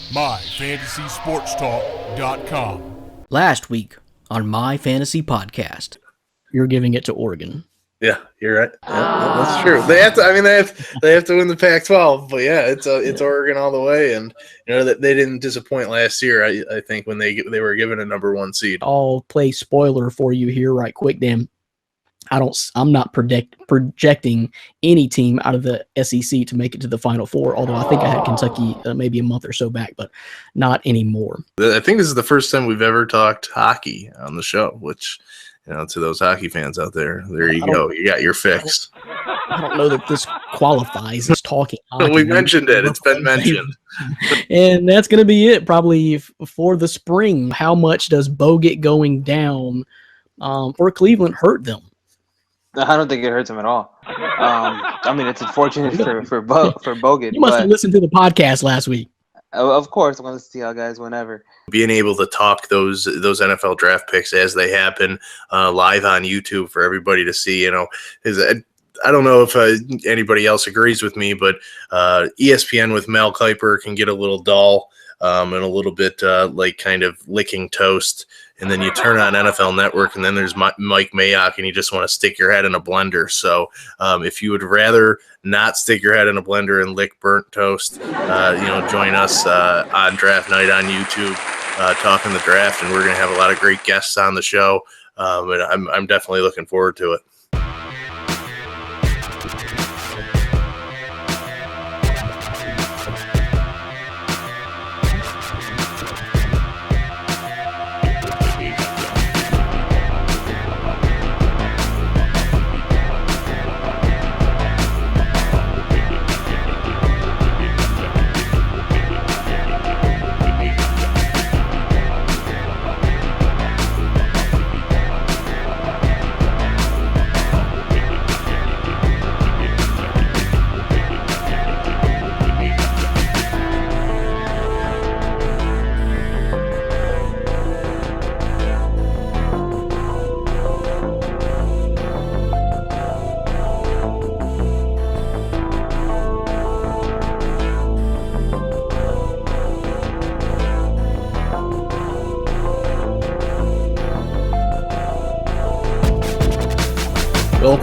MyFantasySportsTalk.com. Last week on My Fantasy Podcast, you're giving it to Oregon. Yeah, you're right. Yeah, that's true. They have to. I mean, they have to win the Pac-12. But yeah, it's Oregon all the way, and you know that they didn't disappoint last year. I think when they were given a number 1 seed. I'll play spoiler for you here, right quick, Dan. I'm not projecting any team out of the SEC to make it to the Final Four. Although I think I had Kentucky maybe a month or so back, but not anymore. I think this is the first time we've ever talked hockey on the show, which, you know, to those hockey fans out there, there you go. You got your fix. I don't know that this qualifies as talking hockey. We mentioned it. It's been mentioned. And that's going to be it probably for the spring. How much does Bogut going down for Cleveland hurt them? I don't think it hurts him at all. I mean, it's unfortunate for Bogut. You must have listened to the podcast last week. Of course, I'm going to see how guys whenever. Being able to talk those NFL draft picks as they happen live on YouTube for everybody to see, you know, I don't know if anybody else agrees with me, but ESPN with Mel Kiper can get a little dull and a little bit like kind of licking toast. And then you turn on NFL Network, and then there's Mike Mayock, and you just want to stick your head in a blender. So if you would rather not stick your head in a blender and lick burnt toast, join us on draft night on YouTube, talking the draft, and we're going to have a lot of great guests on the show. And I'm definitely looking forward to it.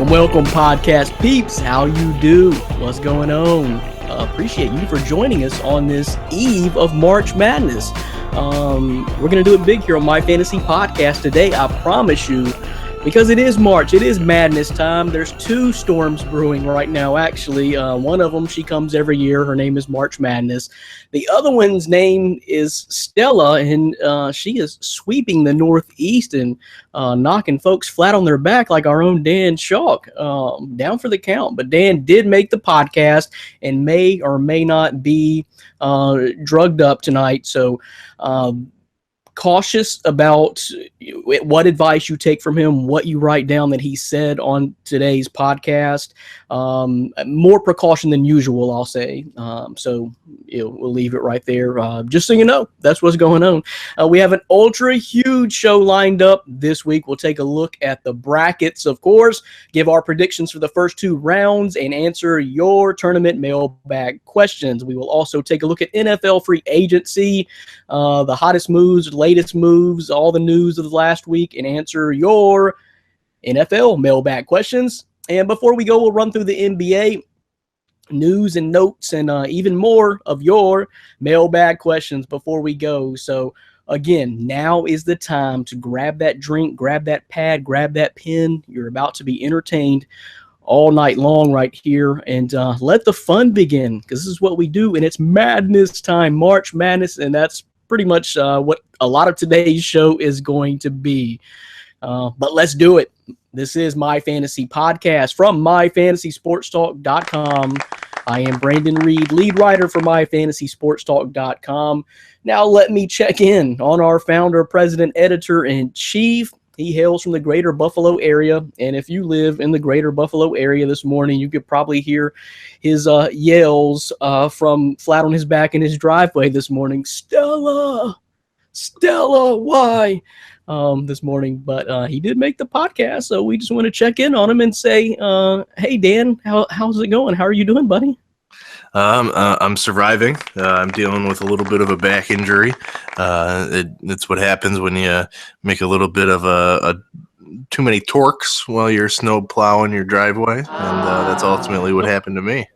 Welcome, podcast peeps. How you do? What's going on? Appreciate you for joining us on this eve of March Madness. We're going to do it big here on My Fantasy Podcast today, I promise you, because it is March. It is madness time. There's 2 storms brewing right now, actually. One of them, she comes every year. Her name is March Madness. The other one's name is Stella, and she is sweeping the Northeast and knocking folks flat on their back like our own Dan Schalk, down for the count. But Dan did make the podcast and may or may not be drugged up tonight. So cautious about what advice you take from him, what you write down that he said on today's podcast. More precaution than usual, I'll say. So we'll leave it right there. Just so you know, that's what's going on. We have an ultra huge show lined up this week. We'll take a look at the brackets, of course, give our predictions for the first 2 rounds, and answer your tournament mailbag questions. We will also take a look at NFL free agency, the hottest moves, latest moves, all the news of the last week, and answer your NFL mailbag questions. And before we go, we'll run through the NBA news and notes and even more of your mailbag questions before we go. So again, now is the time to grab that drink, grab that pad, grab that pen. You're about to be entertained all night long right here, and let the fun begin, because this is what we do, and it's madness time, March Madness, and that's pretty much what a lot of today's show is going to be. But let's do it. This is My Fantasy Podcast from MyFantasySportsTalk.com. I am Brandon Reed, lead writer for MyFantasySportsTalk.com. Now let me check in on our founder, president, editor-in-chief. He hails from the greater Buffalo area, and if you live in the greater Buffalo area this morning, you could probably hear his yells from flat on his back in his driveway this morning. Stella, why? This morning, but he did make the podcast, so we just want to check in on him and say, hey, Dan, how's it going? How are you doing, buddy? I'm surviving. I'm dealing with a little bit of a back injury. It's what happens when you make a little bit of a too many torques while you're snow plowing your driveway, and that's ultimately what happened to me.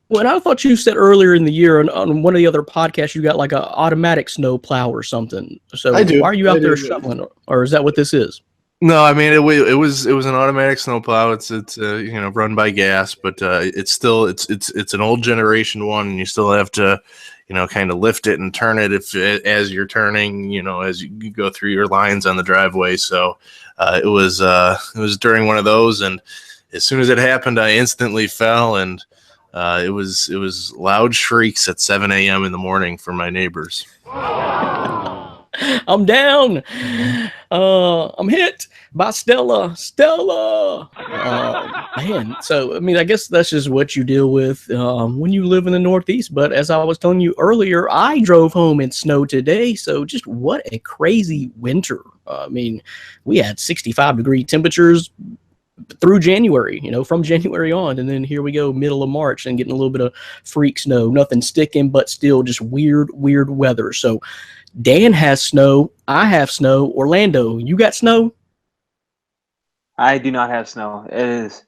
Well, and I thought you said earlier in the year on one of the other podcasts you got like a automatic snow plow or something. So I do. why are you out I there do. shoveling, or is that what this is? No, I mean it was an automatic snowplow. It's run by gas, but it's still it's an old generation one, and you still have to kind of lift it and turn it as you're turning, as you go through your lines on the driveway. So it was during one of those, and as soon as it happened, I instantly fell, and it was loud shrieks at 7 a.m. in the morning from my neighbors. I'm down. I'm hit by Stella. Man, so I mean, I guess that's just what you deal with when you live in the Northeast. But as I was telling you earlier, I drove home in snow today. So just what a crazy winter. I mean, we had 65-degree temperatures through January, from January on, and then here we go, middle of March, and getting a little bit of freak snow. Nothing sticking, but still just weird weather. So Dan has snow. I have snow. Orlando, you got snow? I do not have snow. It is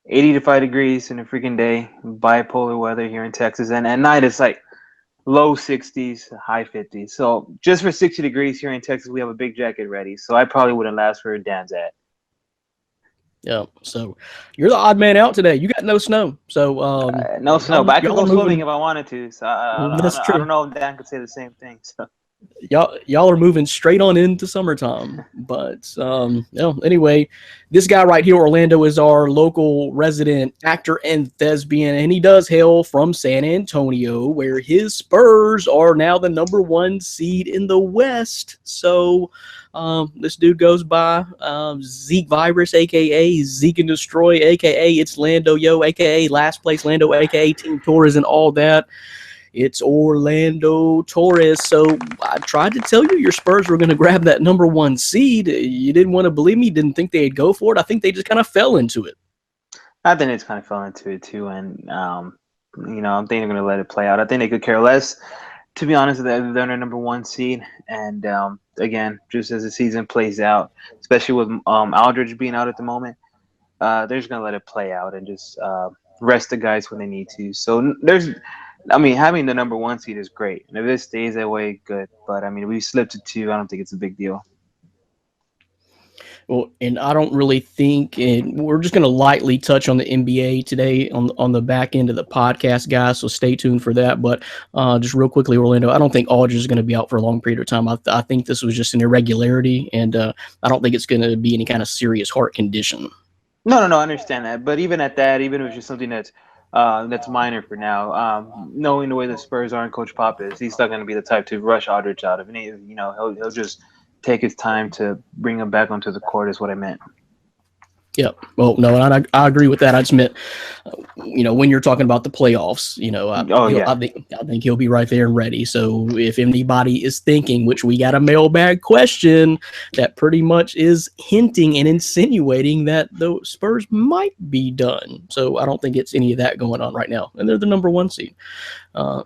85 degrees in a freaking day, bipolar weather here in Texas, and at night it's like low 60s, high 50s. So just for 60 degrees here in Texas, we have a big jacket ready. So I probably wouldn't last where Dan's at. Yeah, so you're the odd man out today. You got no snow, so no snow, but I could go moving, swimming if I wanted to. So I don't know if Dan could say the same thing. So y'all are moving straight on into summertime. But anyway, this guy right here, Orlando, is our local resident actor and thespian, and he does hail from San Antonio, where his Spurs are now the number 1 seed in the West. So this dude goes by Zeke Virus, aka Zeke and Destroy, aka It's Lando Yo, aka Last Place Lando, aka Team Torres, and all that. It's Orlando Torres. So I tried to tell you your Spurs were going to grab that number 1 seed. You didn't want to believe me, didn't think they'd go for it. I think they just kind of fell into it. I think it's kind of fell into it too, and I think they're going to let it play out. I think they could care less. To be honest, they're their number 1 seed, and again, just as the season plays out, especially with Aldridge being out at the moment, they're just gonna let it play out and just rest the guys when they need to. So having the number 1 seed is great, and if it stays that way, good. But I mean, if we slipped to 2, I don't think it's a big deal. Well, and I don't really think, and we're just going to lightly touch on the NBA today on the back end of the podcast, guys, so stay tuned for that. But just real quickly, Orlando, I don't think Aldridge is going to be out for a long period of time. I think this was just an irregularity, and I don't think it's going to be any kind of serious heart condition. No, I understand that. But even at that, even if it's just something that's minor for now, knowing the way the Spurs are and Coach Pop is, he's not going to be the type to rush Aldridge out of any. He'll just take his time to bring him back onto the court is what I meant. Yeah. Well, no, and I agree with that. I just meant, when you're talking about the playoffs, I think he'll be right there and ready. So if anybody is thinking, which we got a mailbag question that pretty much is hinting and insinuating that the Spurs might be done. So I don't think it's any of that going on right now. And they're the number 1 seed.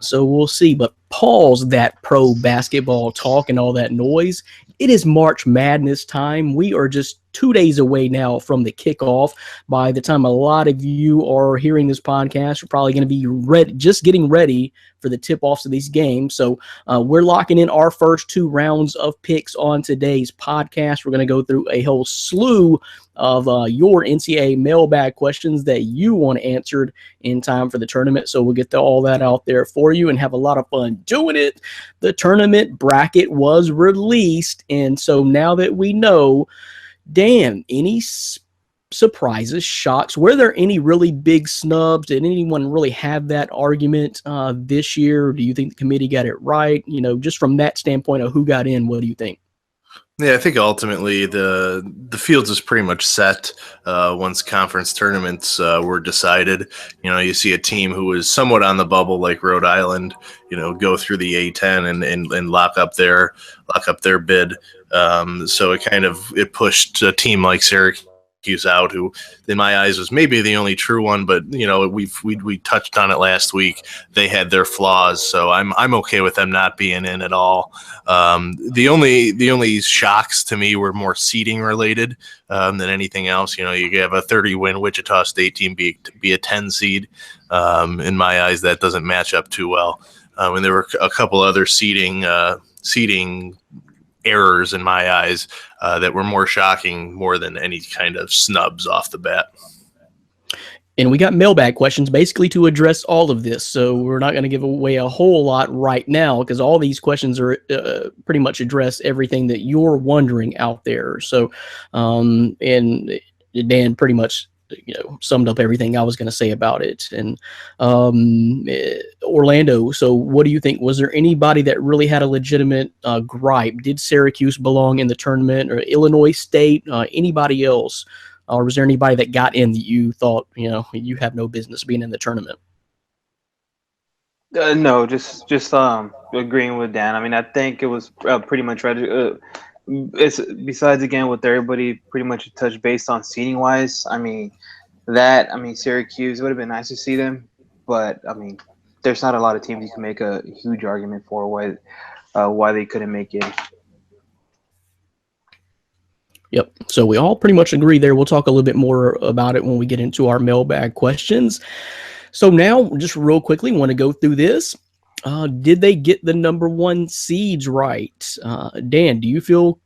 So we'll see. But pause that pro basketball talk and all that noise. It is March Madness time. We are just 2 days away now from the kickoff. By the time a lot of you are hearing this podcast, you're probably going to be ready, just getting ready for the tip-offs of these games. So we're locking in our first 2 rounds of picks on today's podcast. We're going to go through a whole slew of your NCAA mailbag questions that you want answered in time for the tournament. So we'll get all that out there for you and have a lot of fun doing it. The tournament bracket was released, and so now that we know, Dan, any surprises, shocks? Were there any really big snubs? Did anyone really have that argument this year? Do you think the committee got it right? Just from that standpoint of who got in, what do you think? Yeah, I think ultimately the fields is pretty much set once conference tournaments were decided. You see a team who was somewhat on the bubble like Rhode Island, go through the A10 and lock up their bid. So it pushed a team like Syracuse Syracuse out, who in my eyes was maybe the only true one, but we touched on it last week. They had their flaws, so I'm okay with them not being in at all. The only shocks to me were more seeding related than anything else. You have a 30-win Wichita State team be a 10 seed. In my eyes, that doesn't match up too well. And there were a couple other seeding errors in my eyes that were more shocking more than any kind of snubs off the bat. And we got mailbag questions basically to address all of this. So we're not going to give away a whole lot right now because all these questions are pretty much address everything that you're wondering out there. So, and Dan pretty much summed up everything I was going to say about it. And Orlando, so what do you think? Was there anybody that really had a legitimate gripe? Did Syracuse belong in the tournament, or Illinois State? Anybody else? Or was there anybody that got in that you thought, you have no business being in the tournament? No, just agreeing with Dan. I mean, I think it was pretty much right. It's besides again what everybody pretty much touched based on seating wise. I mean, Syracuse would have been nice to see them, but I mean, there's not a lot of teams you can make a huge argument for why they couldn't make it. Yep. So we all pretty much agree there. We'll talk a little bit more about it when we get into our mailbag questions. So now, just real quickly, want to go through this. Did they get the number one seeds right? Dan, do you feel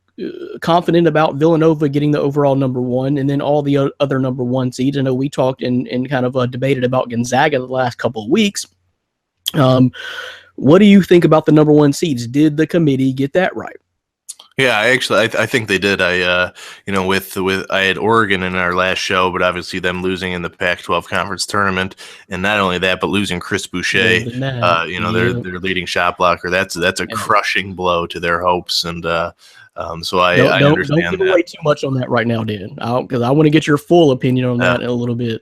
confident about Villanova getting the overall number one and then all the other number one seeds? I know we talked and kind of debated about Gonzaga the last couple of weeks. What do you think about the number one seeds? Did the committee get that right? Yeah, I think they did. I had Oregon in our last show, but obviously them losing in the Pac-12 conference tournament, and not only that, but losing Chris Boucher, their leading shot blocker. That's a crushing blow to their hopes, and so I understand don't give away too much on that right now, Dan, because I want to get your full opinion on that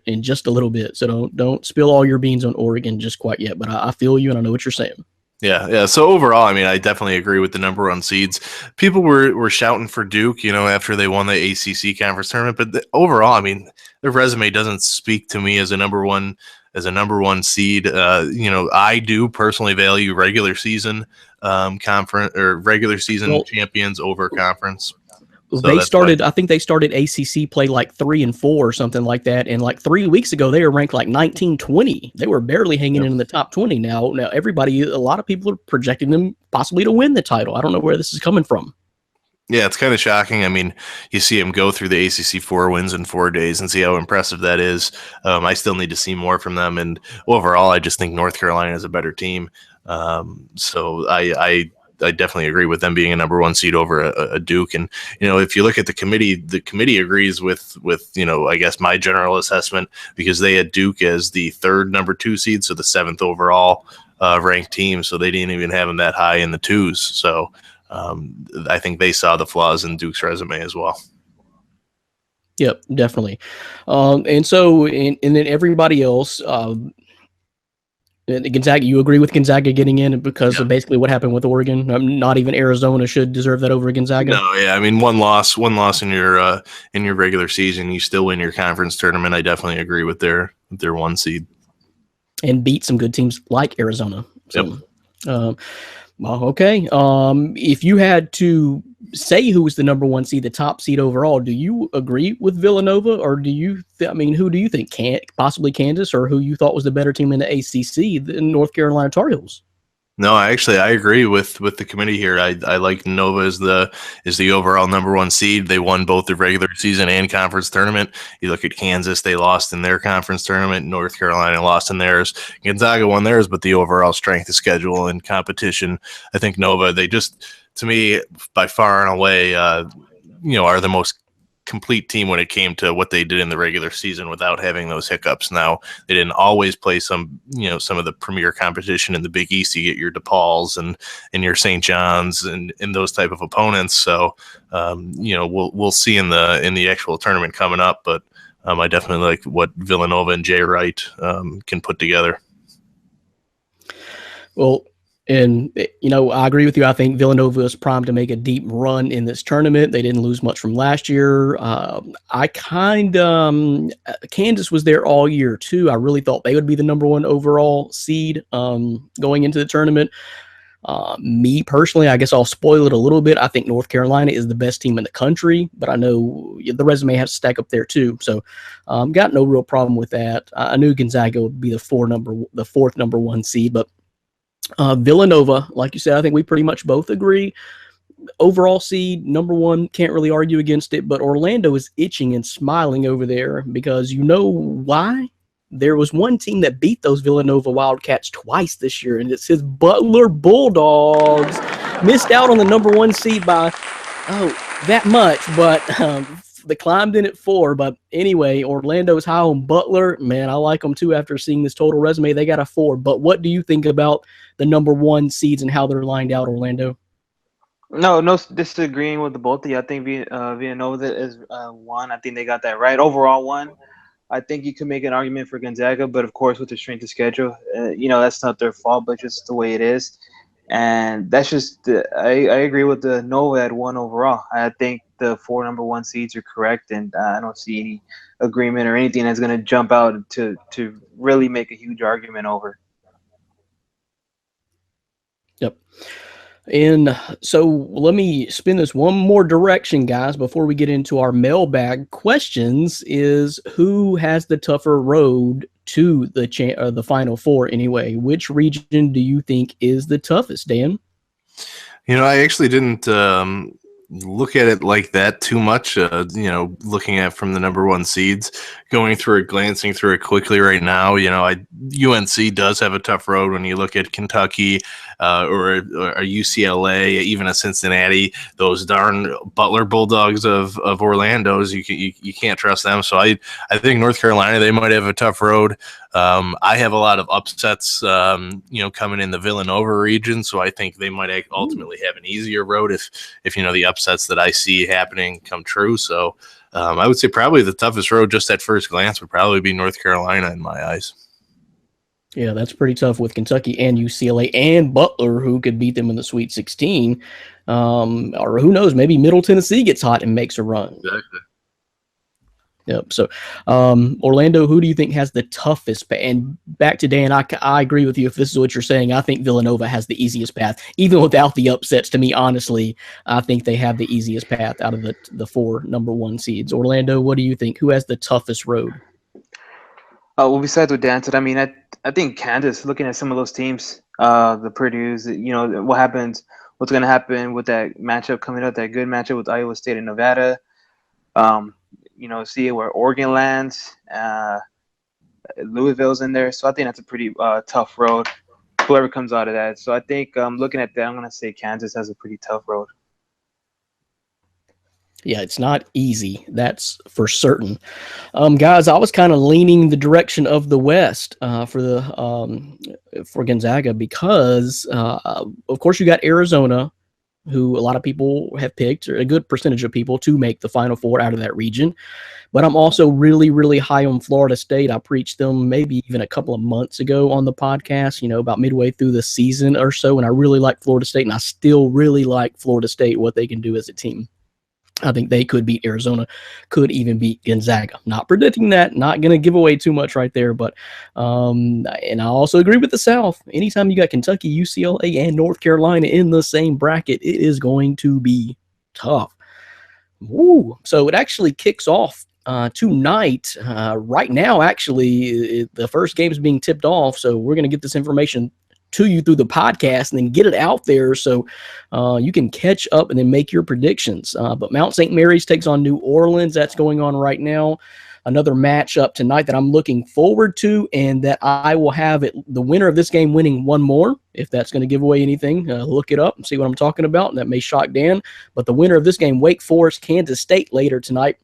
in just a little bit. So don't spill all your beans on Oregon just quite yet. But I feel you, and I know what you're saying. Yeah. So overall, I mean, I definitely agree with the number one seeds. People were shouting for Duke, after they won the ACC conference tournament. But overall, I mean, their resume doesn't speak to me as a number one seed. I do personally value regular season conference or regular season champions over conference. So I think they started ACC play like 3-4 or something like that. And like 3 weeks ago, they were ranked like 19-20. They were barely hanging in the top 20. Now a lot of people are projecting them possibly to win the title. I don't know where this is coming from. Yeah, it's kind of shocking. I mean, you see them go through the ACC 4 wins in 4 days and see how impressive that is. I still need to see more from them. And overall, I just think North Carolina is a better team. So I definitely agree with them being a number one seed over a Duke. And, if you look at the committee agrees with, I guess my general assessment, because they had Duke as the third number 2 seed. So the 7th overall ranked team. So they didn't even have them that high in the 2s. So I think they saw the flaws in Duke's resume as well. Yep, definitely. And then everybody else, Gonzaga, you agree with Gonzaga getting in because of basically what happened with Oregon? Not even Arizona should deserve that over Gonzaga. No, yeah, I mean one loss in your regular season, you still win your conference tournament. I definitely agree with their 1 seed and beat some good teams like Arizona. So, yep. Okay. If you had to say who was the number 1 seed, the top seed overall, do you agree with Villanova, or do you? Who do you think possibly Kansas, or who you thought was the better team in the ACC, the North Carolina Tar Heels? No, I agree with the committee here. I like Nova as the overall number 1 seed. They won both the regular season and conference tournament. You look at Kansas, they lost in their conference tournament. North Carolina lost in theirs. Gonzaga won theirs, but the overall strength of schedule and competition, I think Nova, they just, to me, by far and away, are the most complete team when it came to what they did in the regular season without having those hiccups. Now, they didn't always play some of the premier competition in the Big East. You get your DePauls and your St. John's and those type of opponents. So, we'll see in the actual tournament coming up. But I definitely like what Villanova and Jay Wright can put together. Well, And, I agree with you. I think Villanova is primed to make a deep run in this tournament. They didn't lose much from last year. Kansas was there all year, too. I really thought they would be the number one overall seed going into the tournament. Me personally, I guess I'll spoil it a little bit. I think North Carolina is the best team in the country, but I know the resume has to stack up there, too. So got no real problem with that. I knew Gonzaga would be the fourth number one seed, but Villanova, like you said, I think we pretty much both agree. Overall seed, number one, can't really argue against it, but Orlando is itching and smiling over there because you know why? There was one team that beat those Villanova Wildcats twice this year, and it's his Butler Bulldogs. Missed out on the number one seed by, that much, but they climbed in at 4. But anyway, Orlando's high on Butler. Man, I like them too after seeing this total resume. They got a 4. But what do you think about the number one seeds and how they're lined out, Orlando? No disagreeing with the both of you. I think Villanova is 1. I think they got that right. Overall 1. I think you can make an argument for Gonzaga, but of course with the strength of schedule, that's not their fault, but just the way it is. And that's just I agree with the Nova at 1 overall. I think the 4 number one seeds are correct, and I don't see any agreement or anything that's going to jump out to really make a huge argument over. Yep. And so let me spin this one more direction, guys, before we get into our mailbag questions. Is who has the tougher road to the Final Four anyway? Which region do you think is the toughest, Dan? I actually didn't look at it like that too much. Looking at from the number one seeds, glancing through it quickly right now. UNC does have a tough road when you look at Kentucky or UCLA, even a Cincinnati. Those darn Butler Bulldogs of Orlando's, you can't trust them. So I think North Carolina, they might have a tough road. I have a lot of upsets, coming in the Villanova region, so I think they might ultimately have an easier road if the upsets that I see happening come true. So I would say probably the toughest road, just at first glance, would probably be North Carolina in my eyes. Yeah, that's pretty tough with Kentucky and UCLA and Butler, who could beat them in the Sweet 16. Or who knows, maybe Middle Tennessee gets hot and makes a run. Exactly. Yep. So, Orlando, who do you think has the toughest path? And back to Dan, I agree with you. If this is what you're saying, I think Villanova has the easiest path, even without the upsets. To me, honestly, I think they have the easiest path out of the 4 number one seeds. Orlando, what do you think? Who has the toughest road? Well, besides what Dan said, I mean, I think Kansas, looking at some of those teams, the Purdue's, what's going to happen with that matchup coming up, that good matchup with Iowa State and Nevada. See where Oregon lands. Louisville's in there. So I think that's a pretty tough road, whoever comes out of that. So I think looking at that, I'm going to say Kansas has a pretty tough road. Yeah, it's not easy. That's for certain. Guys, I was kind of leaning the direction of the West for Gonzaga because, of course, you got Arizona, who a lot of people have picked, or a good percentage of people, to make the Final Four out of that region. But I'm also really, really high on Florida State. I preached them maybe even a couple of months ago on the podcast, about midway through the season or so, and I really like Florida State, and I still really like Florida State, what they can do as a team. I think they could beat Arizona, could even beat Gonzaga. Not predicting that, not going to give away too much right there, but and I also agree with the South. Anytime you got Kentucky, UCLA, and North Carolina in the same bracket, it is going to be tough. Woo. So it actually kicks off tonight. Right now, actually, the first game is being tipped off, so we're going to get this information to you through the podcast and then get it out there so you can catch up and then make your predictions. But Mount St. Mary's takes on New Orleans. That's going on right now. Another matchup tonight that I'm looking forward to, and that I will have the winner of this game winning one more. If that's going to give away anything, look it up and see what I'm talking about. And that may shock Dan. But the winner of this game, Wake Forest, Kansas State, later tonight.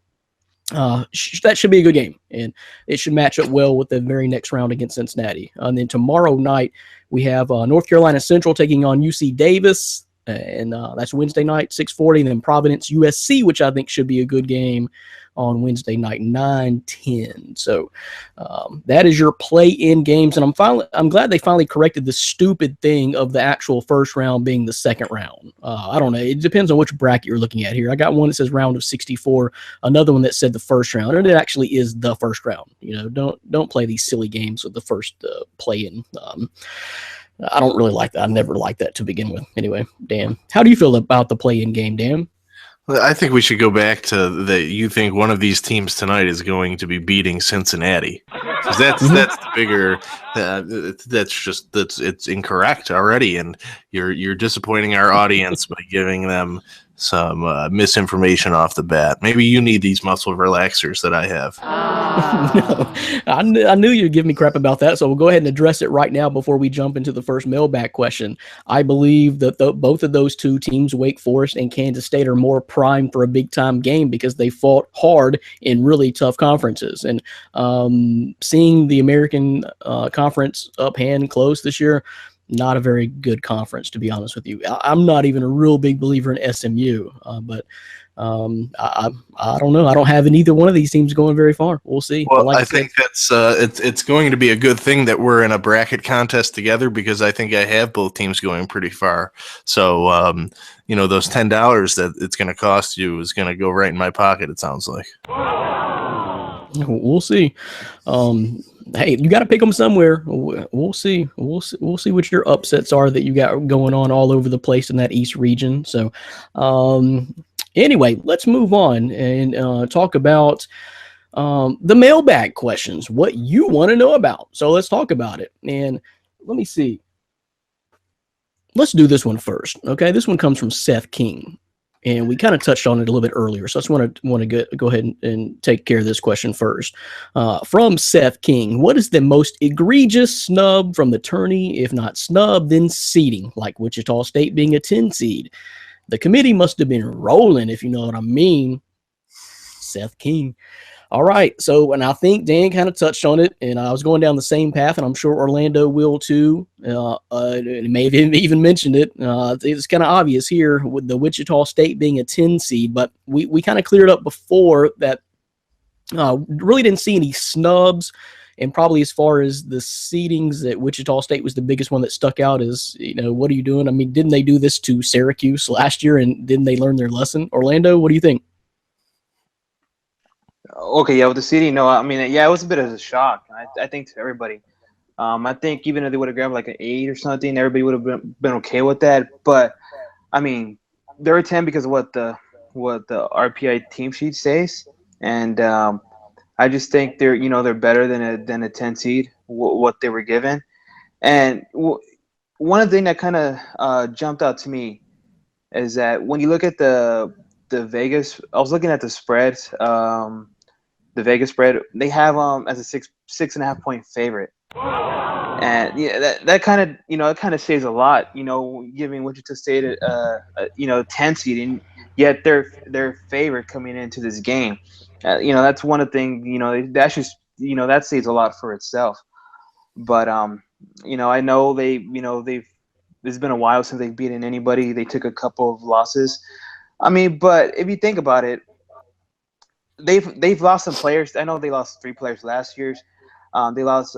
That should be a good game, and it should match up well with the very next round against Cincinnati. And then tomorrow night, we have North Carolina Central taking on UC Davis. And that's Wednesday night, 6:40, and then Providence USC, which I think should be a good game on Wednesday night, 9:10. So that is your play-in games, and I'm glad they finally corrected the stupid thing of the actual first round being the second round. I don't know. It depends on which bracket you're looking at here. I got one that says round of 64, another one that said the first round, and it actually is the first round. Don't play these silly games with the first play-in. I don't really like that. I never liked that to begin with. Anyway, Dan, how do you feel about the play-in game, Dan? I think we should go back to that. You think one of these teams tonight is going to be beating Cincinnati? 'Cause that's the bigger. It's incorrect already, and you're disappointing our audience by giving them some misinformation off the bat. Maybe you need these muscle relaxers that I have. No, I knew you'd give me crap about that, so we'll go ahead and address it right now before we jump into the first mailbag question. I believe that both of those two teams, Wake Forest and Kansas State, are more primed for a big-time game because they fought hard in really tough conferences. And seeing the American Conference up hand close this year, not a very good conference, to be honest with you. I'm not even a real big believer in SMU, but I don't know. I don't have either one of these teams going very far. We'll see. Well, I think that's it's going to be a good thing that we're in a bracket contest together, because I think I have both teams going pretty far. So those $10 that it's going to cost you is going to go right in my pocket, it sounds like. We'll see. Hey, you got to pick them somewhere. We'll see. We'll see what your upsets are that you got going on all over the place in that East region. So, anyway, let's move on and talk about the mailbag questions, what you want to know about. So let's talk about it. And let me see. Let's do this one first. Okay, this one comes from Seth King. And we kind of touched on it a little bit earlier, so I just want to go ahead and take care of this question first. From Seth King, what is the most egregious snub from the tourney? If not snub, then seeding, like Wichita State being a 10 seed. The committee must have been rolling, if you know what I mean. Seth King. All right, so, and I think Dan kind of touched on it, and I was going down the same path, and I'm sure Orlando will too. May have even mentioned it. It's kind of obvious here with the Wichita State being a 10 seed, but we kind of cleared up before that really didn't see any snubs, and probably as far as the seedings, that Wichita State was the biggest one that stuck out is, what are you doing? I mean, didn't they do this to Syracuse last year, and didn't they learn their lesson? Orlando, what do you think? Okay, yeah, with the seeding, no, I mean, yeah, it was a bit of a shock. I think to everybody. I think even if they would have grabbed like an 8 or something, everybody would have been okay with that. But I mean, they were 10 because of what the RPI team sheet says, and I just think they're better than a 10 seed. What they were given, and one of the things that kind of jumped out to me is that when you look at the Vegas, I was looking at the spreads. The Vegas spread, they have as a 6.5 point favorite, and yeah, that kind of it kind of says a lot. Giving Wichita State a 10 seed, and yet they're favorite coming into this game. That's one of the things. That's just that says a lot for itself. But I know it's been a while since they've beaten anybody. They took a couple of losses. I mean, but if you think about it, they've lost some players. I know they lost 3 players last year. They lost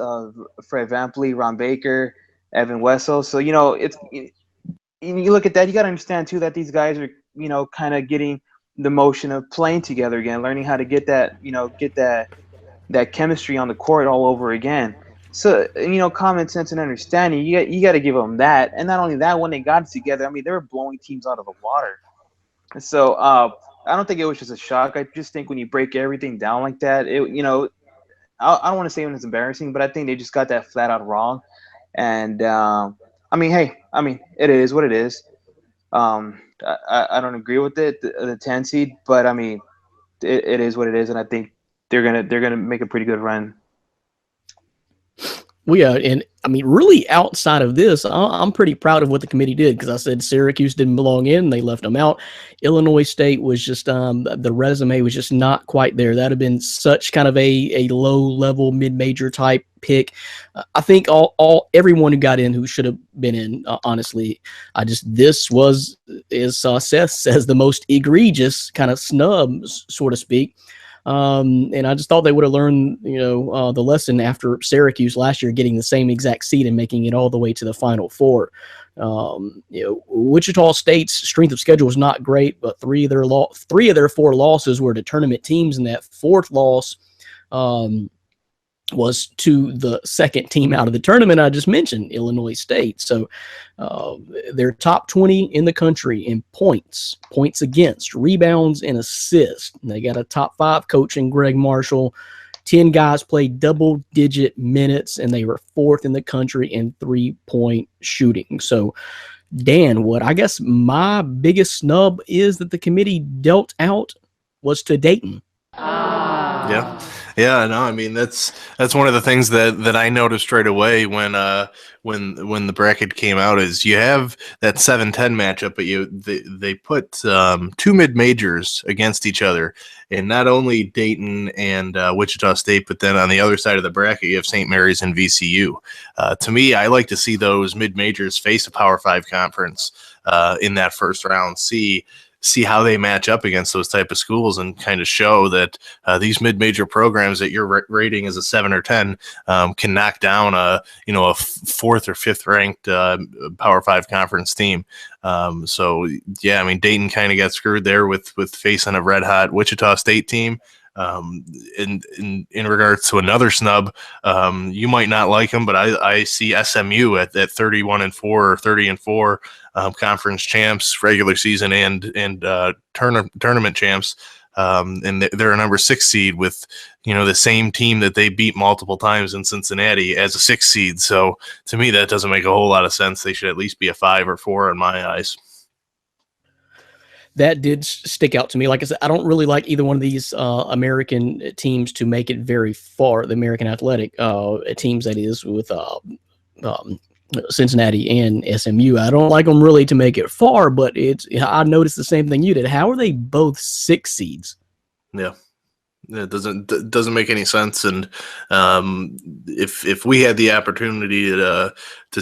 Fred VanVleet, Ron Baker, Evan Wessel. So it's you look at that, you got to understand too that these guys are kind of getting the motion of playing together again, learning how to get that that chemistry on the court all over again. So common sense and understanding, you got to give them that. And not only that, when they got it together, I mean, they were blowing teams out of the water. So I don't think it was just a shock. I just think when you break everything down like that, I don't want to say it was embarrassing, but I think they just got that flat out wrong. And it is what it is. I don't agree with it, the 10 seed, but I mean, it is what it is, and I think they're gonna make a pretty good run. Well, yeah, and I mean, really outside of this, I'm pretty proud of what the committee did, because I said Syracuse didn't belong in, they left them out. Illinois State was just the resume was just not quite there. That'd have been such kind of a low level mid-major type pick. I think everyone who got in who should have been in, honestly. This was, as Seth says, the most egregious kind of snub, so to speak. And I just thought they would have learned, the lesson after Syracuse last year, getting the same exact seed and making it all the way to the Final Four. Wichita State's strength of schedule was not great, but three of their 4 losses were to tournament teams, and that 4th loss was to the second team out of the tournament I just mentioned, Illinois State. So they're top 20 in the country in points against, rebounds, and assists. And they got a top 5 coach in Greg Marshall. 10 guys played double-digit minutes, and they were 4th in the country in 3-point shooting. So, Dan, what I guess my biggest snub is that the committee dealt out was to Dayton. Yeah, no, I mean that's one of the things that I noticed right away when the bracket came out is you have that 7-10 matchup, but they put 2 mid-majors against each other, and not only Dayton and Wichita State, but then on the other side of the bracket you have St. Mary's and VCU. To me, I like to see those mid-majors face a Power 5 conference in that first round. See how they match up against those type of schools and kind of show that these mid-major programs that you're rating as a 7 or 10 can knock down a 4th or 5th ranked Power 5 conference team. So yeah, I mean Dayton kind of got screwed there with facing a red hot Wichita State team. In regards to another snub, you might not like them, but I see SMU at 31-4 or 30-4. Conference champs, regular season and tournament champs, and they're a number 6 seed with the same team that they beat multiple times in Cincinnati as a 6 seed. So to me, that doesn't make a whole lot of sense. They should at least be a 5 or 4 in my eyes. That did stick out to me. Like I said, I don't really like either one of these American teams to make it very far. The American athletic teams, that is, with Cincinnati and SMU. I don't like them really to make it far, but I noticed the same thing you did. How are they both 6 seeds? Yeah. It doesn't make any sense. And if we had the opportunity to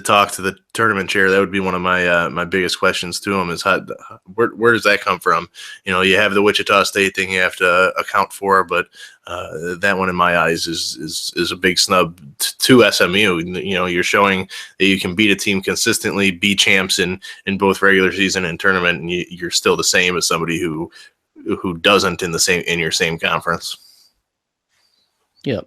talk to the tournament chair, that would be one of my biggest questions to him is where does that come from? You have the Wichita State thing you have to account for, but that one in my eyes is a big snub to SMU. You're showing that you can beat a team consistently, be champs in both regular season and tournament, and you're still the same as somebody who doesn't in your same conference. Yeah.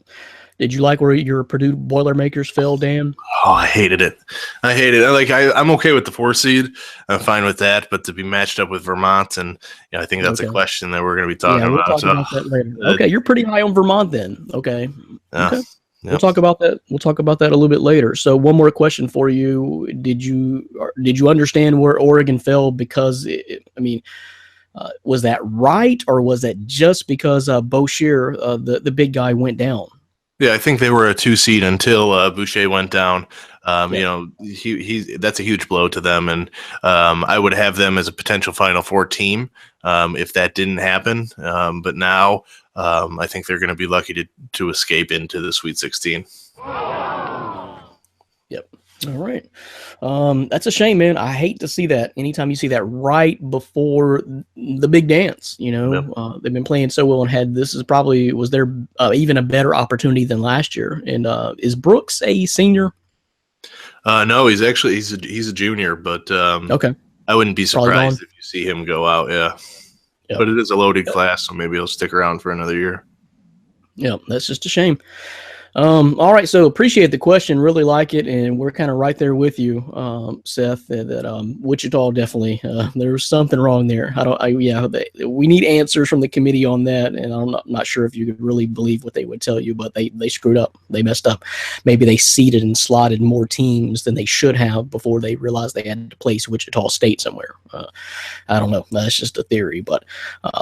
Did you like where your Purdue Boilermakers fell, Dan? Oh, I hated it. I'm okay with the 4 seed. I'm fine with that, but to be matched up with Vermont, and I think that's a question that we're going to be talking about. We'll talk about that later. Okay, you're pretty high on Vermont then. Okay. Okay. Yeah. We'll talk about that. We'll talk about that a little bit later. So one more question for you. Did you understand where Oregon fell? Because was that right, or was that just because Boucher, the big guy, went down? Yeah, I think they were a 2 seed until Boucher went down. That's a huge blow to them, and I would have them as a potential Final Four team if that didn't happen. But now I think they're going to be lucky to escape into the Sweet 16. Yep. All right. That's a shame, man. I hate to see that. Anytime you see that right before the big dance, they've been playing so well and was there even a better opportunity than last year. And is Brooks a senior? No, he's a junior, but okay. I wouldn't be surprised if you see him go out. Yeah. Yep. But it is a loaded class, so maybe he'll stick around for another year. Yeah, that's just a shame. All right, so appreciate the question, really like it, and we're kind of right there with you, Seth. That Wichita definitely there was something wrong there. We need answers from the committee on that, and I'm not sure if you could really believe what they would tell you, but they screwed up, they messed up. Maybe they seeded and slotted more teams than they should have before they realized they had to place Wichita State somewhere. I don't know. That's just a theory, but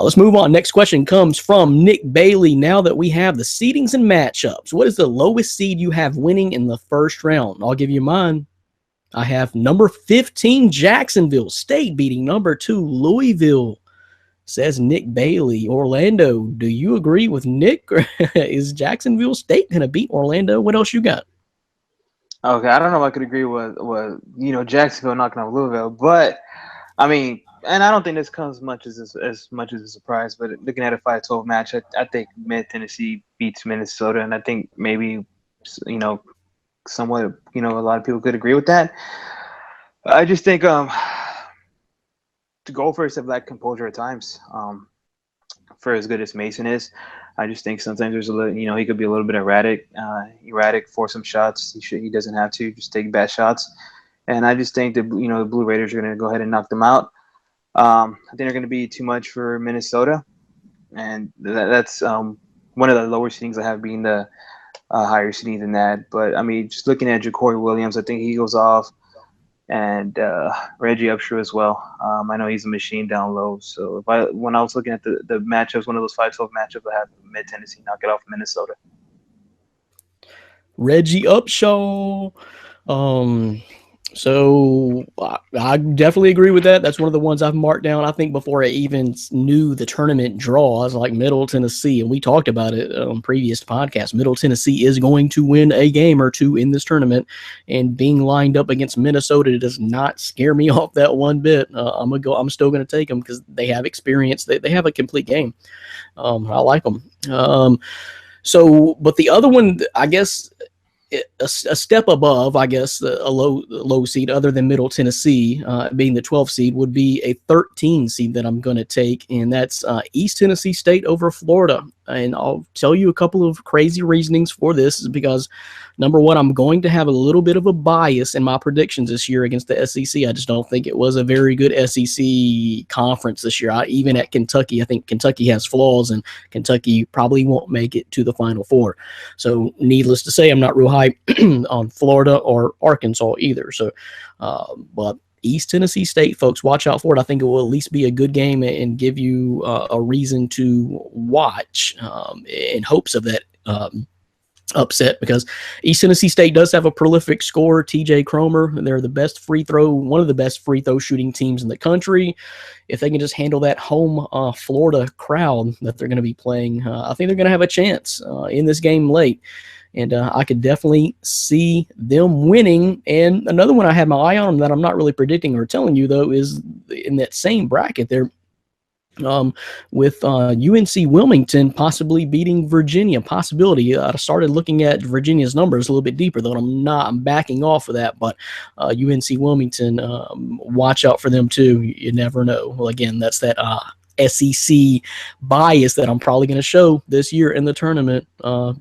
let's move on. Next question comes from Nick Bailey. Now that we have the seedings and matchups, what is the lowest seed you have winning in the first round? I'll give you mine. I have number 15 Jacksonville State beating number 2 Louisville says Nick Bailey. Orlando, do you agree with Nick? Or is Jacksonville State going to beat Orlando? What else you got? Okay, I don't know if I could agree with Jacksonville knocking off Louisville, but I mean, and I don't think this comes as much as a surprise. But looking at a 5-12 match, I think Mid Tennessee beats Minnesota, and I think maybe somewhat a lot of people could agree with that. I just think to go first have that composure at times. For as good as Mason is, I just think sometimes there's a little, he could be a little bit erratic, force some shots. He doesn't have to just take bad shots. And I just think that, the Blue Raiders are going to go ahead and knock them out. I think they're going to be too much for Minnesota. And that's one of the lower seedings I have being the higher seeding than that. But, I mean, just looking at Ja'Cory Williams, I think he goes off. And Reggie Upshaw as well. I know he's a machine down low. So when I was looking at the matchups, one of those 5-12 matchups, I had Mid Tennessee knock it off Minnesota. Reggie Upshaw. So I definitely agree with that. That's one of the ones I've marked down. I think before I even knew the tournament draws, like Middle Tennessee, and we talked about it on previous podcasts. Middle Tennessee is going to win a game or two in this tournament, and being lined up against Minnesota does not scare me off that one bit. I'm still going to take them because they have experience. They have a complete game. I like them. But the other one, I guess, a step above, I guess, a low seed other than Middle Tennessee, being the 12th seed, would be a 13 seed that I'm going to take, and that's East Tennessee State over Florida. And I'll tell you a couple of crazy reasonings for this is because, number one, I'm going to have a little bit of a bias in my predictions this year against the SEC. I just don't think it was a very good SEC conference this year. Even at Kentucky, I think Kentucky has flaws, and Kentucky probably won't make it to the Final Four. So needless to say, I'm not real high on Florida or Arkansas either. So, but East Tennessee State, folks, watch out for it. I think it will at least be a good game and give you a reason to watch in hopes of that upset, because East Tennessee State does have a prolific scorer, TJ Cromer. They're one of the best free throw shooting teams in the country. If they can just handle that home Florida crowd that they're going to be playing, I think they're going to have a chance in this game late. And I could definitely see them winning. And another one I had my eye on that I'm not really predicting or telling you, though, is in that same bracket there with UNC Wilmington possibly beating Virginia. Possibility. I started looking at Virginia's numbers a little bit deeper, though. I'm backing off of that. But UNC Wilmington, watch out for them, too. You never know. Well, again, that's that SEC bias that I'm probably going to show this year in the tournament.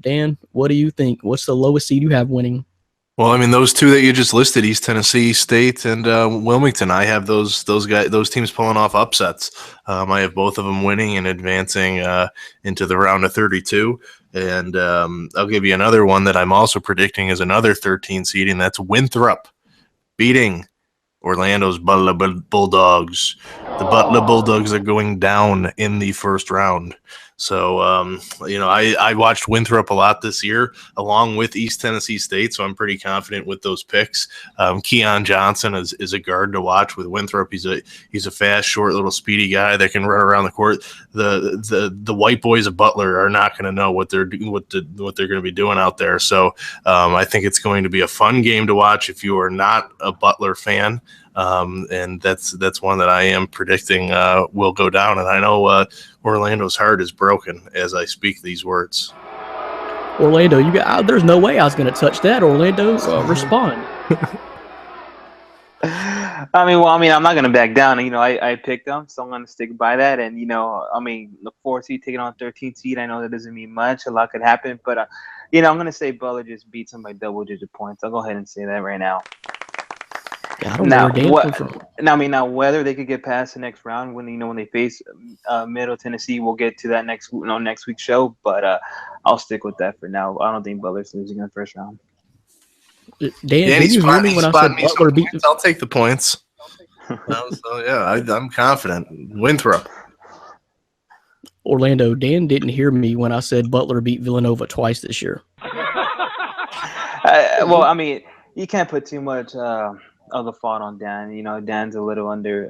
Dan, what do you think? What's the lowest seed you have winning? Well, I mean, those two that you just listed, East Tennessee State and Wilmington, I have those teams pulling off upsets. I have both of them winning and advancing into the round of 32. And I'll give you another one that I'm also predicting is another 13 seed, and that's Winthrop beating Orlando's Butler Bulldogs. The Butler Bulldogs are going down in the first round. So, I watched Winthrop a lot this year, along with East Tennessee State, so I'm pretty confident with those picks. Keon Johnson is a guard to watch with Winthrop. He's a fast, short, little speedy guy that can run around the court. The white boys of Butler are not going to know what they're going to be doing out there. So I think it's going to be a fun game to watch if you are not a Butler fan. And that's one that I am predicting will go down. And I know Orlando's heart is broken as I speak these words. Orlando, there's no way I was going to touch that. Orlando, respond. I'm not going to back down. I picked them, so I'm going to stick by that. And, the 4 seed taking on 13 seed, I know that doesn't mean much. A lot could happen. But, I'm going to say Butler just beats them by double-digit points. I'll go ahead and say that right now. Yeah, I don't know now whether they could get past the next round when they face Middle Tennessee, we'll get to that next week's show. But I'll stick with that for now. I don't think Butler's losing in the first round. Dan, did you hear me when I said Butler beat? I'll take the points. I'm confident. Winthrop. Orlando, Dan didn't hear me when I said Butler beat Villanova twice this year. You can't put too much of the fault on Dan. You know, Dan's a little under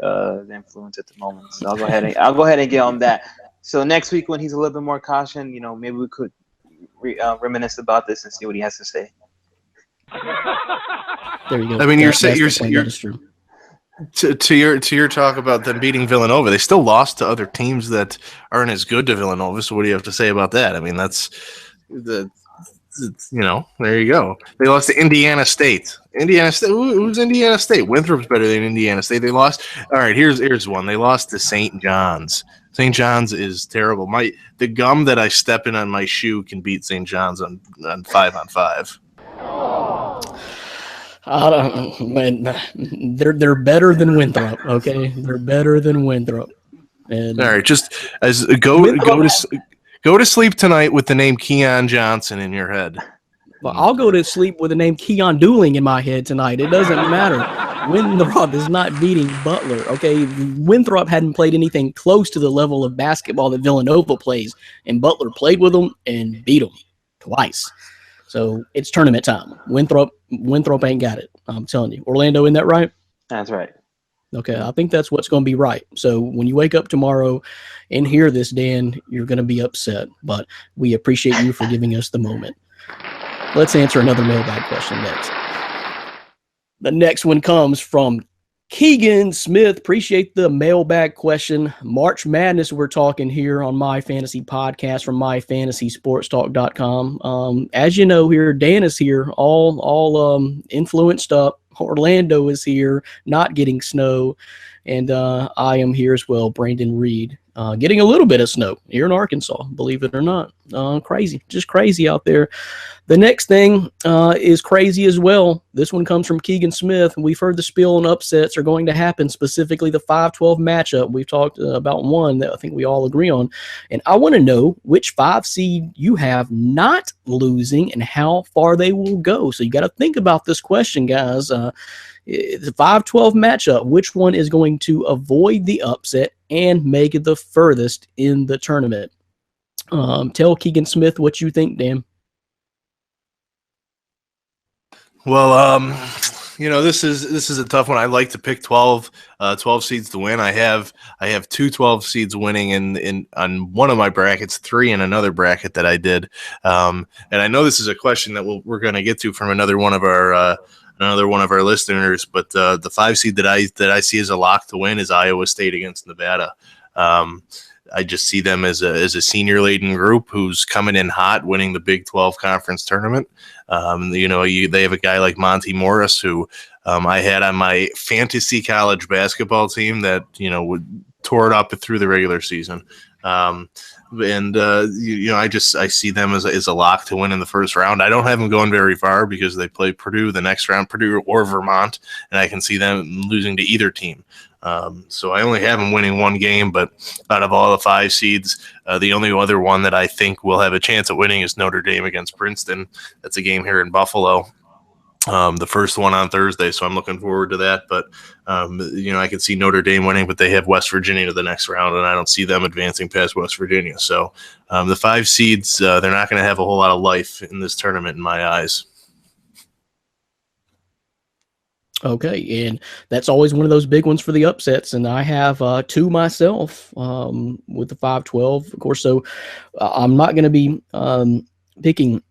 the influence at the moment, so I'll go ahead and give him that. So next week when he's a little bit more caution, you know, maybe we could reminisce about this and see what he has to say. There you go. I mean, you're true. to your talk about them beating Villanova. They still lost to other teams that aren't as good to Villanova. So what do you have to say about that? I mean, that's there you go. They lost to Indiana State. Indiana State. Who's Indiana State? Winthrop's better than Indiana State. They lost. All right, here's one. They lost to St. John's. St. John's is terrible. The gum that I step in on my shoe can beat St. John's on 5-on-5. I don't, man, they're better than Winthrop. Okay, they're better than Winthrop. And all right, just as go to sleep tonight with the name Keon Johnson in your head. Well, I'll go to sleep with the name Keon Dooling in my head tonight. It doesn't matter. Winthrop is not beating Butler. Okay, Winthrop hadn't played anything close to the level of basketball that Villanova plays, and Butler played with them and beat them twice. So it's tournament time. Winthrop ain't got it. I'm telling you. Orlando, isn't that right? That's right. Okay, I think that's what's going to be right. So when you wake up tomorrow and hear this, Dan, you're going to be upset. But we appreciate you for giving us the moment. Let's answer another mailbag question next. The next one comes from Keegan Smith. Appreciate the mailbag question. March Madness we're talking here on My Fantasy Podcast from myfantasysportstalk.com. As you know here, Dan is here, all influenced up. Orlando is here, not getting snow. And I am here as well, Brandon Reed, getting a little bit of snow here in Arkansas, believe it or not. Crazy, just crazy out there. The next thing is crazy as well. This one comes from Keegan Smith. We've heard the spiel on upsets are going to happen, specifically the 5-12 matchup. We've talked about one that I think we all agree on. And I want to know which 5 seed you have not losing and how far they will go. So you got to think about this question, guys. The 5-12 matchup, which one is going to avoid the upset and make it the furthest in the tournament? Tell Keegan Smith what you think, Dan. Well, this is a tough one. I like to pick 12 seeds to win. I have 2 12 seeds winning in on one of my brackets, 3 in another bracket that I did. And I know this is a question that we're going to get to from another one of our listeners, but the 5 seed that I see as a lock to win is Iowa State against Nevada. I just see them as a senior-laden group who's coming in hot, winning the Big 12 conference tournament. They have a guy like Monty Morris, who I had on my fantasy college basketball team that tore it up through the regular season. I see them as a lock to win in the first round. I don't have them going very far because they play Purdue the next round, Purdue or Vermont, and I can see them losing to either team. So I only have them winning one game, but out of all the 5 seeds, the only other one that I think will have a chance at winning is Notre Dame against Princeton. That's a game here in Buffalo. The first one on Thursday, so I'm looking forward to that. But I can see Notre Dame winning, but they have West Virginia to the next round, and I don't see them advancing past West Virginia. So the 5 seeds, they're not going to have a whole lot of life in this tournament in my eyes. Okay, and that's always one of those big ones for the upsets, and I have 2 myself with the 5-12, of course. So I'm not going to be picking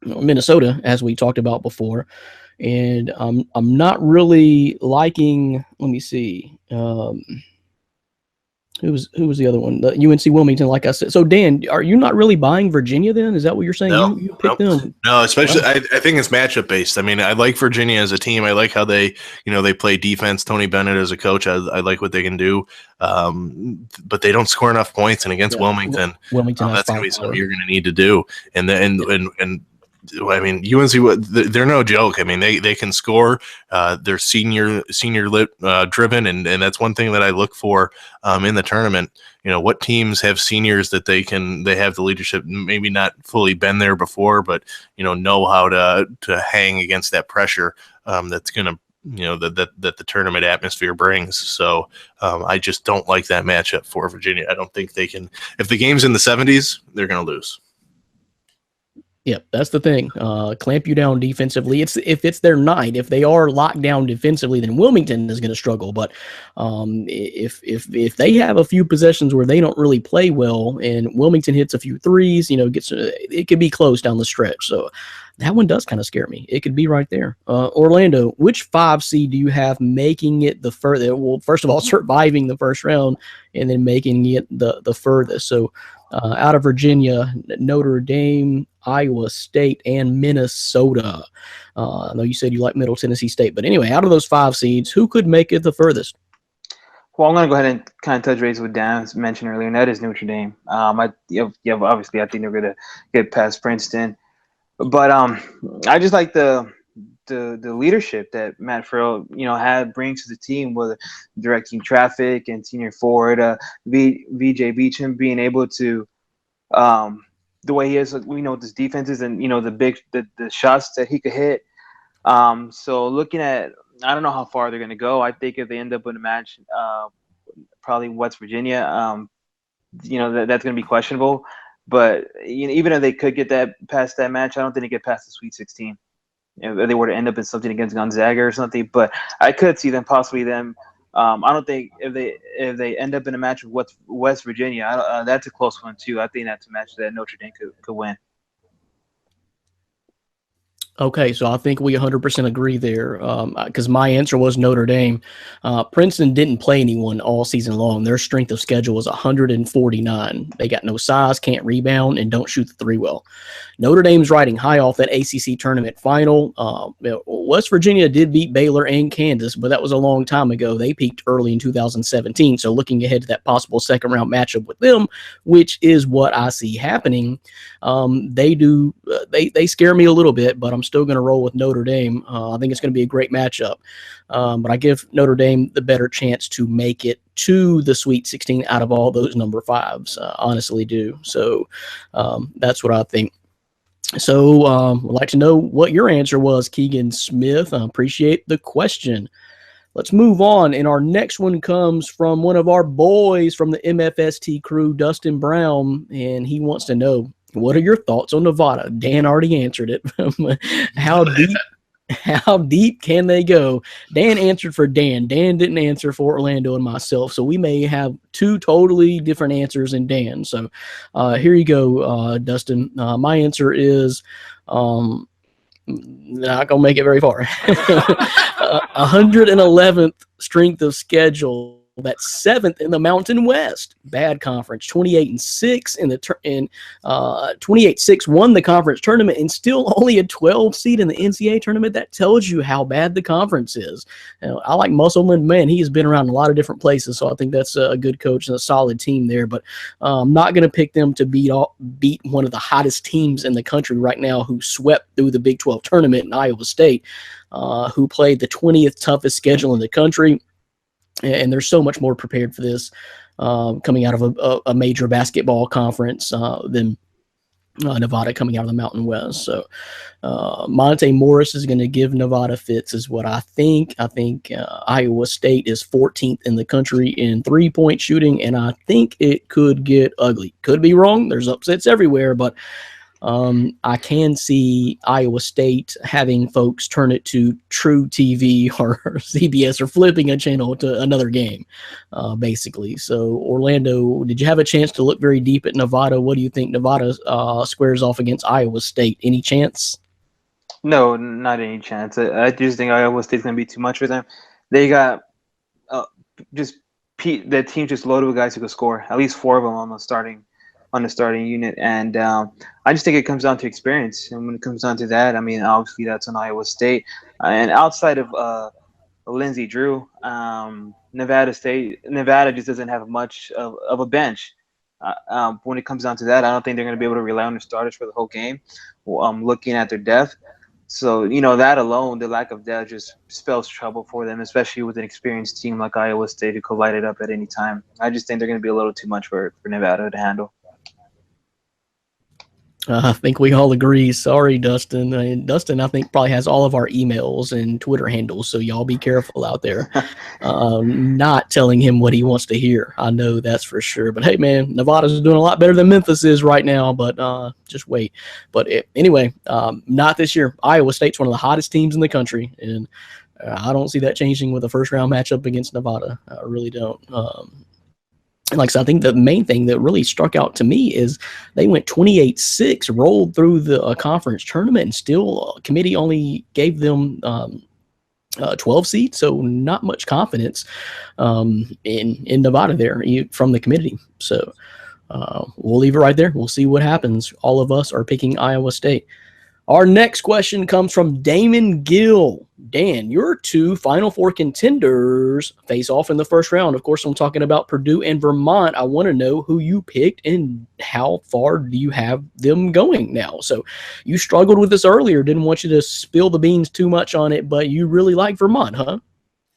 Minnesota, as we talked about before, and I'm not really liking. Let me see. Who was the other one? The UNC Wilmington, like I said. So, Dan, are you not really buying Virginia then? Is that what you're saying? No, you picked them. No, especially I think it's matchup based. I mean, I like Virginia as a team. I like how they play defense. Tony Bennett as a coach, I like what they can do. But they don't score enough points, and against Wilmington, that's going to be something you're going to need to do. And I mean, UNC, they're no joke. I mean, they can score. They're senior driven, and that's one thing that I look for in the tournament. What teams have seniors that they have the leadership, maybe not fully been there before, but know how to hang against that pressure that's going to that the tournament atmosphere brings. So I just don't like that matchup for Virginia. I don't think they can. If the game's in the 70s, they're going to lose. Yep, that's the thing. Clamp you down defensively. If it's their night, if they are locked down defensively, then Wilmington is going to struggle. But if they have a few possessions where they don't really play well, and Wilmington hits a few threes, it could be close down the stretch. So that one does kind of scare me. It could be right there. Orlando, which 5 seed do you have making it the furthest? Well, first of all, surviving the first round, and then making it the furthest. So out of Virginia, Notre Dame, Iowa State, and Minnesota. I know you said you like Middle Tennessee State, but anyway, out of those 5 seeds, who could make it the furthest? Well, I'm going to go ahead and kind of touch base with Dan's mentioned earlier, and that is Notre Dame. Obviously, I think they're going to get past Princeton. But I just like the leadership that Matt Farrell, brings to the team, with directing traffic and senior forward VJ Beecham being able to the way he is, with his defenses and the shots that he could hit. So looking at, I don't know how far they're going to go. I think if they end up in a match, probably West Virginia, that's going to be questionable. But even if they could get that past that match, I don't think they get past the Sweet 16. If they were to end up in something against Gonzaga or something, but I could see them possibly I don't think if they end up in a match with West Virginia, that's a close one too. I think that's a match that Notre Dame could win. Okay, so I think we 100% agree there, because my answer was Notre Dame. Princeton didn't play anyone all season long. Their strength of schedule was 149. They got no size, can't rebound, and don't shoot the three well. Notre Dame's riding high off that ACC tournament final. West Virginia did beat Baylor and Kansas, but that was a long time ago. They peaked early in 2017. So looking ahead to that possible second round matchup with them, which is what I see happening, they scare me a little bit, but I'm still going to roll with Notre Dame. I think it's going to be a great matchup, but I give Notre Dame the better chance to make it to the Sweet 16 out of all those number 5s. Honestly do. So that's what I think. So I'd like to know what your answer was, Keegan Smith. I appreciate the question. Let's move on. And our next one comes from one of our boys from the MFST crew, Dustin Brown. And he wants to know, what are your thoughts on Nevada? Dan already answered it. How deep can they go? Dan answered for Dan. Dan didn't answer for Orlando and myself. So we may have 2 totally different answers in Dan. So here you go, Dustin. My answer is not going to make it very far. 111th strength of schedule. That's 7th in the Mountain West. Bad conference. 28-6 in the 28-6 won the conference tournament, and still only a 12 seed in the NCAA tournament. That tells you how bad the conference is. I like Musselman. Man, he has been around a lot of different places, so I think that's a good coach and a solid team there. But I'm not going to pick them to beat one of the hottest teams in the country right now, who swept through the Big 12 tournament in Iowa State, who played the 20th toughest schedule in the country. And they're so much more prepared for this coming out of a major basketball conference than Nevada coming out of the Mountain West. So Monte Morris is going to give Nevada fits is what I think. I think Iowa State is 14th in the country in 3-point shooting, and I think it could get ugly. Could be wrong. There's upsets everywhere, but I can see Iowa State having folks turn it to True TV or CBS or flipping a channel to another game, basically. So, Orlando, did you have a chance to look very deep at Nevada? What do you think Nevada squares off against Iowa State? Any chance? No, not any chance. I just think Iowa State's going to be too much for them. They got the team just loaded with guys who could score, at least 4 of them on the starting unit, and I just think it comes down to experience. And when it comes down to that, I mean, obviously that's on Iowa State, and outside of Lindsey Drew, Nevada just doesn't have much of a bench. When it comes down to that, I don't think they're going to be able to rely on their starters for the whole game. Looking at their depth, so that alone, the lack of depth just spells trouble for them, especially with an experienced team like Iowa State who could light it up at any time. I just think they're going to be a little too much for Nevada to handle. I think we all agree. Sorry, Dustin. Dustin, I think, probably has all of our emails and Twitter handles, so y'all be careful out there. Not telling him what he wants to hear. I know that's for sure. But hey, man, Nevada's doing a lot better than Memphis is right now, but just wait. But anyway, not this year. Iowa State's one of the hottest teams in the country, and I don't see that changing with a first-round matchup against Nevada. I really don't. And like I said, I think the main thing that really struck out to me is they went 28-6, rolled through the conference tournament, and still committee only gave them 12 seats, so not much confidence in Nevada there from the committee. So we'll leave it right there. We'll see what happens. All of us are picking Iowa State. Our next question comes from Damon Gill. Dan, your two Final Four contenders face off in the first round. Of course, I'm talking about Purdue and Vermont. I want to know who you picked and how far do you have them going now? So you struggled with this earlier. Didn't want you to spill the beans too much on it, but you really like Vermont, huh?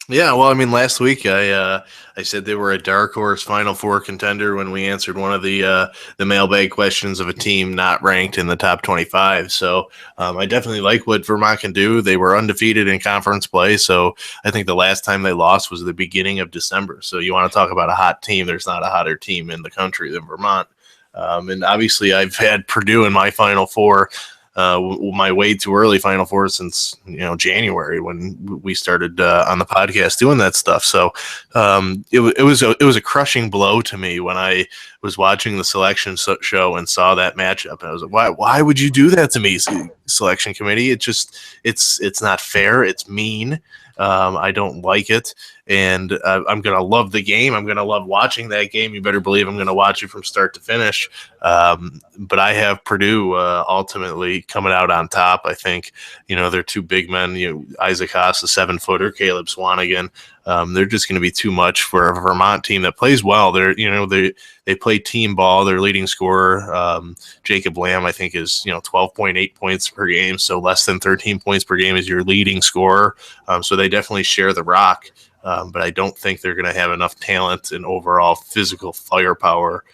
Yeah, well, I mean, last week I said they were a dark horse Final Four contender when we answered one of the mailbag questions of a team not ranked in the top 25. So I definitely like what Vermont can do. They were undefeated in conference play, so I think the last time they lost was the beginning of December. So you want to talk about a hot team? There's not a hotter team in the country than Vermont. And obviously, I've had Purdue in my Final Four. My way too early Final Four since January when we started on the podcast doing that stuff. So it was a crushing blow to me when I was watching the selection show and saw that matchup. And I was like, why would you do that to me, selection committee? It's not fair. It's mean. I don't like it, and I'm going to love the game. I'm going to love watching that game. You better believe I'm going to watch it from start to finish. But I have Purdue ultimately coming out on top. I think, they're two big men, Isaac Haas, a 7-footer, Caleb Swanigan. They're just going to be too much for a Vermont team that plays well. They play team ball. Their leading scorer, Jacob Lamb, I think is 12.8 points per game, so less than 13 points per game is your leading scorer. So they definitely share the rock, but I don't think they're going to have enough talent and overall physical firepower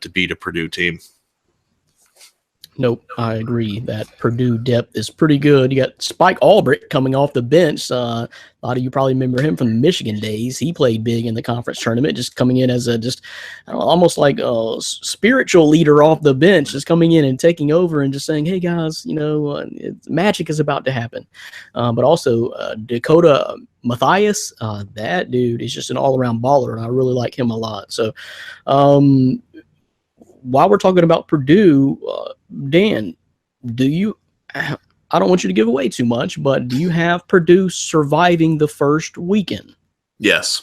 to beat a Purdue team. Nope, I agree that Purdue depth is pretty good. You got Spike Albrecht coming off the bench. A lot of you probably remember him from the Michigan days. He played big in the conference tournament, just coming in as almost like a spiritual leader off the bench, just coming in and taking over and just saying, hey, guys, magic is about to happen. But also Dakota Matthias, that dude is just an all-around baller, and I really like him a lot. So while we're talking about Purdue, Dan, I don't want you to give away too much, but do you have Purdue surviving the first weekend? Yes.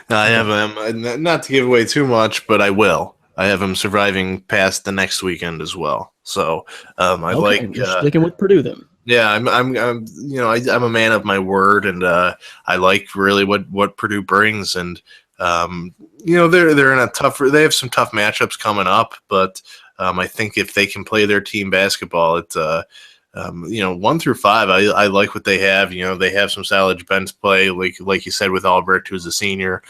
I have them, not to give away too much, but I will. I have them surviving past the next weekend as well. So You're sticking with Purdue then. Yeah, I'm a man of my word, and I like really what Purdue brings, and they're in a they have some tough matchups coming up, but I think if they can play their team basketball, it's 1 through 5, I like what they have. They have some solid bench play, like you said, with Albrecht, who's a senior.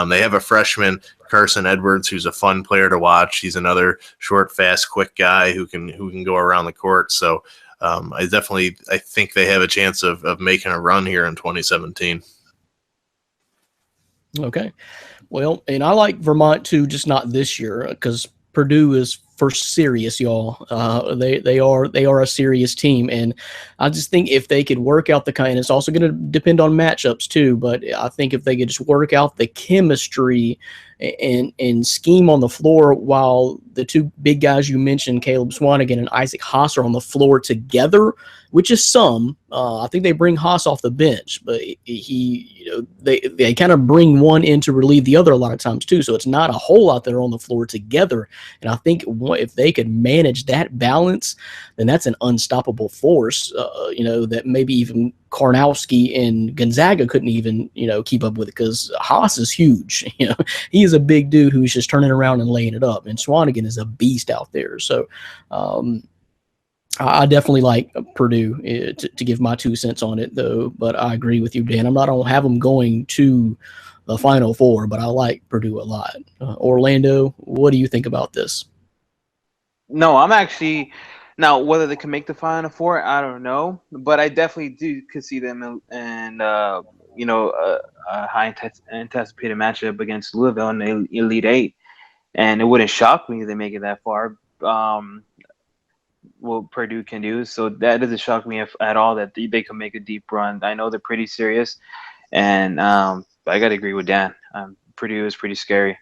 They have a freshman, Carson Edwards, who's a fun player to watch. He's another short, fast, quick guy who can go around the court. So I think they have a chance of making a run here in 2017. Okay. Well, and I like Vermont too, just not this year, because Purdue is for serious, y'all. They are a serious team, and I just think if they could work out and it's also going to depend on matchups too. But I think if they could just work out the chemistry and scheme on the floor while the two big guys you mentioned, Caleb Swanigan and Isaac Haas, are on the floor together, which is some. I think they bring Haas off the bench, but they kind of bring one in to relieve the other a lot of times too. So it's not a whole lot that are on the floor together. And I think if they could manage that balance, then that's an unstoppable force. That maybe even Karnowski and Gonzaga couldn't even keep up with it, because Haas is huge. He is a big dude who's just turning around and laying it up, and Swanigan is a beast out there. So I definitely like Purdue to give my 2 cents on it, though. But I agree with you, Dan. I don't have them going to the Final Four, but I like Purdue a lot. Orlando, what do you think about this? No, I'm actually Now, whether they can make the Final Four, I don't know, but I definitely could see them in a high anticipated matchup against Louisville in the Elite Eight, and it wouldn't shock me if they make it that far. What Purdue can do, so that doesn't shock me at all that they can make a deep run. I know they're pretty serious, and I got to agree with Dan. Purdue is pretty scary,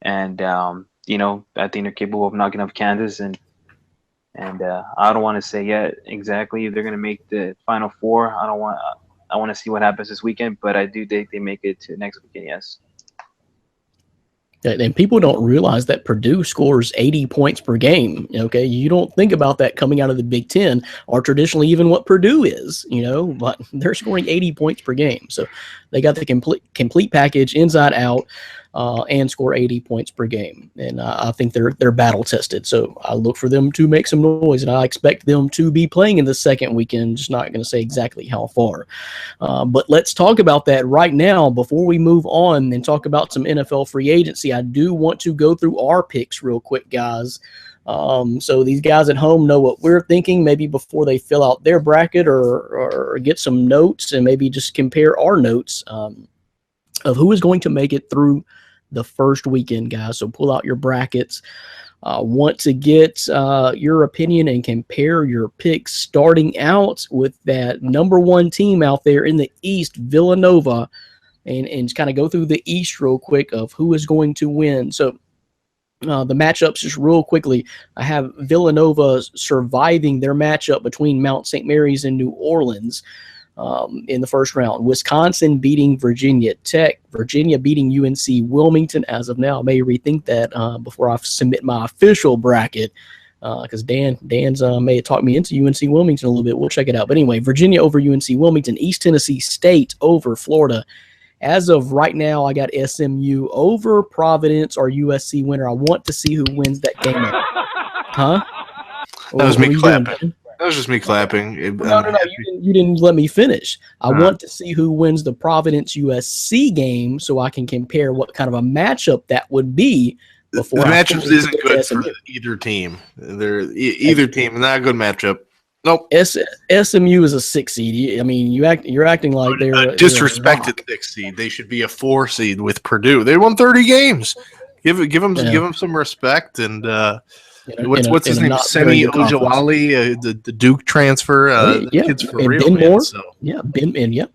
and I think they're capable of knocking off Kansas and I don't want to say yet exactly if they're going to make the Final Four. I want to see what happens this weekend, but I do think they make it to next weekend. Yes. And people don't realize that Purdue scores 80 points per game. Okay, you don't think about that coming out of the Big Ten, or traditionally even what Purdue is. But they're scoring 80 points per game, so they got the complete package inside out, and score 80 points per game. And I think they're battle tested. So I look for them to make some noise, and I expect them to be playing in the second weekend. Just not going to say exactly how far. But let's talk about that right now before we move on and talk about some NFL free agency. I do want to go through our picks real quick, guys. So these guys at home know what we're thinking, maybe before they fill out their bracket or get some notes and maybe just compare our notes of who is going to make it through the first weekend, guys. So pull out your brackets. Want to get your opinion and compare your picks, starting out with that number one team out there in the East, Villanova, and kind of go through the East real quick of who is going to win. So the matchups just real quickly. I have Villanova surviving their matchup between Mount St. Mary's and New Orleans in the first round. Wisconsin beating Virginia Tech. Virginia beating UNC Wilmington. As of now, I may rethink that before I submit my official bracket because Dan's may have talked me into UNC Wilmington a little bit. We'll check it out. But anyway, Virginia over UNC Wilmington. East Tennessee State over Florida. As of right now, I got SMU over Providence or USC winner. I want to see who wins that game. Huh? That was me clapping. That was just me clapping. No. You didn't let me finish. I want to see who wins the Providence USC game so I can compare what kind of a matchup that would be. The matchup isn't good for either team. Either team, not a good matchup. Nope. SMU is a 6 seed. I mean, you're acting like they're a disrespected 6 seed. They should be a 4 seed with Purdue. They won 30 games. Give them some respect. And what's his name? Semi Ojawali, the Duke transfer. The kid's for real. Ben Moore. So. Yeah,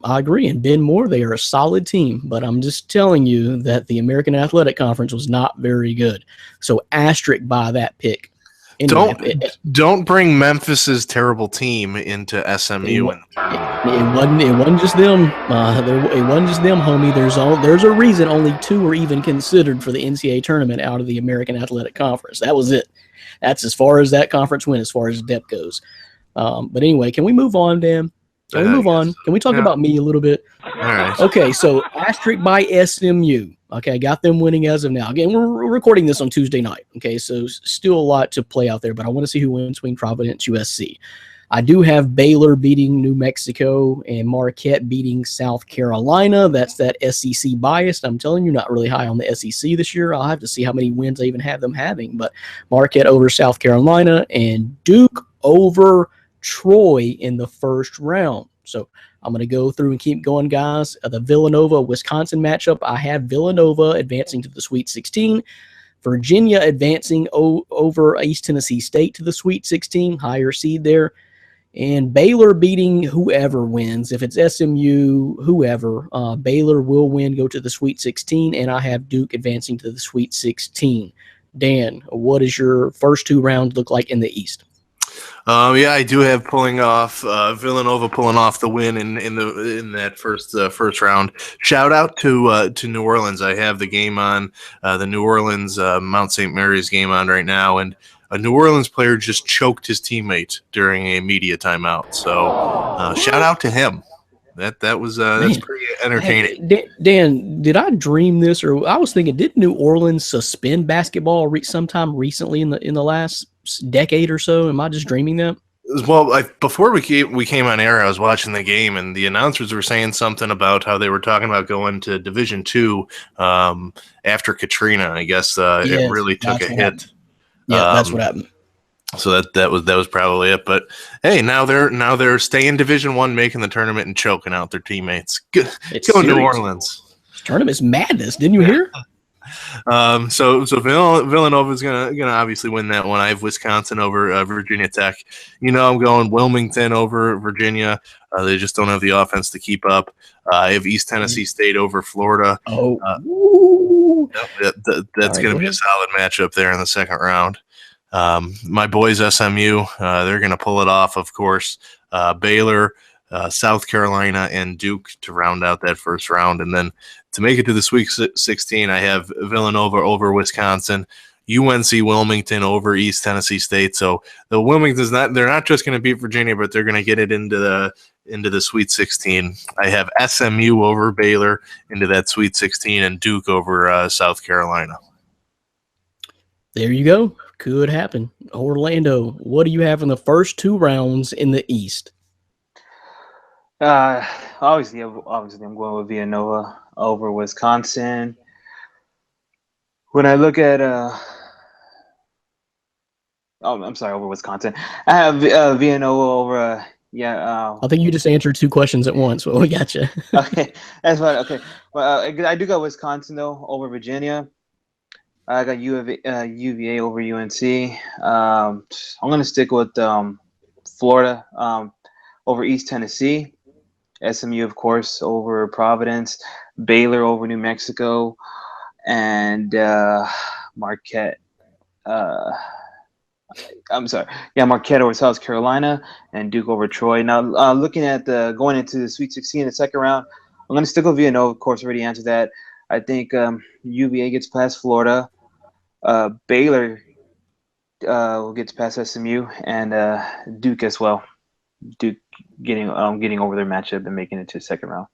I agree. And Ben Moore, they are a solid team. But I'm just telling you that the American Athletic Conference was not very good. So asterisk by that pick. Anyway, don't bring Memphis's terrible team into SMU. It wasn't just them. It wasn't just them, homie. There's a reason only 2 were even considered for the NCAA tournament out of the American Athletic Conference. That was it. That's as far as that conference went, as far as depth goes. But anyway, can we move on, Dan? Can we move on? Can we talk about me a little bit? All right. Okay, so asterisk by SMU. Okay, I got them winning as of now. Again, we're recording this on Tuesday night. Okay, so still a lot to play out there, but I want to see who wins between Providence, USC. I do have Baylor beating New Mexico and Marquette beating South Carolina. That's that SEC bias. I'm telling you, not really high on the SEC this year. I'll have to see how many wins I even have them having. But Marquette over South Carolina and Duke over Troy in the first round. So I'm going to go through and keep going, guys. The Villanova-Wisconsin matchup, I have Villanova advancing to the Sweet 16. Virginia advancing over East Tennessee State to the Sweet 16, higher seed there. And Baylor beating whoever wins. If it's SMU, whoever, Baylor will win, go to the Sweet 16, and I have Duke advancing to the Sweet 16. Dan, what does your first 2 rounds look like in the East? I do have Villanova pulling off the win in that first round. Shout out to New Orleans. I have the game on the New Orleans Mount St. Mary's game on right now, and a New Orleans player just choked his teammate during a media timeout. So shout out to him. That's pretty entertaining. Hey, Dan, did I dream this, or I was thinking, did New Orleans suspend basketball sometime recently in the last decade or so? Am I just dreaming that? Well, before we came on air, I was watching the game, and the announcers were saying something about how they were talking about going to Division II after Katrina. I guess it really took a hit. Yeah, that's what happened. So that was probably it. But hey, now they're staying Division I, making the tournament and choking out their teammates. It's Go New serious. Orleans. This tournament's madness. Didn't you hear? So Villanova is gonna obviously win that one. I have Wisconsin over Virginia Tech. I'm going Wilmington over Virginia. They just don't have the offense to keep up. I have East Tennessee State over Florida. Oh, That's going to be a solid matchup there in the second round. My boys SMU, they're going to pull it off, of course. Baylor, South Carolina, and Duke to round out that first round. And then to make it to the Sweet 16, I have Villanova over Wisconsin, UNC Wilmington over East Tennessee State. So the Wilmington's they're not just going to beat Virginia, but they're going to get it into the Sweet 16. I have SMU over Baylor into that Sweet 16 and Duke over South Carolina. There you go. Could happen. Orlando, what do you have in the first two rounds in the East? Obviously, I'm going with Villanova over Wisconsin. When I look at over Wisconsin. I have Villanova over. I think you just answered two questions at once. Well, we got you. Okay, that's fine. Okay, well, I do got Wisconsin though over Virginia. I got UVA over UNC. I'm gonna stick with Florida over East Tennessee. SMU, of course, over Providence. Baylor over New Mexico, and Marquette. Marquette over South Carolina, and Duke over Troy. Now, looking at going into the Sweet 16 in the second round, I'm going to stick with Villanova. Of course, already answered that. I think UVA gets past Florida. Baylor will get past SMU, and Duke as well. Duke getting over their matchup and making it to the second round.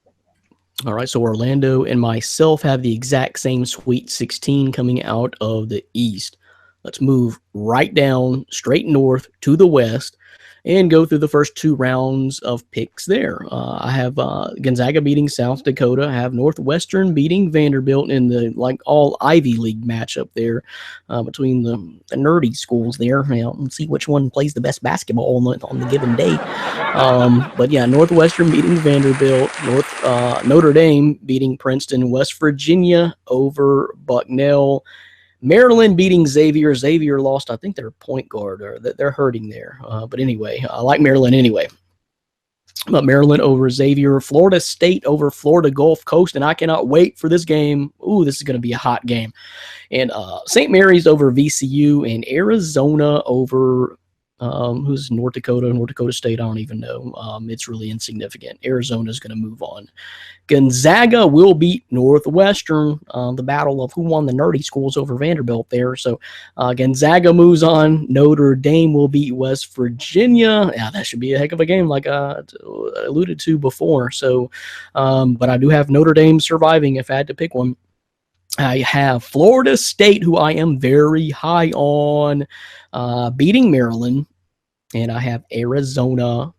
All right, so Orlando and myself have the exact same Sweet 16 coming out of the East. Let's move right down, straight north to the west, and go through the first two rounds of picks there. I have Gonzaga beating South Dakota. I have Northwestern beating Vanderbilt in the all Ivy League matchup there between the nerdy schools there. Let's see which one plays the best basketball on the given day. But yeah, Northwestern beating Vanderbilt, Notre Dame beating Princeton, West Virginia over Bucknell. Maryland beating Xavier. Xavier lost, I think, their point guard, or they're hurting there. But anyway, I like Maryland anyway. But Maryland over Xavier. Florida State over Florida Gulf Coast, and I cannot wait for this game. Ooh, this is going to be a hot game. And St. Mary's over VCU, and Arizona over who's North Dakota? North Dakota State, I don't even know. It's really insignificant. Arizona's going to move on. Gonzaga will beat Northwestern. The battle of who won the nerdy schools over Vanderbilt there. So Gonzaga moves on. Notre Dame will beat West Virginia. Yeah, that should be a heck of a game, like I alluded to before. So, but I do have Notre Dame surviving if I had to pick one. I have Florida State, who I am very high on, beating Maryland. And I have Arizona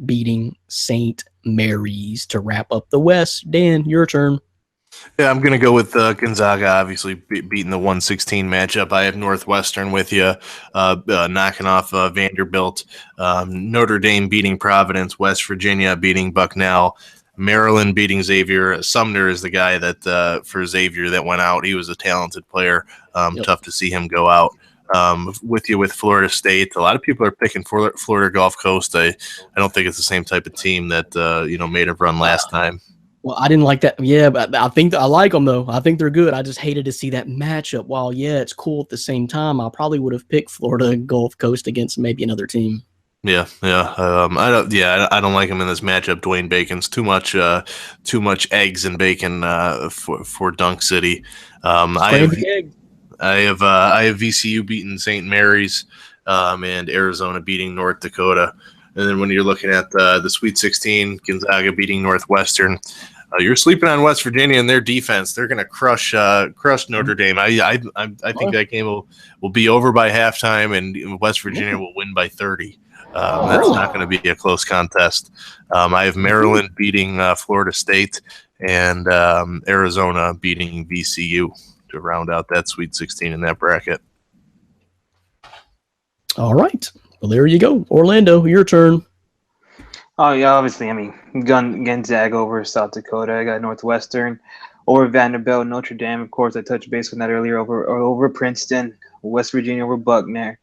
beating St. Mary's to wrap up the West. Dan, your turn. Yeah, I'm going to go with Gonzaga, obviously beating the 116 matchup. I have Northwestern with you, knocking off Vanderbilt. Notre Dame beating Providence. West Virginia beating Bucknell. Maryland beating Xavier. Sumner is the guy that for Xavier that went out. He was a talented player. Yep. Tough to see him go out. With you with Florida State. A lot of people are picking Florida Gulf Coast. I don't think it's the same type of team that made a run last time. Well, I didn't like that. Yeah, but I think I like them though. I think they're good. I just hated to see that matchup. While yeah, it's cool at the same time, I probably would have picked Florida Gulf Coast against maybe another team. Yeah. I don't like him in this matchup. Dwayne Bacon's too much eggs and bacon for Dunk City. I have VCU beating St. Mary's and Arizona beating North Dakota. And then when you're looking at the Sweet 16, Gonzaga beating Northwestern, you're sleeping on West Virginia and their defense. They're going to crush Notre Dame. I think that game will be over by halftime, and West Virginia will win by 30. That's not going to be a close contest. I have Maryland beating Florida State and Arizona beating VCU to round out that Sweet 16 in that bracket. All right. Well, there you go. Orlando, your turn. Oh yeah, obviously. I mean, Gonzaga over South Dakota. I got Northwestern over Vanderbilt, Notre Dame. Of course, I touched base on that earlier. Over Princeton, West Virginia over Bucknell,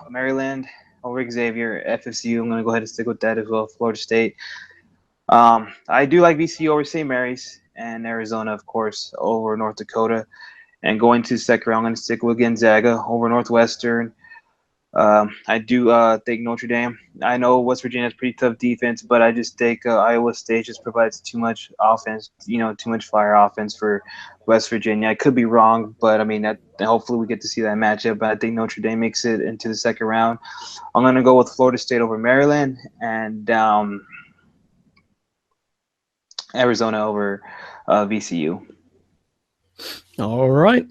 Maryland over Xavier, FSU. I'm going to go ahead and stick with that as well. Florida State. I do like VCU over St. Mary's, and Arizona, of course, over North Dakota. And going to the second round, I'm going to stick with Gonzaga over Northwestern. I do think Notre Dame. I know West Virginia has pretty tough defense, but I just think Iowa State just provides too much offense, too much fire offense for West Virginia. I could be wrong, but I mean, hopefully we get to see that matchup. But I think Notre Dame makes it into the second round. I'm going to go with Florida State over Maryland and Arizona over VCU. All right.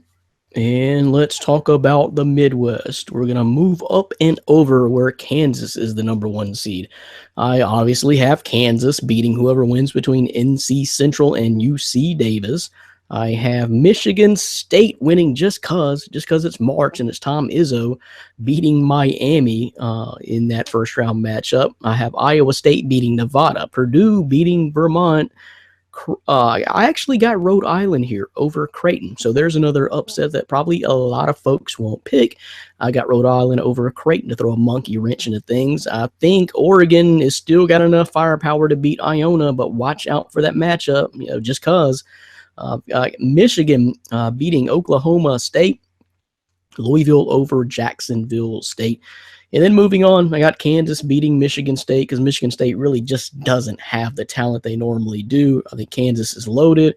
And let's talk about the Midwest. We're going to move up and over where Kansas is the number 1 seed. I obviously have Kansas beating whoever wins between NC Central and UC Davis. I have Michigan State winning just because it's March and it's Tom Izzo beating Miami in that first round matchup. I have Iowa State beating Nevada, Purdue beating Vermont. I actually got Rhode Island here over Creighton. So there's another upset that probably a lot of folks won't pick. I got Rhode Island over Creighton to throw a monkey wrench into things. I think Oregon is still got enough firepower to beat Iona, but watch out for that matchup, just because. Michigan beating Oklahoma State. Louisville over Jacksonville State. And then moving on, I got Kansas beating Michigan State because Michigan State really just doesn't have the talent they normally do. I think Kansas is loaded.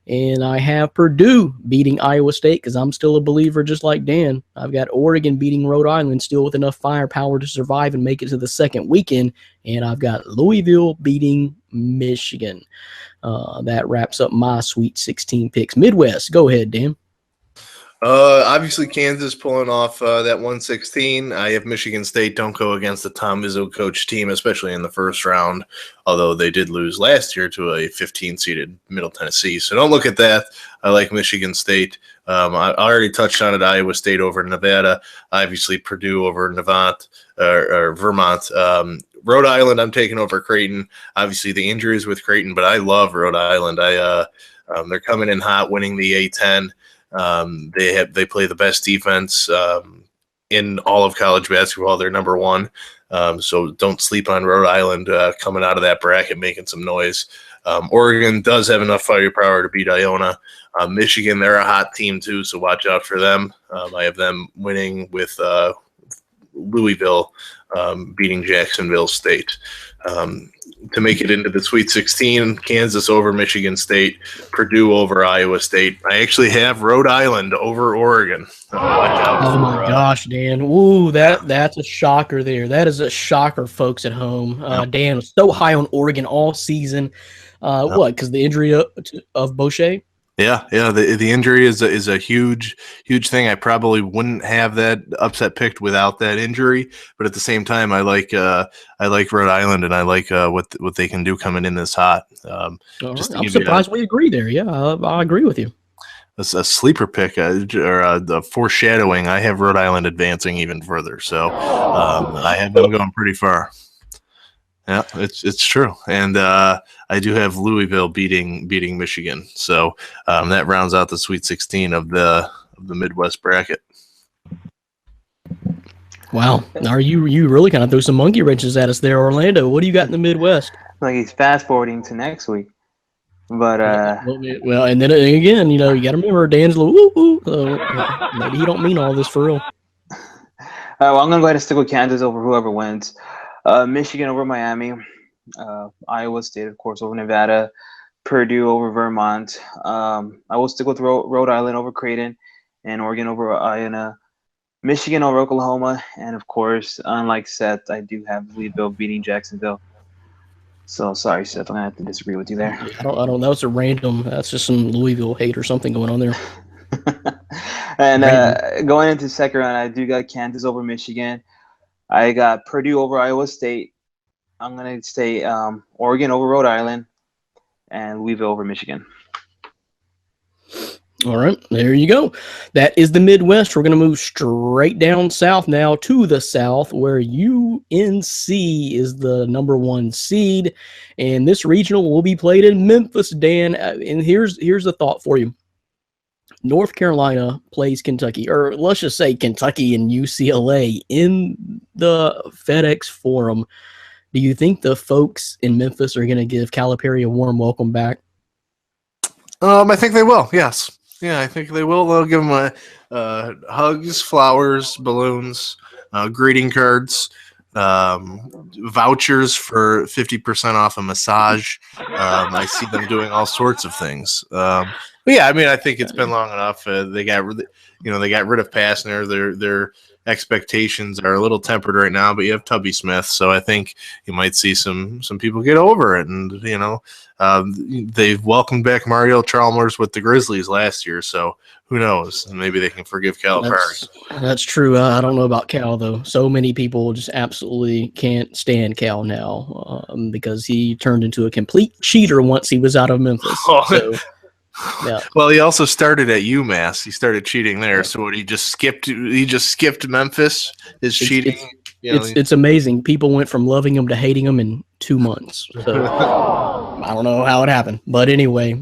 And I have Purdue beating Iowa State because I'm still a believer just like Dan. I've got Oregon beating Rhode Island still with enough firepower to survive and make it to the second weekend. And I've got Louisville beating Michigan. That wraps up my Sweet 16 picks. Midwest, go ahead, Dan. Obviously, Kansas pulling off that 116. I have Michigan State. Don't go against the Tom Izzo coach team, especially in the first round, although they did lose last year to a 15-seeded Middle Tennessee. So don't look at that. I like Michigan State. I already touched on it, Iowa State over Nevada. Obviously, Purdue over or Vermont. Rhode Island, I'm taking over Creighton. Obviously, the injuries with Creighton, but I love Rhode Island. They're coming in hot, winning the A-10. They play the best defense in all of college basketball. They're number 1. So don't sleep on Rhode Island coming out of that bracket, making some noise. Oregon does have enough firepower to beat Iona. Michigan, they're a hot team too, so watch out for them. I have them winning with Louisville beating Jacksonville State. To make it into the Sweet 16, Kansas over Michigan State, Purdue over Iowa State. I actually have Rhode Island over Oregon. Oh my gosh, Dan. Ooh, that's a shocker there. That is a shocker, folks at home. Dan was so high on Oregon all season. What, because the injury of Boucher? Yeah. The injury is a huge thing. I probably wouldn't have that upset picked without that injury, but at the same time, I like Rhode Island and I like what they can do coming in this hot. I'm surprised we agree there. Yeah, I agree with you. A sleeper pick or the foreshadowing. I have Rhode Island advancing even further, so I have them going pretty far. Yeah, it's true, and I do have Louisville beating Michigan, so that rounds out the Sweet 16 of the Midwest bracket. Wow, are you really kind of threw some monkey wrenches at us there, Orlando? What do you got in the Midwest? Like he's fast forwarding to next week, but well, and then again, you got to remember Dan's little woo. So maybe he don't mean all this for real. Well, I'm gonna go ahead and stick with Kansas over whoever wins. Michigan over Miami, Iowa State, of course, over Nevada, Purdue over Vermont. I will stick with Rhode Island over Creighton, and Oregon over Iona, Michigan over Oklahoma, and of course, unlike Seth, I do have Louisville beating Jacksonville. So sorry, Seth, I'm gonna have to disagree with you there. I don't. That was a random. That's just some Louisville hate or something going on there. And going into the second round, I do got Kansas over Michigan. I got Purdue over Iowa State. I'm going to say Oregon over Rhode Island and Louisville over Michigan. All right, there you go. That is the Midwest. We're going to move straight down south now to the South, where UNC is the number 1 seed, and this regional will be played in Memphis, Dan. And here's the thought for you. North Carolina plays Kentucky, or let's just say Kentucky and UCLA in the FedEx Forum. Do you think the folks in Memphis are going to give Calipari a warm welcome back? I think they will. Yes. Yeah, I think they will. They'll give him hugs, flowers, balloons, greeting cards, vouchers for 50% off a massage. I see them doing all sorts of things. But yeah, I mean, I think it's been long enough. They got rid of Pastner. Their expectations are a little tempered right now, but you have Tubby Smith, so I think you might see some people get over it. And they've welcomed back Mario Chalmers with the Grizzlies last year, so who knows? Maybe they can forgive Calipari. That's true. I don't know about Cal though. So many people just absolutely can't stand Cal now because he turned into a complete cheater once he was out of Memphis. So, yeah. Well, he also started at UMass. He started cheating there. So he just skipped Memphis. His cheating. It's amazing. People went from loving him to hating him in 2 months. So I don't know how it happened, but anyway,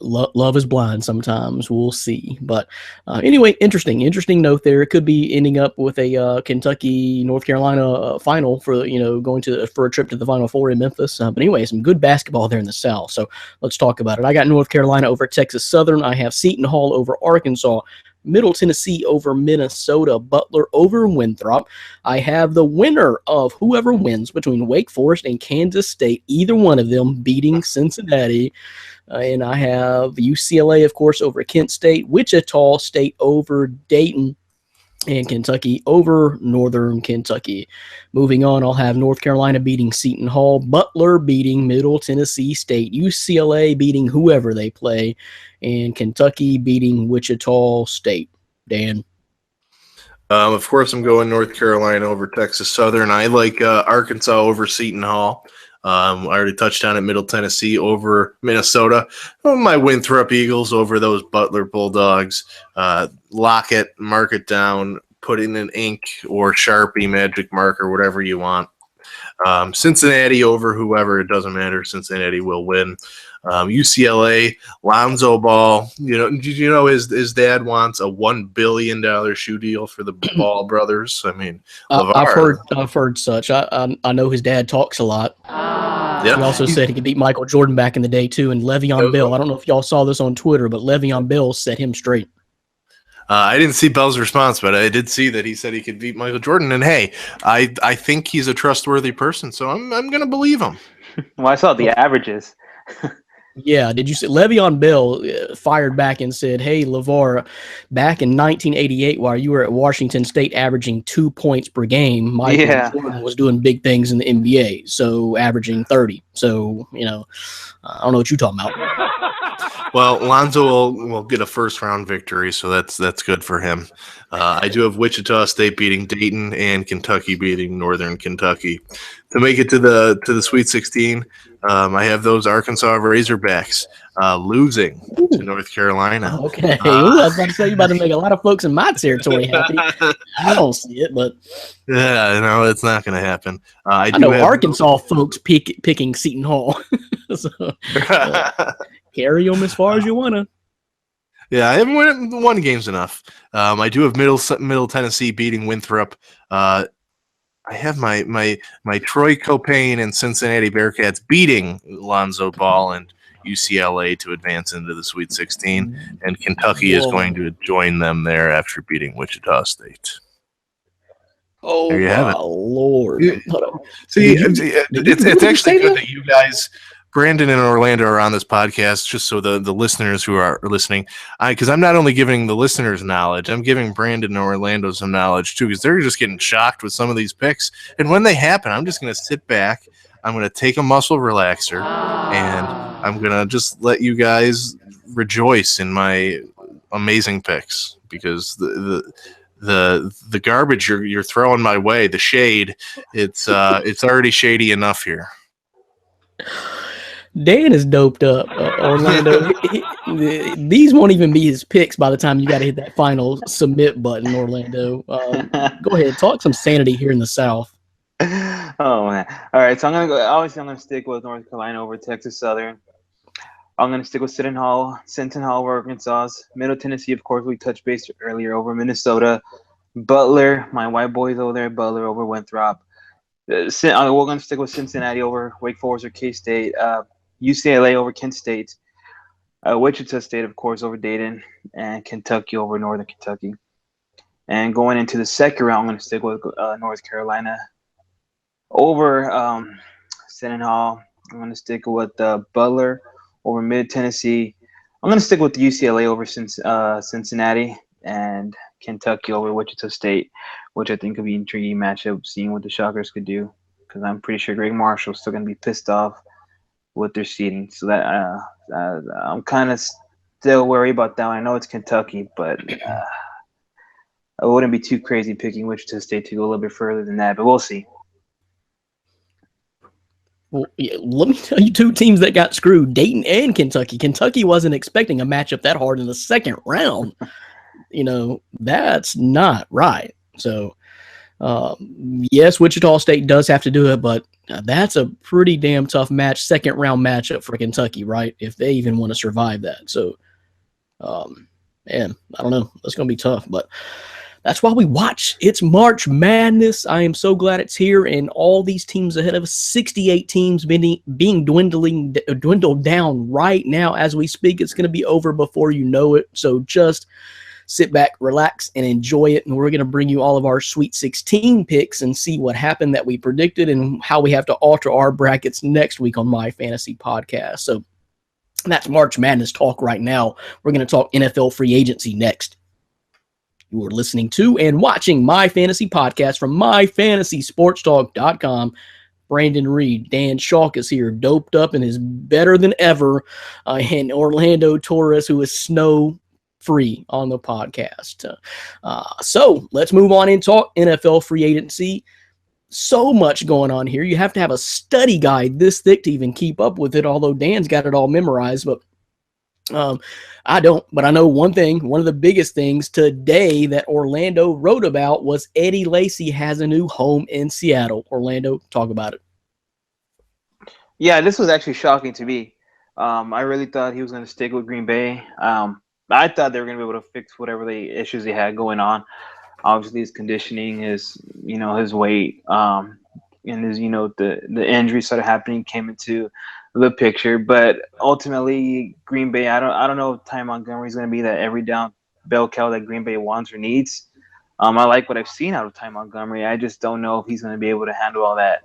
love is blind sometimes. We'll see. But anyway, interesting note there. It could be ending up with a Kentucky North Carolina final for going for a trip to the Final Four in Memphis. But anyway, some good basketball there in the South. So let's talk about it. I got North Carolina over Texas Southern. I have Seton Hall over Arkansas. Middle Tennessee over Minnesota, Butler over Winthrop. I have the winner of whoever wins between Wake Forest and Kansas State, either one of them beating Cincinnati. And I have UCLA, of course, over Kent State, Wichita State over Dayton, and Kentucky over Northern Kentucky. Moving on, I'll have North Carolina beating Seton Hall, Butler beating Middle Tennessee State, UCLA beating whoever they play, and Kentucky beating Wichita State. Dan? Of course, I'm going North Carolina over Texas Southern. I like Arkansas over Seton Hall. I already touched on it. Middle Tennessee over Minnesota. My Winthrop Eagles over those Butler Bulldogs. Lock it, mark it down, put in an ink or Sharpie magic marker, whatever you want. Cincinnati over whoever, it doesn't matter. Cincinnati will win. UCLA, Lonzo Ball. Did you know his dad wants a $1 billion shoe deal for the Ball brothers? I mean, I've heard such. I know his dad talks a lot. Yep. He also said he could beat Michael Jordan back in the day too, and Le'Veon Bell. I don't know if y'all saw this on Twitter, but Le'Veon Bell set him straight. I didn't see Bell's response, but I did see that he said he could beat Michael Jordan. And hey, I think he's a trustworthy person, so I'm going to believe him. Well, I saw the averages. Yeah, did you see Le'Veon Bell fired back and said, "Hey, LeVar, back in 1988, while you were at Washington State averaging 2 points per game, Michael Jordan was doing big things in the NBA, so averaging 30. So, I don't know what you're talking about." Well, Lonzo will get a first-round victory, so that's good for him. I do have Wichita State beating Dayton and Kentucky beating Northern Kentucky to make it to the Sweet 16. I have those Arkansas Razorbacks losing to North Carolina. Okay, I was about to say you're about to make a lot of folks in my territory happy. I don't see it, but yeah, no, it's not going to happen. I know Arkansas folks picking Seton Hall. So, carry them as far as you want to. Yeah, I haven't won games enough. I do have Middle Tennessee beating Winthrop. I have my Troy Copain and Cincinnati Bearcats beating Lonzo Ball and UCLA to advance into the Sweet 16, and Kentucky is going to join them there after beating Wichita State. Oh, there you have it. Lord. See, it's actually good that you guys, Brandon and Orlando, are on this podcast, just so the listeners who are listening, because I'm not only giving the listeners knowledge, I'm giving Brandon and Orlando some knowledge too, because they're just getting shocked with some of these picks. And when they happen, I'm just going to sit back, I'm going to take a muscle relaxer, and I'm going to just let you guys rejoice in my amazing picks, because the garbage you're throwing my way, the shade, it's already shady enough here. Dan is doped up, Orlando. These won't even be his picks by the time you got to hit that final submit button, Orlando. Go ahead, talk some sanity here in the South. Oh man! All right, so I'm gonna go. Obviously, I'm gonna stick with North Carolina over Texas Southern. I'm gonna stick with Seton Hall over Arkansas. Middle Tennessee, of course, we touched base earlier over Minnesota. Butler, my white boys over there. Butler over Winthrop. We're gonna stick with Cincinnati over Wake Forest or K-State. UCLA over Kent State. Wichita State, of course, over Dayton, and Kentucky over Northern Kentucky. And going into the second round, I'm going to stick with North Carolina over Seton Hall. I'm going to stick with Butler over Mid Tennessee. I'm going to stick with UCLA over Cincinnati, and Kentucky over Wichita State, which I think could be an intriguing matchup, seeing what the Shockers could do, because I'm pretty sure Greg Marshall's still going to be pissed off with their seeding. So that I'm kind of still worried about that one. I know it's Kentucky, but I wouldn't be too crazy picking Wichita State to go a little bit further than that, but we'll see. Well, yeah, let me tell you two teams that got screwed, Dayton and Kentucky. Kentucky wasn't expecting a matchup that hard in the second round. That's not right. So, yes, Wichita State does have to do it, but that's a pretty damn tough second round matchup for Kentucky, right? If they even want to survive that. So, man, I don't know. That's going to be tough, but that's why we watch. It's March Madness. I am so glad it's here, and all these teams ahead of us, 68 teams being dwindled down right now as we speak. It's going to be over before you know it. So just sit back, relax, and enjoy it. And we're going to bring you all of our Sweet 16 picks and see what happened that we predicted and how we have to alter our brackets next week on My Fantasy Podcast. So that's March Madness talk right now. We're going to talk NFL free agency next. You are listening to and watching My Fantasy Podcast from MyFantasySportsTalk.com. Brandon Reed, Dan Schalk is here, doped up and is better than ever. And Orlando Torres, who is snow-free on the podcast. So let's move on and talk NFL free agency. So much going on here. You have to have a study guide this thick to even keep up with it, although Dan's got it all memorized, but I don't, but I know one thing. One of the biggest things today that Orlando wrote about was Eddie Lacy has a new home in Seattle. Orlando, talk about it. Yeah, this was actually shocking to me. I really thought he was going to stick with Green Bay. I thought they were going to be able to fix whatever the issues he had going on. Obviously, his conditioning, his weight, and his the injuries started happening, came into the picture. But ultimately, Green Bay, I don't know if Ty Montgomery is going to be that every down bell cow that Green Bay wants or needs. I like what I've seen out of Ty Montgomery. I just don't know if he's going to be able to handle all that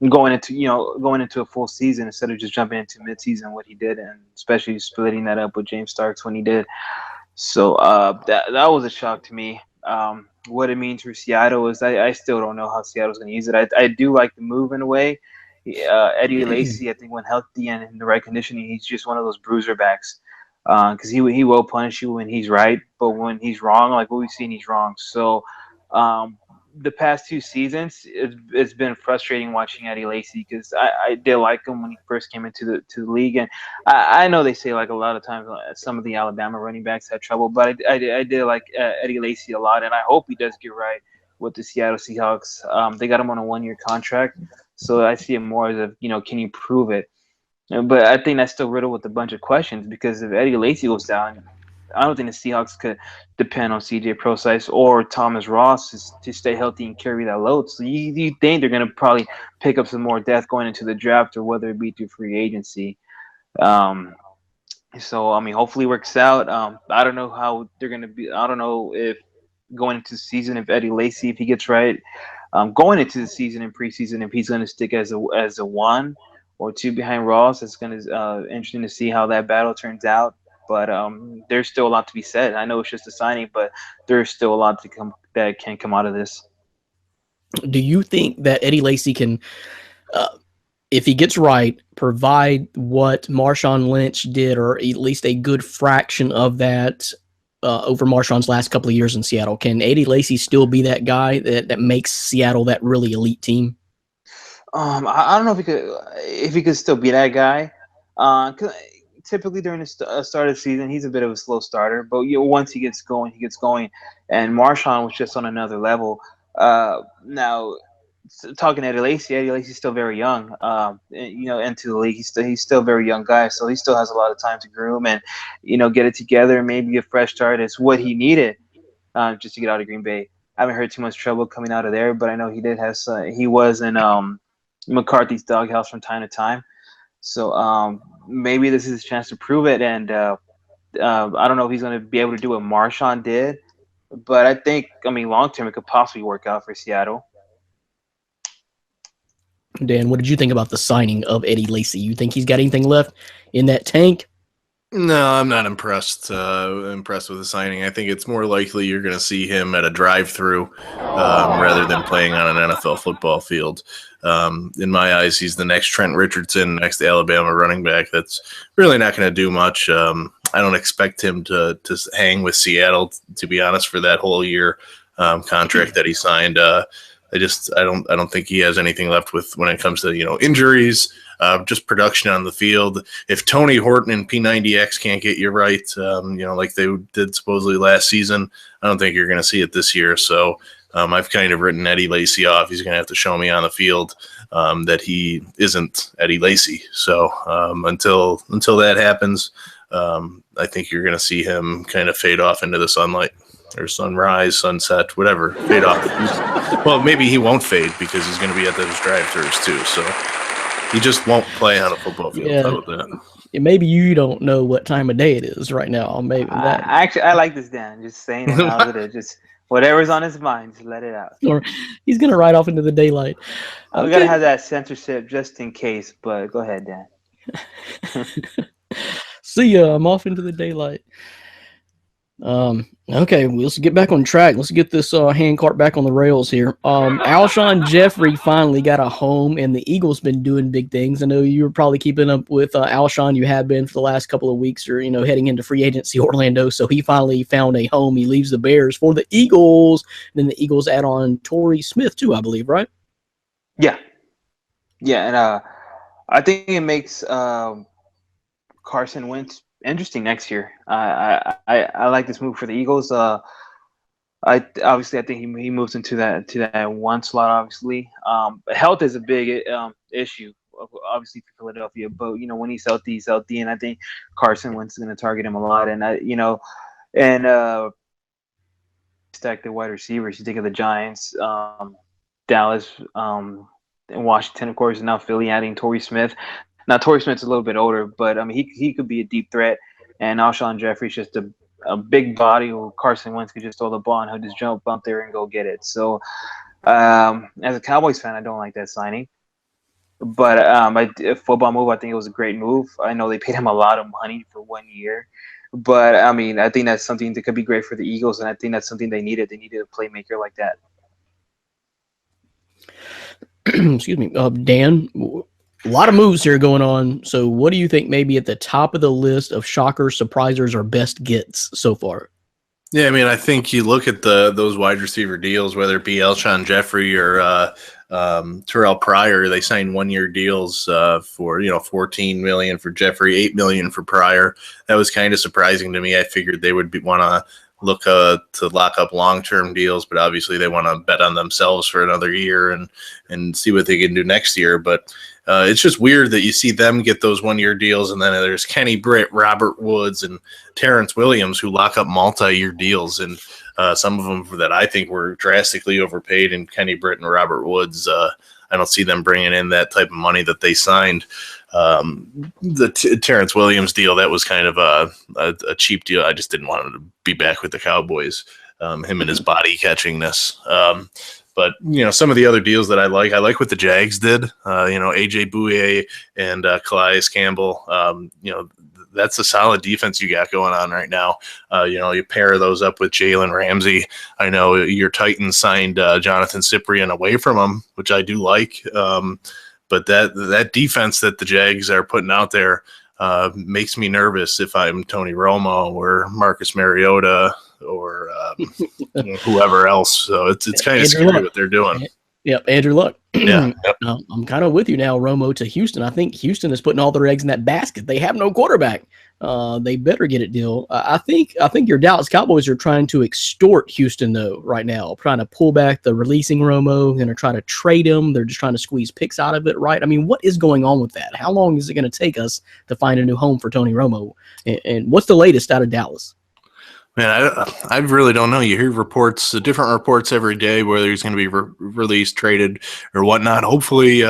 going into a full season instead of just jumping into midseason what he did, and especially splitting that up with James Starks when he did. So that was a shock to me. What it means for Seattle is I still don't know how Seattle's going to use it. I do like the move in a way. Eddie Lacy, I think when healthy and in the right conditioning, he's just one of those bruiser backs because he will punish you when he's right, but when he's wrong, like what we've seen, he's wrong. So the past two seasons, it's been frustrating watching Eddie Lacy because I did like him when he first came into the league, and I know they say like a lot of times some of the Alabama running backs had trouble, but I did like Eddie Lacy a lot, and I hope he does get right with the Seattle Seahawks. They got him on a 1-year contract, so I see it more as a can you prove it? But I think that's still riddled with a bunch of questions because if Eddie Lacy goes down, I don't think the Seahawks could depend on CJ Prosise or Thomas Ross to stay healthy and carry that load. So you think they're going to probably pick up some more depth going into the draft or whether it be through free agency. So, I mean, hopefully it works out. I don't know how they're going to be. I don't know if going into the season, if Eddie Lacy, if he gets right, going into the season and preseason, if he's going to stick as a 1 or 2 behind Ross. It's going to interesting to see how that battle turns out. But there's still a lot to be said. I know it's just a signing, but there's still a lot that can come out of this. Do you think that Eddie Lacy can, if he gets right, provide what Marshawn Lynch did, or at least a good fraction of that over Marshawn's last couple of years in Seattle? Can Eddie Lacy still be that guy that makes Seattle that really elite team? I don't know if he could still be that guy. typically during the start of the season, he's a bit of a slow starter. But once he gets going, he gets going. And Marshawn was just on another level. Now, talking to Eddie Lacy's still very young. Into the league, he's still a very young guy, so he still has a lot of time to groom and, get it together. Maybe a fresh start is what he needed, just to get out of Green Bay. I haven't heard too much trouble coming out of there, but I know he did have he was in McCarthy's doghouse from time to time. So maybe this is his chance to prove it. And I don't know if he's going to be able to do what Marshawn did, but I think, long term, it could possibly work out for Seattle. Dan, what did you think about the signing of Eddie Lacy? You think he's got anything left in that tank? No, I'm not impressed with the signing. I think it's more likely you're going to see him at a drive-through rather than playing on an NFL football field. In my eyes, he's the next Trent Richardson, next Alabama running back. That's really not going to do much. I don't expect him to hang with Seattle, to be honest, for that whole year contract that he signed. I don't think he has anything left with when it comes to injuries. Just production on the field. If Tony Horton and P90X can't get you right, like they did supposedly last season, I don't think you're going to see it this year. So I've kind of written Eddie Lacy off. He's going to have to show me on the field that he isn't Eddie Lacy. So until that happens, I think you're going to see him kind of fade off into the sunlight. Or sunrise, sunset, whatever, fade off. Well, maybe he won't fade because he's going to be at those drive-thrus too. So he just won't play on a football field. Yeah. How about that? Maybe you don't know what time of day it is right now. Maybe that. I like this, Dan. Just saying it out of it. Just whatever's on his mind, just let it out. Or he's going to ride off into the daylight. We got to have that censorship just in case. But go ahead, Dan. See ya. I'm off into the daylight. Okay, let's get back on track. Let's get this handcart back on the rails here. Alshon Jeffrey finally got a home, and the Eagles been doing big things. I know you were probably keeping up with Alshon. You have been for the last couple of weeks, or heading into free agency Orlando. So he finally found a home. He leaves the Bears for the Eagles. Then the Eagles add on Torrey Smith too, I believe, right? Yeah, and I think it makes Carson Wentz interesting next year. I like this move for the Eagles. I think he moves into that one slot. Obviously, health is a big issue, obviously for Philadelphia. But when he's healthy, and I think Carson Wentz is going to target him a lot. And stack the wide receivers. You think of the Giants, Dallas, and Washington, of course, and now Philly adding Torrey Smith. Now, Torrey Smith's a little bit older, but he could be a deep threat. And Alshon Jeffrey's just a big body who Carson Wentz could just throw the ball and he'll just jump out there and go get it. So, as a Cowboys fan, I don't like that signing. But a football move, I think it was a great move. I know they paid him a lot of money for 1 year. But, I think that's something that could be great for the Eagles, and I think that's something they needed. They needed a playmaker like that. Excuse me. Dan, a lot of moves here going on. So what do you think maybe at the top of the list of shockers, surprisers, or best gets so far? Yeah, I think you look at those wide receiver deals, whether it be Alshon Jeffrey or Terrell Pryor. They signed 1 year deals for $14 million for Jeffrey, $8 million for Pryor. That was kind of surprising to me. I figured they would want to look to lock up long-term deals, but obviously they want to bet on themselves for another year and see what they can do next year. But it's just weird that you see them get those 1 year deals, and then there's Kenny Britt, Robert Woods, and Terrence Williams who lock up multi-year deals, and some of them that I think were drastically overpaid. And Kenny Britt and Robert Woods, I don't see them bringing in that type of money that they signed. The Terrence Williams deal, that was kind of a cheap deal. I just didn't want him to be back with the Cowboys, him and his body catchingness. But, some of the other deals that I like what the Jags did, AJ Bouye and Calais Campbell. That's a solid defense you got going on right now. You pair those up with Jalen Ramsey. I know your Titans signed Jonathan Cyprien away from him, which I do like. But that defense that the Jags are putting out there makes me nervous if I'm Tony Romo or Marcus Mariota or whoever else. So it's kind of scary what they're doing. Yep, Andrew Luck. Yeah. Yep. I'm kind of with you now, Romo to Houston. I think Houston is putting all their eggs in that basket. They have no quarterback. They better get it deal. I think your Dallas Cowboys are trying to extort Houston though right now, trying to pull back the releasing Romo, going to try to trade him. They're just trying to squeeze picks out of it, right? I mean, what is going on with that? How long is it going to take us to find a new home for Tony Romo? And what's the latest out of Dallas? Man, I really don't know. You hear reports, different reports every day, whether he's going to be released, traded, or whatnot. Hopefully,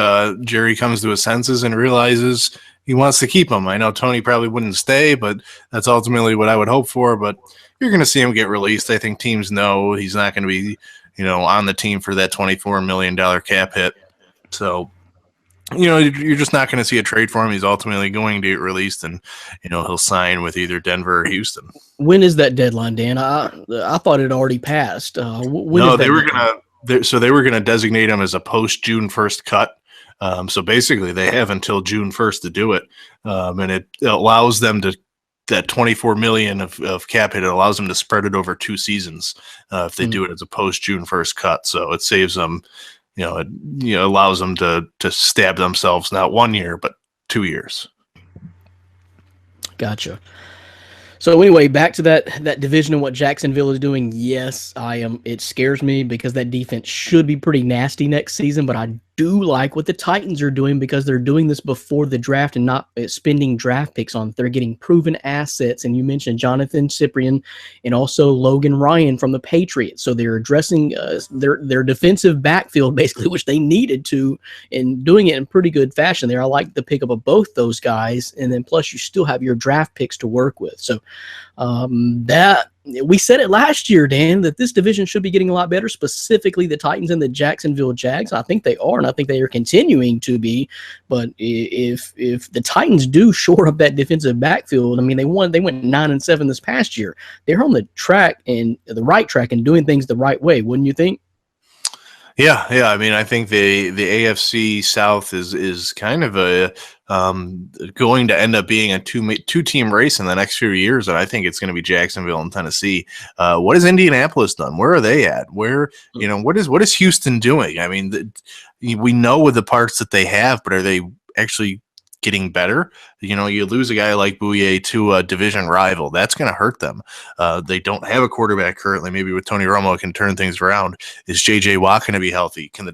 Jerry comes to his senses and realizes he wants to keep him. I know Tony probably wouldn't stay, but that's ultimately what I would hope for. But you're going to see him get released. I think teams know he's not going to be, on the team for that $24 million cap hit. So, you're just not going to see a trade for him. He's ultimately going to get released, and he'll sign with either Denver or Houston. When is that deadline, Dan? I thought it already passed. No, they were gonna designate him as a post June 1st cut. So basically, they have until June 1st to do it, and it allows them to that $24 million of cap hit. It allows them to spread it over 2 seasons if they do it as a post June 1st cut. So it saves them. It allows them to stab themselves not 1 year but 2 years. Gotcha. So anyway, back to that division and what Jacksonville is doing. Yes, I am. It scares me because that defense should be pretty nasty next season, but I do like what the Titans are doing because they're doing this before the draft and not spending draft picks on it. They're getting proven assets, and you mentioned Jonathan Cyprien and also Logan Ryan from the Patriots. So they're addressing their defensive backfield basically, which they needed to, and doing it in pretty good fashion there. I like the pickup of both those guys, and then plus you still have your draft picks to work with. So that we said it last year, Dan, that this division should be getting a lot better, specifically the Titans and the Jacksonville Jags. I think they are, and I think they are continuing to be. But if the Titans do shore up that defensive backfield, I mean, they went 9-7 this past year. They're on the track and the right track and doing things the right way, wouldn't you think? Yeah. I mean, I think the AFC South is kind of a going to end up being a two-team race in the next few years, and I think it's going to be Jacksonville and Tennessee. What has Indianapolis done? Where are they at? What is Houston doing? I mean, we know with the parts that they have, but are they actually getting better? You lose a guy like Bouye to a division rival. That's going to hurt them. They don't have a quarterback currently. Maybe with Tony Romo can turn things around. Is J.J. Watt going to be healthy? Can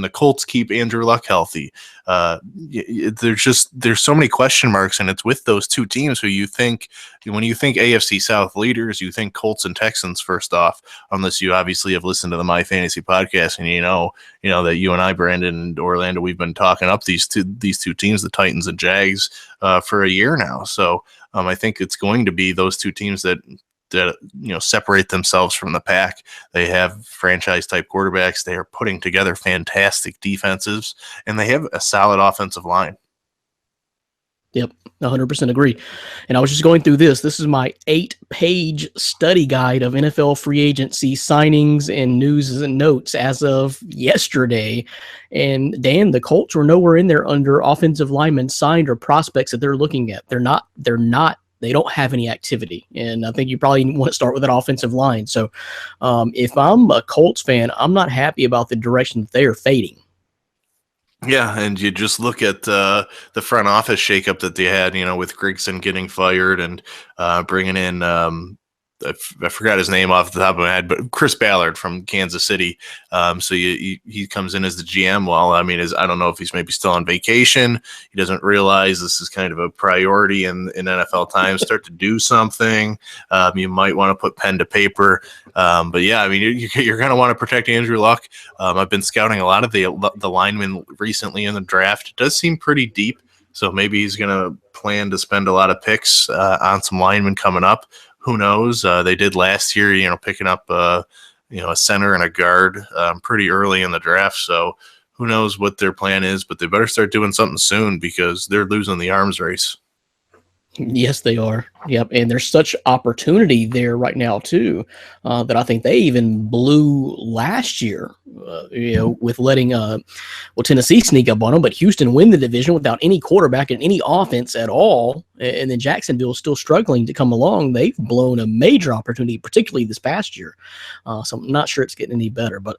the Colts keep Andrew Luck healthy? There's so many question marks, and it's with those two teams who you think, when you think AFC South leaders, you think Colts and Texans first off, unless you obviously have listened to the My Fantasy podcast and you know that you and I, Brandon and Orlando, we've been talking up these two teams, the Titans and Jags, for a year now. So I think it's going to be those two teams that separate themselves from the pack. They have franchise type quarterbacks. They are putting together fantastic defenses, and they have a solid offensive line. Yep, 100% agree. And I was just going through this. This is my 8-page study guide of NFL free agency signings and news and notes as of yesterday. And Dan, the Colts were nowhere in there under offensive linemen signed or prospects that they're looking at. They don't have any activity. And I think you probably want to start with an offensive line. So if I'm a Colts fan, I'm not happy about the direction that they are fading. Yeah, and you just look at the front office shakeup that they had, with Grigson getting fired and bringing in I forgot his name off the top of my head, but Chris Ballard from Kansas City. So he comes in as the GM. Well, I mean, I don't know if he's maybe still on vacation. He doesn't realize this is kind of a priority in NFL times. Start to do something. You might want to put pen to paper. But yeah, I mean, you're going to want to protect Andrew Luck. I've been scouting a lot of the linemen recently in the draft. It does seem pretty deep. So maybe he's going to plan to spend a lot of picks on some linemen coming up. Who knows? They did last year, picking up a center and a guard pretty early in the draft. So who knows what their plan is, but they better start doing something soon because they're losing the arms race. Yes, they are. Yep. And there's such opportunity there right now, too, that I think they even blew last year, with letting Tennessee sneak up on them, but Houston win the division without any quarterback and any offense at all. And then Jacksonville still struggling to come along. They've blown a major opportunity, particularly this past year. So I'm not sure it's getting any better. But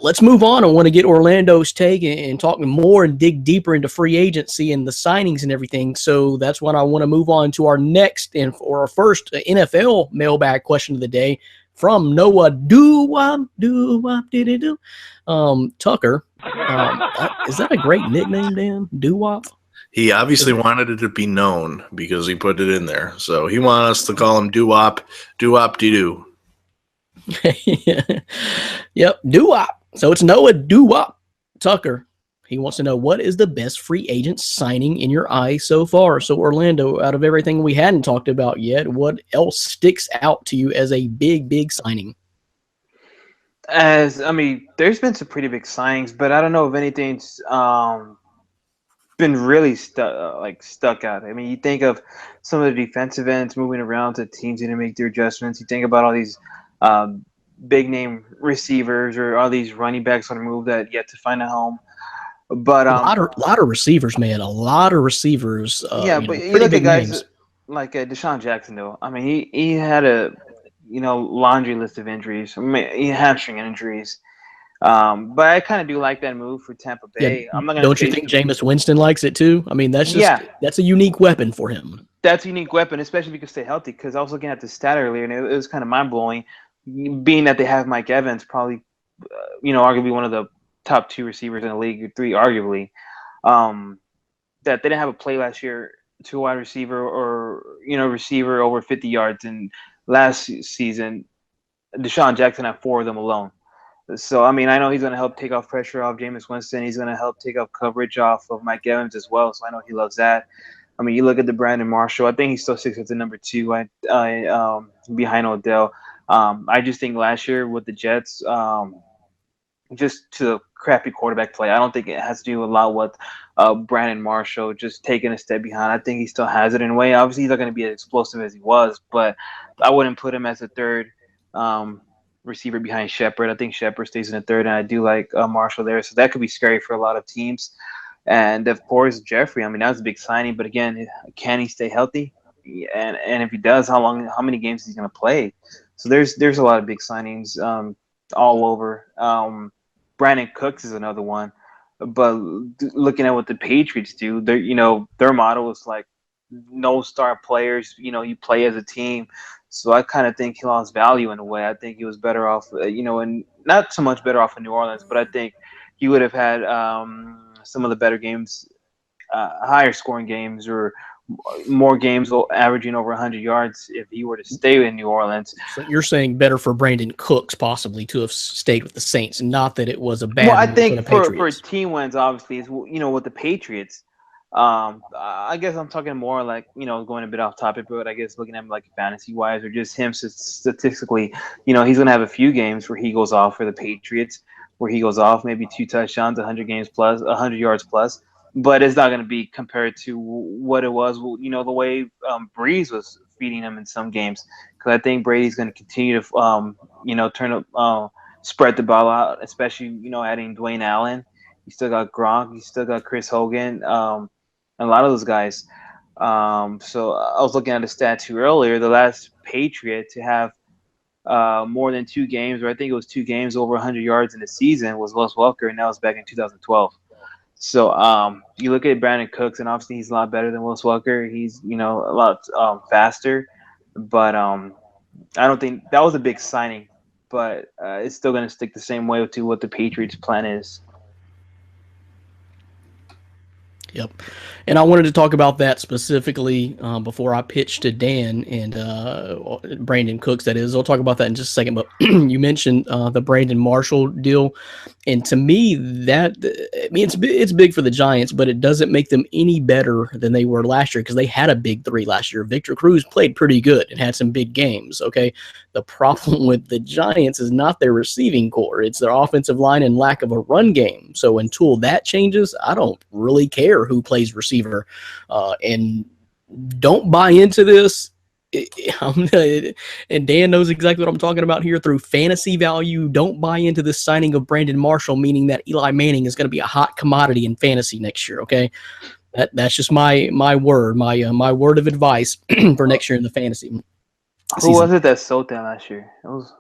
Let's move on. I want to get Orlando's take and talk more and dig deeper into free agency and the signings and everything. So that's when I want to move on to our next and for our first NFL mailbag question of the day from Noah Tucker. Is that a great nickname, Dan? Doo-wop? He obviously wanted it to be known because he put it in there. So he wanted us to call him Doo-wop, Doo-wop-dee-doo. Yep, Doo-wop. So it's Noah Doo-wop Tucker. He wants to know, what is the best free agent signing in your eye so far? So Orlando, out of everything we hadn't talked about yet, what else sticks out to you as a big signing? There's been some pretty big signings, but I don't know if anything's been really stuck out. I mean, you think of some of the defensive ends moving around to teams to make their adjustments. You think about all these big name receivers or all these running backs on the move that yet to find a home. But a lot of receivers, man. A lot of receivers. But you look at guys names. Like Deshaun Jackson, though. I mean, he had a laundry list of injuries. I mean, he had hamstring injuries. But I kind of do like that move for Tampa Bay. Yeah. Don't you think Jameis Winston likes it too? I mean, that's a unique weapon for him. That's a unique weapon, especially if he can stay healthy. Because I was looking at the stat earlier, and it was kind of mind blowing, being that they have Mike Evans, probably, arguably one of the top 2 receivers in the league, or 3 arguably, that they didn't have a play last year to a wide receiver or receiver over 50 yards. And last season, Deshaun Jackson had 4 of them alone. So, I mean, I know he's going to help take off pressure off Jameis Winston. He's going to help take off coverage off of Mike Evans as well. So I know he loves that. I mean, you look at the Brandon Marshall. I think he still sticks at the number 2 behind Odell. I just think last year with the Jets, just to the crappy quarterback play, I don't think it has to do a lot with Brandon Marshall just taking a step behind. I think he still has it in a way. Obviously, he's not going to be as explosive as he was, but I wouldn't put him as a third receiver behind Shepard. I think Shepard stays in the third, and I do like Marshall there. So that could be scary for a lot of teams. And, of course, Jeffrey. I mean, that was a big signing. But, again, can he stay healthy? And if he does, how many games is he going to play? So there's a lot of big signings all over. Brandon Cooks is another one. But looking at what the Patriots do, their model is like no star players. You play as a team. So I kind of think he lost value in a way. I think he was better off, and not so much better off in New Orleans, but I think he would have had some of the better games, higher scoring games, or more games averaging over 100 yards if he were to stay in New Orleans. So you're saying better for Brandon Cooks possibly to have stayed with the Saints, not that it was a bad. Well, I think for team wins, obviously, is with the Patriots. I guess I'm talking more like, going a bit off topic, but I guess looking at him like fantasy wise or just him statistically, he's going to have a few games where he goes off for the Patriots, where he goes off maybe 2 touchdowns, 100 yards plus, but it's not going to be compared to what it was, the way Breeze was feeding him in some games. Because I think Brady's going to continue to, spread the ball out, especially, adding Dwayne Allen. You still got Gronk, you still got Chris Hogan, and a lot of those guys. So I was looking at the stat too earlier. The last Patriot to have more than 2 games, or I think it was 2 games over 100 yards in the season, was Wes Welker, and that was back in 2012. So you look at Brandon Cooks, and obviously he's a lot better than Wes Welker. He's a lot faster, but I don't think that was a big signing. But it's still going to stick the same way to what the Patriots' plan is. Yep. And I wanted to talk about that specifically before I pitch to Dan and Brandon Cooks, that is. I'll talk about that in just a second. But you mentioned the Brandon Marshall deal. And to me, it's big for the Giants, but it doesn't make them any better than they were last year because they had a big 3 last year. Victor Cruz played pretty good and had some big games, okay? The problem with the Giants is not their receiving core. It's their offensive line and lack of a run game. So until that changes, I don't really care who plays receiver. And don't buy into this. And Dan knows exactly what I'm talking about here through fantasy value. Don't buy into this signing of Brandon Marshall, meaning that Eli Manning is going to be a hot commodity in fantasy next year. Okay, that's just my word, my word of advice for next year in the fantasy. Who was it that sold that last year? It was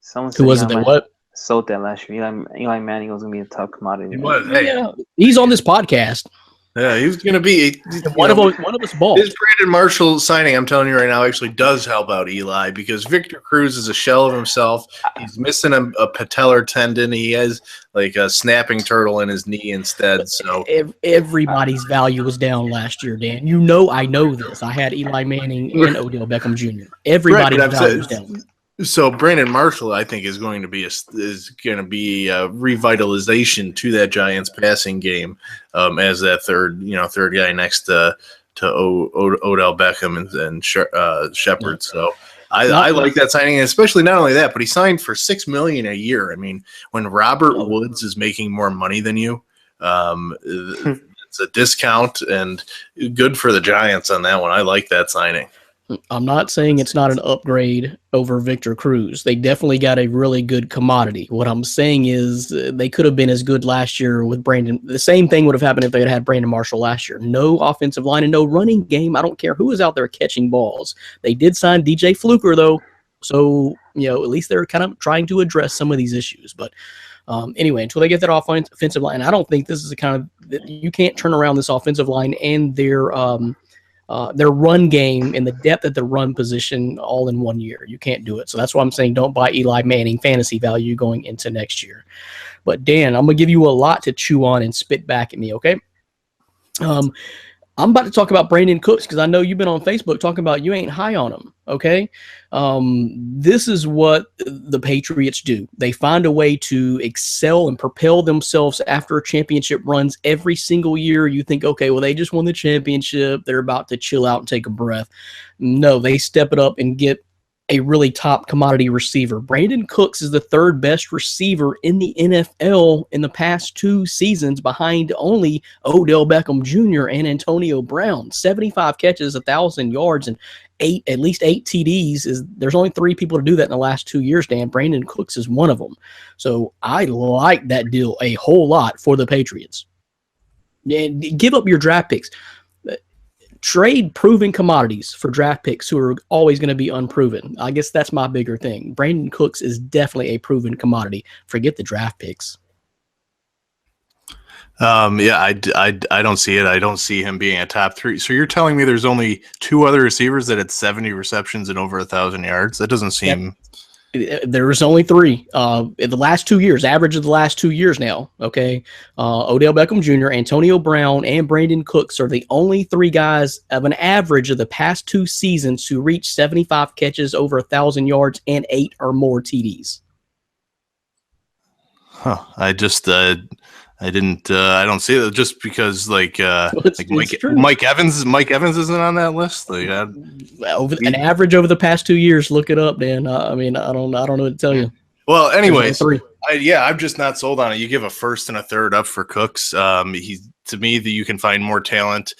someone. Who was it that what? sold that last year. Eli Manning was gonna be a top commodity. He was. Hey, Yeah, he's on this podcast. yeah, he was going to be. One of us bald. This Brandon Marshall signing, I'm telling you right now, actually does help out Eli because Victor Cruz is a shell of himself. He's missing a patellar tendon. He has like a snapping turtle in his knee instead. So Everybody's value was down last year, Dan. I know this. I had Eli Manning and Odell Beckham Jr. Everybody's Right, but value was down. So Brandon Marshall, I think, is going to be a revitalization to that Giants passing game as that third guy next to Odell Beckham and Shepard. So I like that signing, and especially not only that, but he signed for $6 million a year. I mean, when Robert Woods is making more money than you, it's a discount and good for the Giants on that one. I like that signing. I'm not saying it's not an upgrade over Victor Cruz. They definitely got a really good commodity. What I'm saying is they could have been as good last year with Brandon. The same thing would have happened if they had Brandon Marshall last year. No offensive line and no running game. I don't care who is out there catching balls. They did sign DJ Fluker, though. So, at least they're kind of trying to address some of these issues. But anyway, until they get that offensive line, I don't think this is the kind of – you can't turn around this offensive line and their run game and the depth at the run position all in 1 year. You can't do it. So that's why I'm saying don't buy Eli Manning fantasy value going into next year. But Dan, I'm going to give you a lot to chew on and spit back at me, okay? I'm about to talk about Brandon Cooks because I know you've been on Facebook talking about you ain't high on him, okay? This is what the Patriots do. They find a way to excel and propel themselves after championship runs every single year. You think, okay, well, they just won the championship. They're about to chill out and take a breath. No, they step it up and get a really top commodity receiver. Brandon Cooks is the third best receiver in the NFL in the past 2 seasons behind only Odell Beckham Jr. and Antonio Brown. 75 catches, 1,000 yards, and at least 8 TDs. There's only 3 people to do that in the last 2 years, Dan. Brandon Cooks is one of them. So I like that deal a whole lot for the Patriots. And give up your draft picks. Trade proven commodities for draft picks who are always going to be unproven. I guess that's my bigger thing. Brandon Cooks is definitely a proven commodity. Forget the draft picks. I don't see it. I don't see him being a top 3. So you're telling me there's only 2 other receivers that had 70 receptions and over 1,000 yards? That doesn't seem... Yep. There was only 3 in the last 2 years, average of the last 2 years now. Okay. Odell Beckham Jr., Antonio Brown, and Brandon Cooks are the only 3 guys of an average of the past 2 seasons who reached 75 catches, over 1,000 yards, and 8 or more TDs. Huh. I don't see it just because Mike Evans isn't on that list. An average over the past 2 years, look it up, Dan. I don't know what to tell you. Well, anyways, I'm just not sold on it. You give a first and a third up for Cooks. To me, that you can find more talent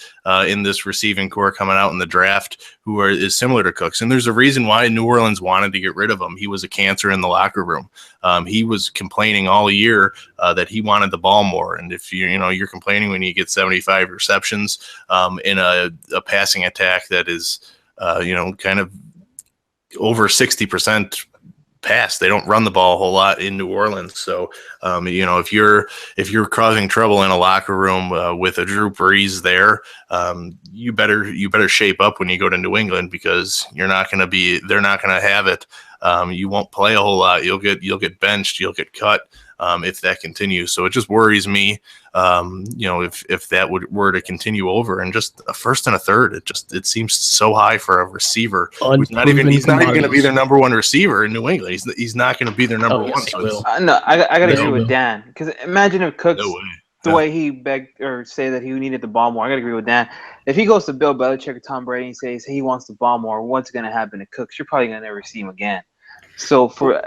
in this receiving core coming out in the draft is similar to Cooks. And there's a reason why New Orleans wanted to get rid of him. He was a cancer in the locker room. He was complaining all year that he wanted the ball more. And if you're complaining when you get 75 receptions in a passing attack that is kind of over 60% pass. They don't run the ball a whole lot in New Orleans. So, if you're causing trouble in a locker room with a Drew Brees there, you better shape up when you go to New England because they're not going to have it. You won't play a whole lot. You'll get benched. You'll get cut if that continues. So it just worries me. If that were to continue over and just a first and a third, it seems so high for a receiver. He's not even going to be their number 1 receiver in New England. He's not going to be their number 1. So no, I got to agree with Dan because imagine if Cooks. The way he begged or say that he needed the ball more, I gotta agree with Dan. If he goes to Bill Belichick or Tom Brady and says he wants the ball more, what's gonna happen to Cooks? You're probably gonna never see him again. So go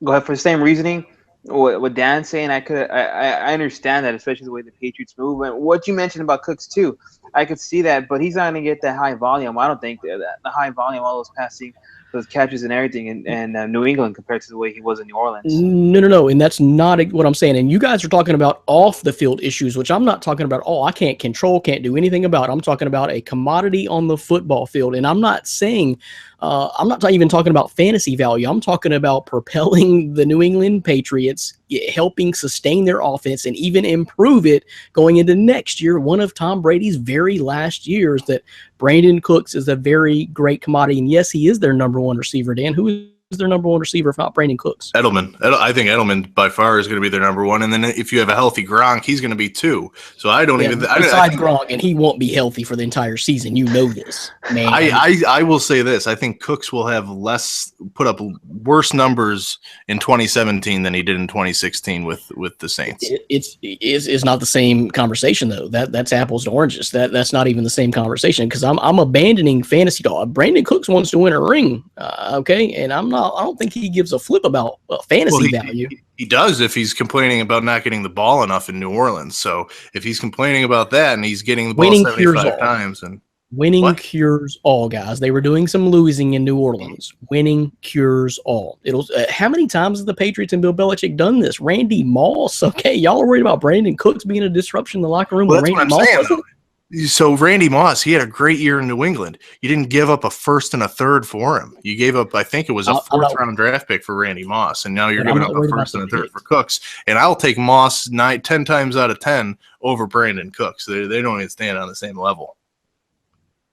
ahead for the same reasoning. what Dan's saying, I understand that, especially the way the Patriots move. And what you mentioned about Cooks too, I could see that, but he's not going to get that high volume. I don't think that the high volume, all those passing, those catches and everything in New England compared to the way he was in New Orleans. No, and that's not what I'm saying. And you guys are talking about off the field issues, which I'm not talking about. I can't control, can't do anything about. I'm talking about a commodity on the football field, and I'm not saying. I'm not even talking about fantasy value. I'm talking about propelling the New England Patriots, helping sustain their offense and even improve it going into next year. One of Tom Brady's very last years, that Brandon Cooks is a very great commodity. And yes, he is their number one receiver. Dan, who is their number one receiver if not Brandon Cooks? Edelman. I think Edelman by far is going to be their number one. And then if you have a healthy Gronk, he's going to be two. So I don't besides Gronk, and he won't be healthy for the entire season. You know this, man. I will say this. I think Cooks will have put up worse numbers in 2017 than he did in 2016 with the Saints. It's not the same conversation though. That's apples to oranges. That's not even the same conversation, because I'm abandoning fantasy dog. Brandon Cooks wants to win a ring, okay, and I don't think he gives a flip about fantasy value. He does if he's complaining about not getting the ball enough in New Orleans. So if he's complaining about that and he's getting the ball 75 times, and winning cures all, guys. They were doing some losing in New Orleans. Winning cures all. How many times have the Patriots and Bill Belichick done this? Randy Moss. Okay, y'all are worried about Brandon Cooks being a disruption in the locker room. Well, that's what I'm saying. So Randy Moss, he had a great year in New England. You didn't give up a first and a third for him. You gave up, I think it was a fourth-round draft pick for Randy Moss, and now you're giving up a first and a third for Cooks. And I'll take Moss 10 times out of 10 over Brandon Cooks. They don't even stand on the same level.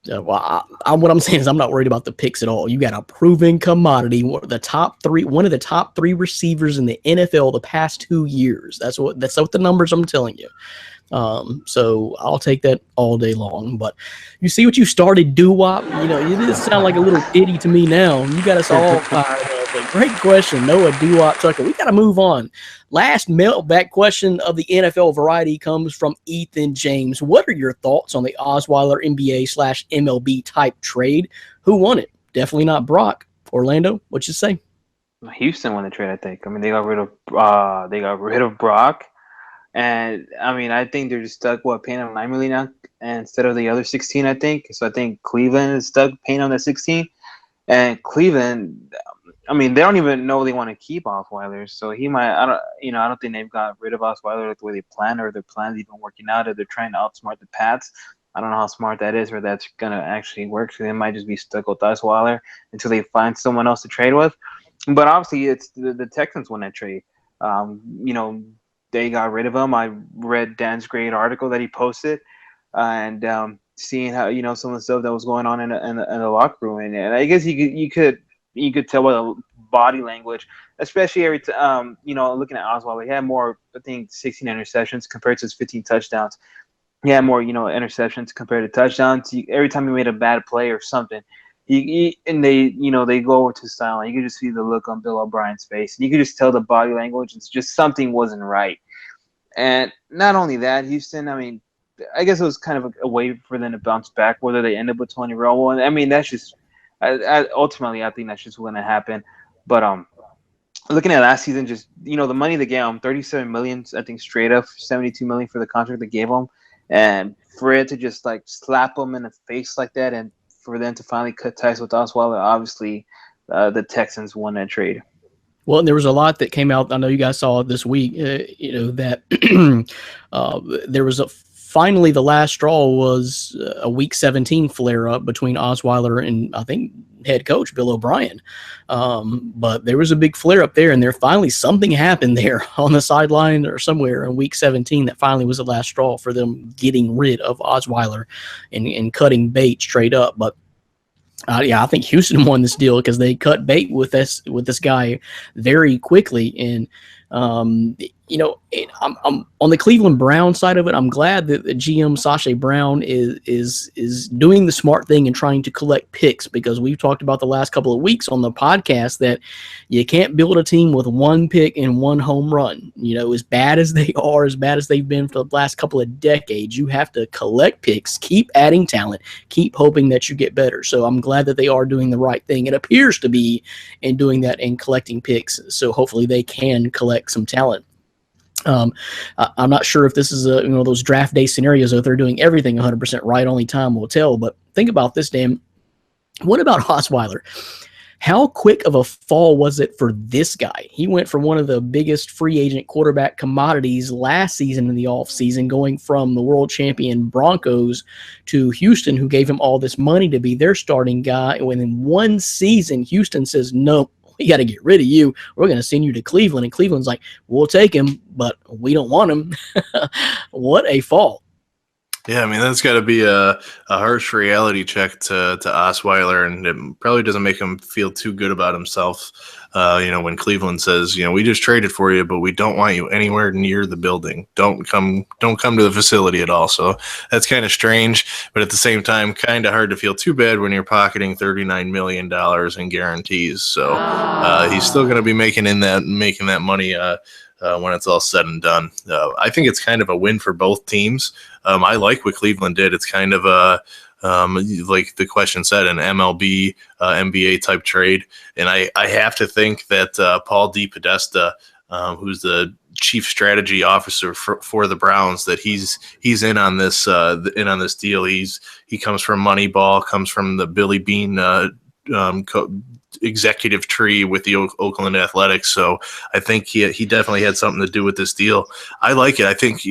What I'm saying is I'm not worried about the picks at all. You got a proven commodity, one of the top three receivers in the NFL the past 2 years. That's what the numbers I'm telling you. So I'll take that all day long. But you see what you started, doo-wop? You know, it does sound like a little ditty to me now. You got us all fired up. But great question, Noah Doo-wop Tucker. We got to move on. Last mailbag question of the NFL variety comes from Ethan James. What are your thoughts on the Osweiler NBA/MLB type trade? Who won it? Definitely not Brock. Orlando, what you say? Houston won the trade, I think. I mean, they got rid of Brock. And I mean, I think they're just stuck paying him $9 million now instead of the other 16, I think. So I think Cleveland is stuck paying him that 16. And Cleveland, I mean, they don't even know they want to keep Osweiler. So he might, I don't think they've got rid of Osweiler the way they planned, or their plans even working out, or they're trying to outsmart the Pats. I don't know how smart that is, or that's gonna actually work. So they might just be stuck with Osweiler until they find someone else to trade with. But obviously, it's the Texans won that trade. They got rid of him. I read Dan's great article that he posted, and seeing how some of the stuff that was going on in the locker room, and I guess you could tell by the body language, especially every looking at Osweiler. He had more, I think, 16 interceptions compared to his 15 touchdowns. He had more interceptions compared to touchdowns. Every time he made a bad play or something, they go over to silent. You could just see the look on Bill O'Brien's face, and you could just tell the body language. It's just something wasn't right. And not only that, Houston, I mean, I guess it was kind of a way for them to bounce back, whether they end up with Tony Romo. And I mean, that's just ultimately, I think that's just going to happen. But looking at last season, just the money they gave him, $37 million, I think straight up, $72 million for the contract they gave him, and for it to just like slap him in the face like that, and for them to finally cut ties with Osweiler, obviously the Texans won that trade. Well, and there was a lot that came out. I know you guys saw it this week. That there was finally the last straw was a Week 17 flare up between Osweiler and I think head coach Bill O'Brien. But there was a big flare up there, and finally something happened there on the sideline or somewhere in Week 17 that finally was the last straw for them getting rid of Osweiler and cutting bait straight up. But I think Houston won this deal because they cut bait with this guy very quickly. And I'm on the Cleveland Brown side of it. I'm glad that the GM Sache Brown is doing the smart thing and trying to collect picks, because we've talked about the last couple of weeks on the podcast that you can't build a team with one pick and one home run. As bad as they are, as bad as they've been for the last couple of decades, you have to collect picks, keep adding talent, keep hoping that you get better. So I'm glad that they are doing the right thing. It appears to be in doing that and collecting picks. So hopefully they can collect some talent. I'm not sure if this is those draft day scenarios, if they're doing everything 100% right. Only time will tell. But think about this, Dan. What about Osweiler? How quick of a fall was it for this guy? He went from one of the biggest free agent quarterback commodities last season in the offseason, going from the world champion Broncos to Houston, who gave him all this money to be their starting guy. And in one season, Houston says, no, we got to get rid of you. We're going to send you to Cleveland. And Cleveland's like, we'll take him, but we don't want him. What a fall. Yeah, I mean, that's got to be a harsh reality check to Osweiler, and it probably doesn't make him feel too good about himself. When Cleveland says, we just traded for you, but we don't want you anywhere near the building. Don't come to the facility at all. So that's kind of strange, but at the same time, kind of hard to feel too bad when you're pocketing $39 million in guarantees. So he's still going to be making that money when it's all said and done. I think it's kind of a win for both teams. I like what Cleveland did. It's kind of like the question said, an MLB, NBA type trade. And I have to think that Paul DePodesta, who's the chief strategy officer for the Browns, that he's in on this deal. He comes from Moneyball, comes from the Billy Bean executive tree with the Oakland Athletics. So I think he definitely had something to do with this deal. I like it. I think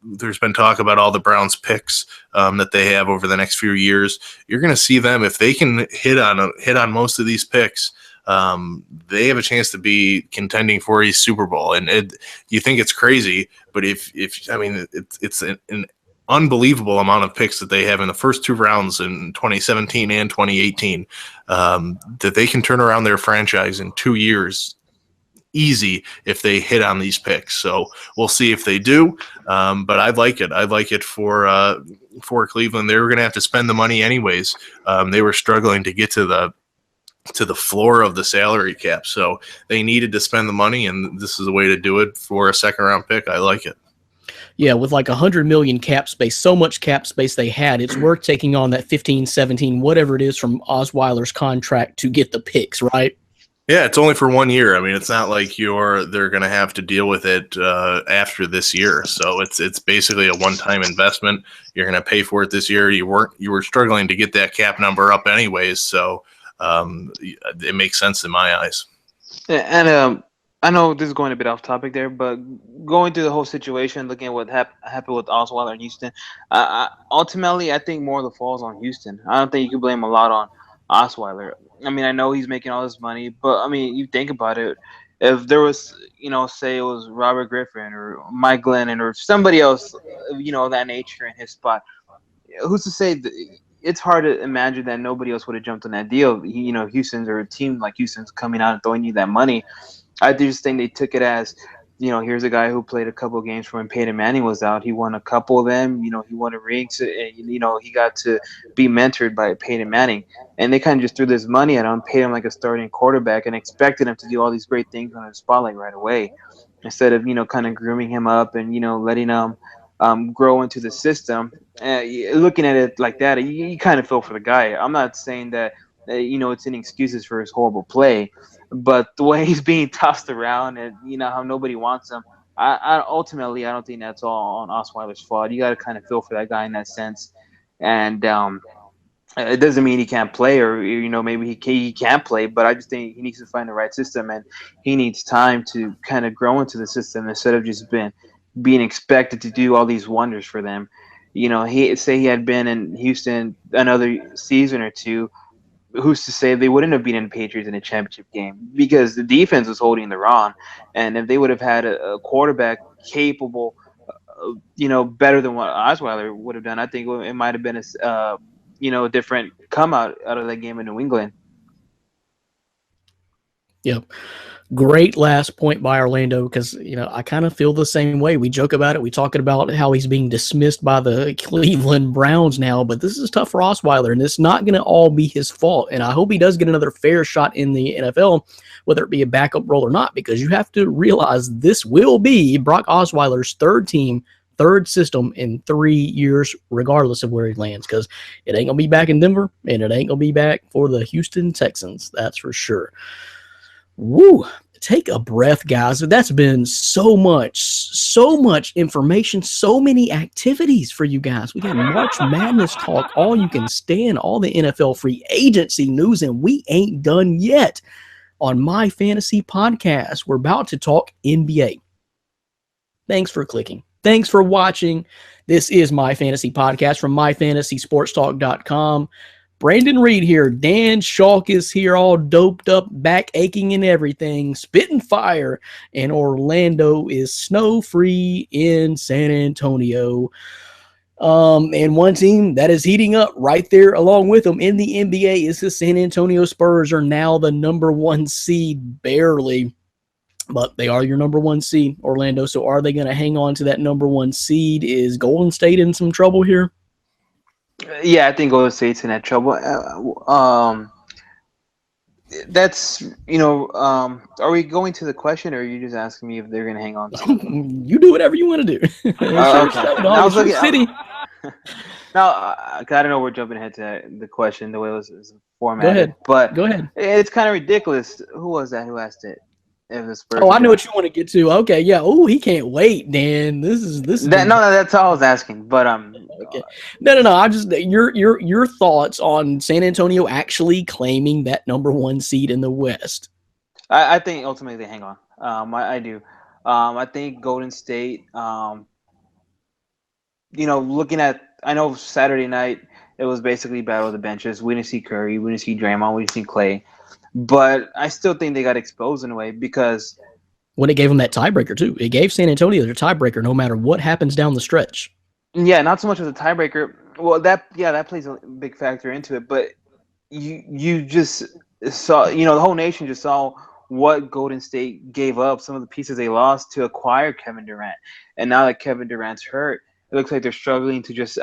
there's been talk about all the Browns picks that they have over the next few years. You're going to see them, if they can hit on most of these picks, they have a chance to be contending for a Super Bowl. And you think it's crazy, but it's an unbelievable amount of picks that they have in the first two rounds in 2017 and 2018, that they can turn around their franchise in 2 years easy if they hit on these picks. So we'll see if they do. But I like it. I like it for Cleveland. They were going to have to spend the money anyways. They were struggling to get to the floor of the salary cap. So they needed to spend the money, and this is a way to do it for a second round pick. I like it. Yeah, with like 100 million cap space, so much cap space they had, it's worth taking on that 15, 17, whatever it is from Osweiler's contract to get the picks, right? Yeah, it's only for 1 year. I mean, it's not like they're going to have to deal with it after this year. So it's basically a one-time investment. You're going to pay for it this year. You were struggling to get that cap number up anyways, so it makes sense in my eyes. And I know this is going a bit off topic there, but going through the whole situation, looking at what happened with Osweiler and Houston, ultimately, I think more of the falls on Houston. I don't think you can blame a lot on Osweiler. I mean, I know he's making all this money, but I mean, you think about it. If there was, say it was Robert Griffin or Mike Glennon or somebody else, of that nature in his spot, who's to say that? It's hard to imagine that nobody else would have jumped on that deal. Houston's, or a team like Houston's coming out and throwing you that money. I just think they took it as, here's a guy who played a couple of games for when Peyton Manning was out. He won a couple of them. He won a ring. He got to be mentored by Peyton Manning. And they kind of just threw this money at him, paid him like a starting quarterback, and expected him to do all these great things on the spotlight right away, instead of, kind of grooming him up and, letting him grow into the system. Looking at it like that, you kind of feel for the guy. I'm not saying that, it's any excuses for his horrible play, but the way he's being tossed around and, how nobody wants him, I ultimately, I don't think that's all on Osweiler's fault. You got to kind of feel for that guy in that sense. And it doesn't mean he can't play, or, maybe he can't play, but I just think he needs to find the right system, and he needs time to kind of grow into the system instead of just being expected to do all these wonders for them. He had been in Houston another season or two, who's to say they wouldn't have beaten the Patriots in a championship game, because the defense was holding their own. And if they would have had a quarterback capable, better than what Osweiler would have done, I think it might have been a different come out of that game in New England. Yep. Great last point by Orlando, because I kind of feel the same way. We joke about it. We talking about how he's being dismissed by the Cleveland Browns now, but this is tough for Osweiler, and it's not going to all be his fault. And I hope he does get another fair shot in the NFL, whether it be a backup role or not, because you have to realize this will be Brock Osweiler's third team, third system in 3 years, regardless of where he lands, because it ain't going to be back in Denver, and it ain't going to be back for the Houston Texans. That's for sure. Woo! Take a breath, guys. That's been so much information, so many activities for you guys. We got March Madness talk, all you can stand, all the NFL free agency news, and we ain't done yet on My Fantasy Podcast. We're about to talk NBA. Thanks for clicking. Thanks for watching. This is My Fantasy Podcast from MyFantasySportsTalk.com. Brandon Reed here. Dan Schalk is here, all doped up, back aching and everything, spitting fire. And Orlando is snow-free in San Antonio. And one team that is heating up right there along with them in the NBA is the San Antonio Spurs, are now the number 1 seed, barely. But they are your number 1 seed, Orlando. So are they going to hang on to that number 1 seed? Is Golden State in some trouble here? Yeah, I think Golden State's in that trouble. That's, are we going to the question, or are you just asking me if they're going to hang on to it? You do whatever you want to do. Okay. I was looking, City. Now, I don't know, we're jumping ahead to the question, the way it was formatted. Go ahead. But Go ahead. It's kind of ridiculous. Who was that who asked it? If the Spurs I know what you want to get to. Okay, yeah. Oh, he can't wait, Dan. This is No, that's all I was asking. But okay. No. I just your thoughts on San Antonio actually claiming that number 1 seed in the West. I think ultimately they hang on. I do. I think Golden State. Looking at, I know Saturday night it was basically battle of the benches. We didn't see Curry, we didn't see Draymond, we didn't see Clay. But I still think they got exposed in a way, because when it gave them that tiebreaker too, it gave San Antonio their tiebreaker no matter what happens down the stretch. Yeah, not so much as a tiebreaker. Well, that plays a big factor into it. But you just saw, the whole nation just saw what Golden State gave up, some of the pieces they lost to acquire Kevin Durant, and now that Kevin Durant's hurt, it looks like they're struggling to just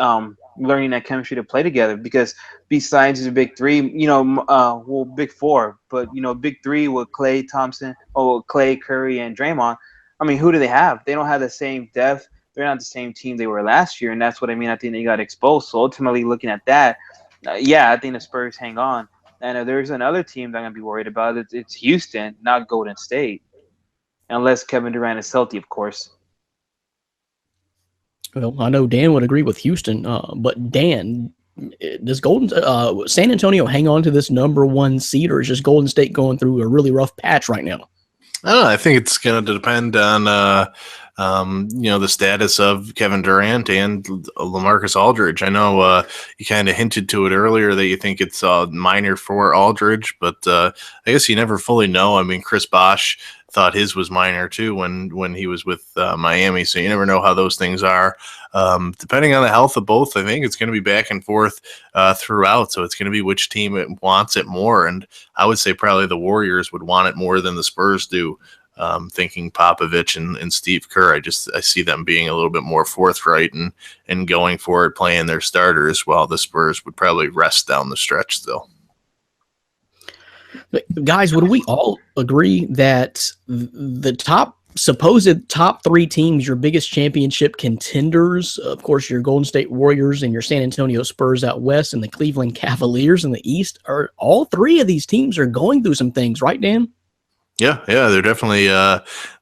learning that chemistry to play together, because besides the big three, big four, but big three with Clay Thompson, Clay, Curry, and Draymond. I mean, who do they have? They don't have the same depth. They're not the same team they were last year, and that's what I mean. I think they got exposed. So ultimately, looking at that, I think the Spurs hang on. And if there's another team that I'm gonna be worried about, it's Houston, not Golden State, unless Kevin Durant is healthy, of course. Well, I know Dan would agree with Houston, but Dan, does San Antonio hang on to this number 1 seed, or is just Golden State going through a really rough patch right now? I think it's going to depend on the status of Kevin Durant and LaMarcus Aldridge. I know you kind of hinted to it earlier that you think it's minor for Aldridge, but I guess you never fully know. I mean, Chris Bosh thought his was minor too when he was with Miami, so you never know how those things are. Depending on the health of both, I think it's going to be back and forth throughout, so it's going to be which team wants it more, and I would say probably the Warriors would want it more than the Spurs do. Thinking Popovich and Steve Kerr, I see them being a little bit more forthright and going for it, playing their starters, while the Spurs would probably rest down the stretch still. Guys, would we all agree that the supposed top 3 teams, your biggest championship contenders, of course, your Golden State Warriors and your San Antonio Spurs out west, and the Cleveland Cavaliers in the east, are all 3 of these teams are going through some things, right, Dan? Yeah, they're definitely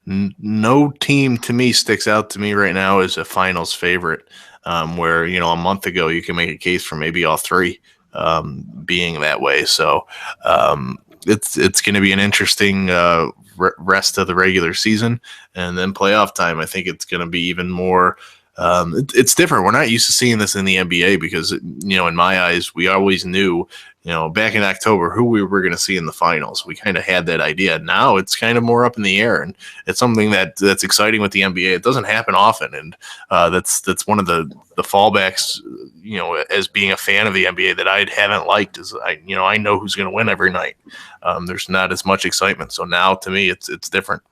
no team to me sticks out to me right now as a finals favorite, where, a month ago you can make a case for maybe all 3 being that way. So it's going to be an interesting rest of the regular season, and then playoff time. I think it's going to be even more. It's different. We're not used to seeing this in the NBA because, in my eyes, we always knew back in October, who we were going to see in the finals. We kind of had that idea. Now it's kind of more up in the air, and it's something that's exciting with the NBA. It doesn't happen often, and that's one of the fallbacks, as being a fan of the NBA that I haven't liked is I know who's going to win every night. There's not as much excitement. So now to me, it's different.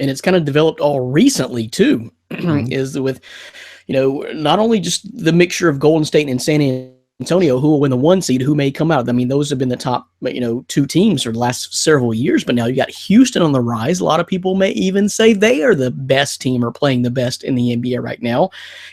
And it's kind of developed all recently too, is with, not only just the mixture of Golden State and San Antonio, who will win the 1 seed, who may come out. I mean, those have been the top, 2 teams for the last several years, but now you got Houston on the rise. A lot of people may even say they are the best team or playing the best in the NBA right now.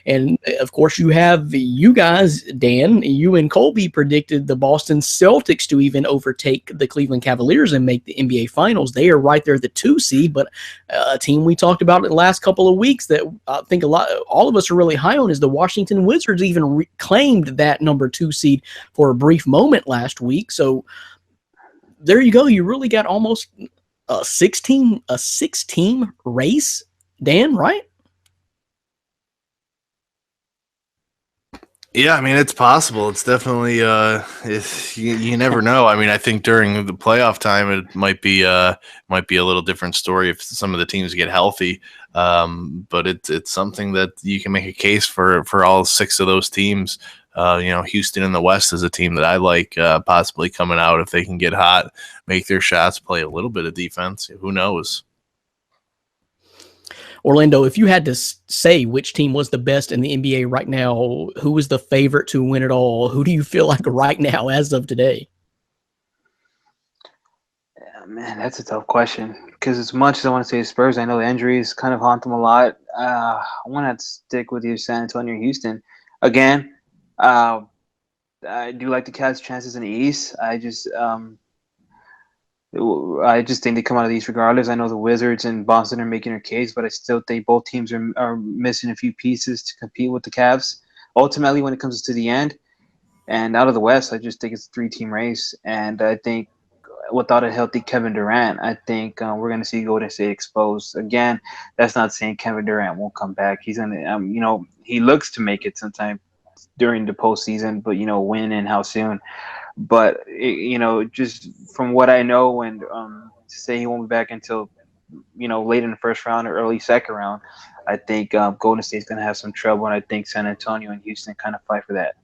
And of course, you have you guys, Dan, you and Colby predicted the Boston Celtics to even overtake the Cleveland Cavaliers and make the NBA Finals. They are right there at the 2 seed, but a team we talked about in the last couple of weeks that I think all of us are really high on is the Washington Wizards. Even claimed that number 2 seed for a brief moment last week. So there you go. You really got almost a 6-team race, Dan, right? Yeah, I mean, it's possible. It's definitely you never know. I mean, I think during the playoff time it might be a little different story if some of the teams get healthy. But it's something that you can make a case for all 6 of those teams. Houston in the West is a team that I like possibly coming out if they can get hot, make their shots, play a little bit of defense. Who knows? Orlando, if you had to say which team was the best in the NBA right now, who was the favorite to win it all? Who do you feel like right now as of today? Yeah, man, that's a tough question because as much as I want to say Spurs, I know the injuries kind of haunt them a lot. I want to stick with you, San Antonio, Houston. Again, I do like the Cavs' chances in the East. I just think they come out of the East regardless. I know the Wizards and Boston are making their case, but I still think both teams are missing a few pieces to compete with the Cavs. Ultimately, when it comes to the end, and out of the West, I just think it's a 3-team race. And I think without a healthy Kevin Durant, I think we're going to see Golden State exposed. Again, that's not saying Kevin Durant won't come back. He's going to, he looks to make it sometime during the postseason, but when and how soon. But just from what I know, and to say he won't be back until late in the first round or early second round, I think Golden State's going to have some trouble, and I think San Antonio and Houston kind of fight for that.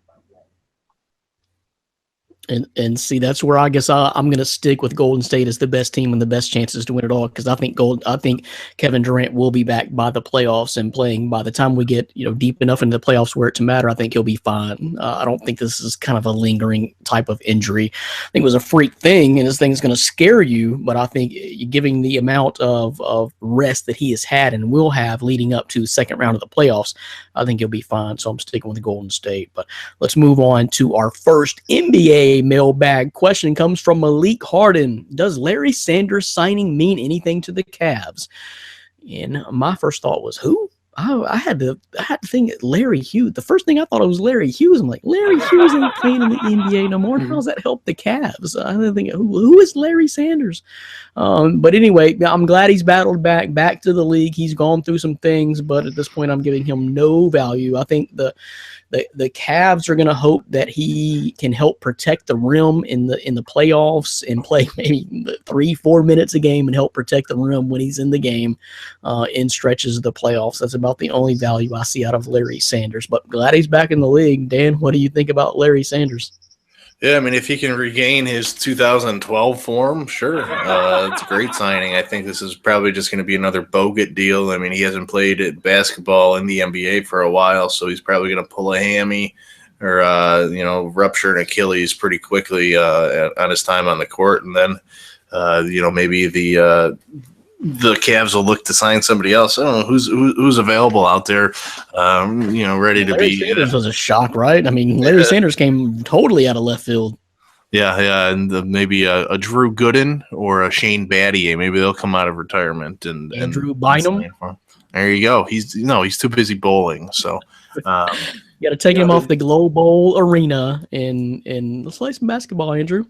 And see, that's where I guess I'm going to stick with Golden State as the best team and the best chances to win it all, because I think Kevin Durant will be back by the playoffs and playing by the time we get deep enough into the playoffs where it to matter. I think he'll be fine. I don't think this is kind of a lingering type of injury. I think it was a freak thing, and this thing is going to scare you. But I think giving the amount of rest that he has had and will have leading up to the second round of the playoffs, I think he'll be fine. So I'm sticking with Golden State. But let's move on to our first NBA mailbag question. Comes from Malik Harden. Does Larry Sanders signing mean anything to the Cavs? And my first thought was, who? I had to think Larry Hughes. The first thing I thought it was Larry Hughes. I'm like, Larry Hughes ain't playing in the NBA no more. How does that help the Cavs? I didn't think, who is Larry Sanders? But anyway, I'm glad he's battled back to the league. He's gone through some things, but at this point, I'm giving him no value. I think the Cavs are going to hope that he can help protect the rim in the playoffs and play maybe 3-4 minutes a game and help protect the rim when he's in the game in stretches of the playoffs. That's about the only value I see out of Larry Sanders. But glad he's back in the league. Dan, what do you think about Larry Sanders? Yeah, I mean, if he can regain his 2012 form, sure. It's a great signing. I think this is probably just going to be another Bogut deal. I mean, he hasn't played at basketball in the NBA for a while, so he's probably going to pull a hammy or, rupture an Achilles pretty quickly on his time on the court. And then, maybe the Cavs will look to sign somebody else. I don't know who's available out there, ready to Larry be. Sanders was a shock, right? I mean, Larry Sanders came totally out of left field. Yeah, and maybe a Drew Gooden or a Shane Battier. Maybe they'll come out of retirement and Andrew Bynum. There you go. He's too busy bowling. So you got to take him off the Globe Bowl arena and let's play some basketball, Andrew.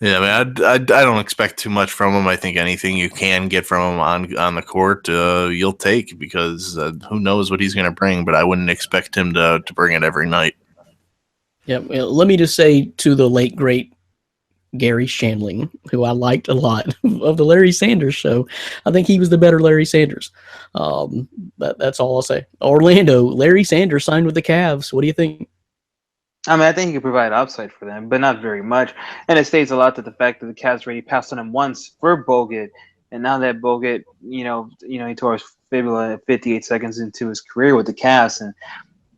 Yeah, I mean, I don't expect too much from him. I think anything you can get from him on the court, you'll take, because who knows what he's going to bring. But I wouldn't expect him to bring it every night. Yeah, well, let me just say to the late great Gary Shandling, who I liked a lot of the Larry Sanders show. I think he was the better Larry Sanders. That's all I'll say. Orlando, Larry Sanders signed with the Cavs. What do you think? I mean, I think he could provide upside for them, but not very much. And it states a lot to the fact that the Cavs already passed on him once for Bogut, and now that Bogut, he tore his fibula 58 seconds into his career with the Cavs, and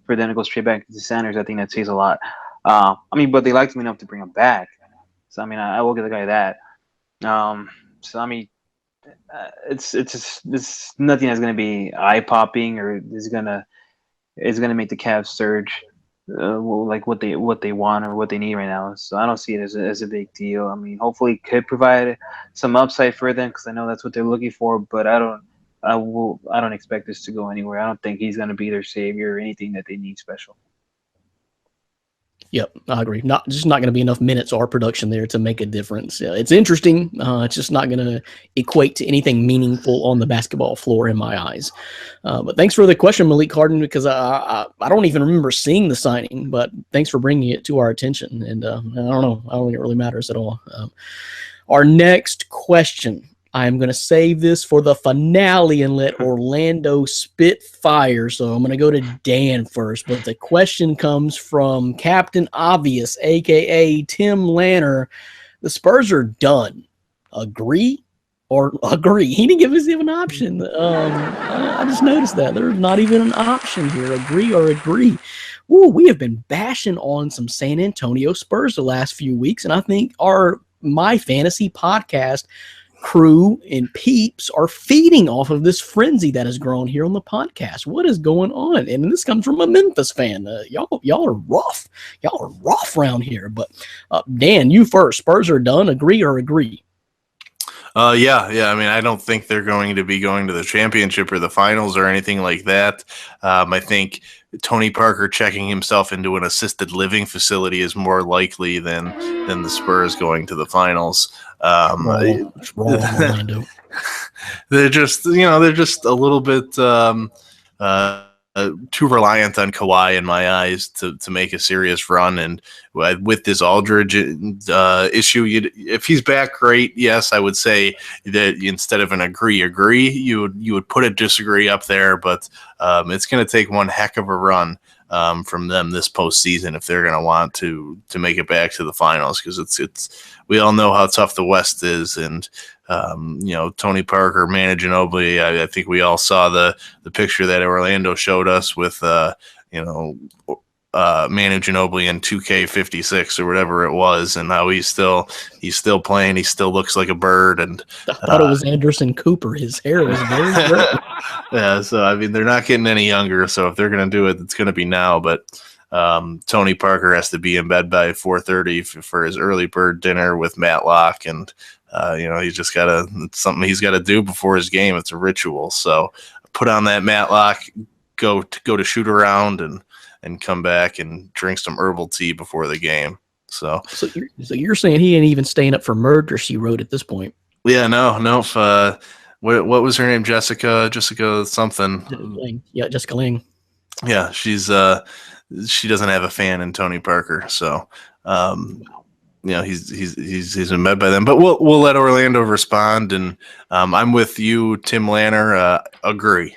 for them to go straight back to Sanders, I think that says a lot. But they liked him enough to bring him back. So, I mean, I will give the guy that. It's nothing that's going to be eye popping or is going to make the Cavs surge like what they want or what they need right now. So I don't see it as a big deal. I mean, hopefully it could provide some upside for them because I know that's what they're looking for. But I don't expect this to go anywhere. I don't think he's going to be their savior or anything that they need special. Yep, I agree. Not going to be enough minutes or production there to make a difference. It's interesting. It's just not going to equate to anything meaningful on the basketball floor in my eyes. But thanks for the question, Malik Harden, because I don't even remember seeing the signing. But thanks for bringing it to our attention. And I don't know. I don't think it really matters at all. Our next question. I'm going to save this for the finale and let Orlando spit fire. So I'm going to go to Dan first. But the question comes from Captain Obvious, a.k.a. Tim Lanner. The Spurs are done. Agree or agree? He didn't give us even an option. I just noticed that. There's not even an option here. Agree or agree. Ooh, we have been bashing on some San Antonio Spurs the last few weeks. And I think My Fantasy podcast crew and peeps are feeding off of this frenzy that has grown here on the podcast. What is going on? And this comes from a Memphis fan. Y'all are rough. Y'all are rough around here. But Dan, you first. Spurs are done. Agree or agree? Yeah. I mean, I don't think they're going to be going to the championship or the finals or anything like that. I think Tony Parker checking himself into an assisted living facility is more likely than the Spurs going to the finals. Wrong, Orlando. They're just a little bit too reliant on Kawhi in my eyes to make a serious run. And with this Aldridge issue, if he's back, great. Yes, I would say that instead of an agree, you would put a disagree up there. But it's going to take one heck of a run from them this postseason if they're going to want to make it back to the finals, because it's we all know how tough the West is. And Tony Parker, Manu Ginobili, I think we all saw the picture that Orlando showed us with Manu Ginobili in 2K56 or whatever it was, and how he's still playing. He still looks like a bird. And I thought it was Anderson Cooper. His hair was very great. Yeah, so I mean, they're not getting any younger. So if they're going to do it, it's going to be now. But Tony Parker has to be in bed by 4:30 for his early bird dinner with Matlock, and he's just it's something he's got to do before his game. It's a ritual. So put on that Matlock, go to shoot around, and come back and drink some herbal tea before the game. So you're saying he ain't even staying up for Murder, She Wrote at this point? Yeah, no. What was her name? Jessica something. Yeah, Jessica Lange. Yeah, she doesn't have a fan in Tony Parker. So, he's in bed by then. But we'll let Orlando respond. And I'm with you, Tim Lanner. Agree.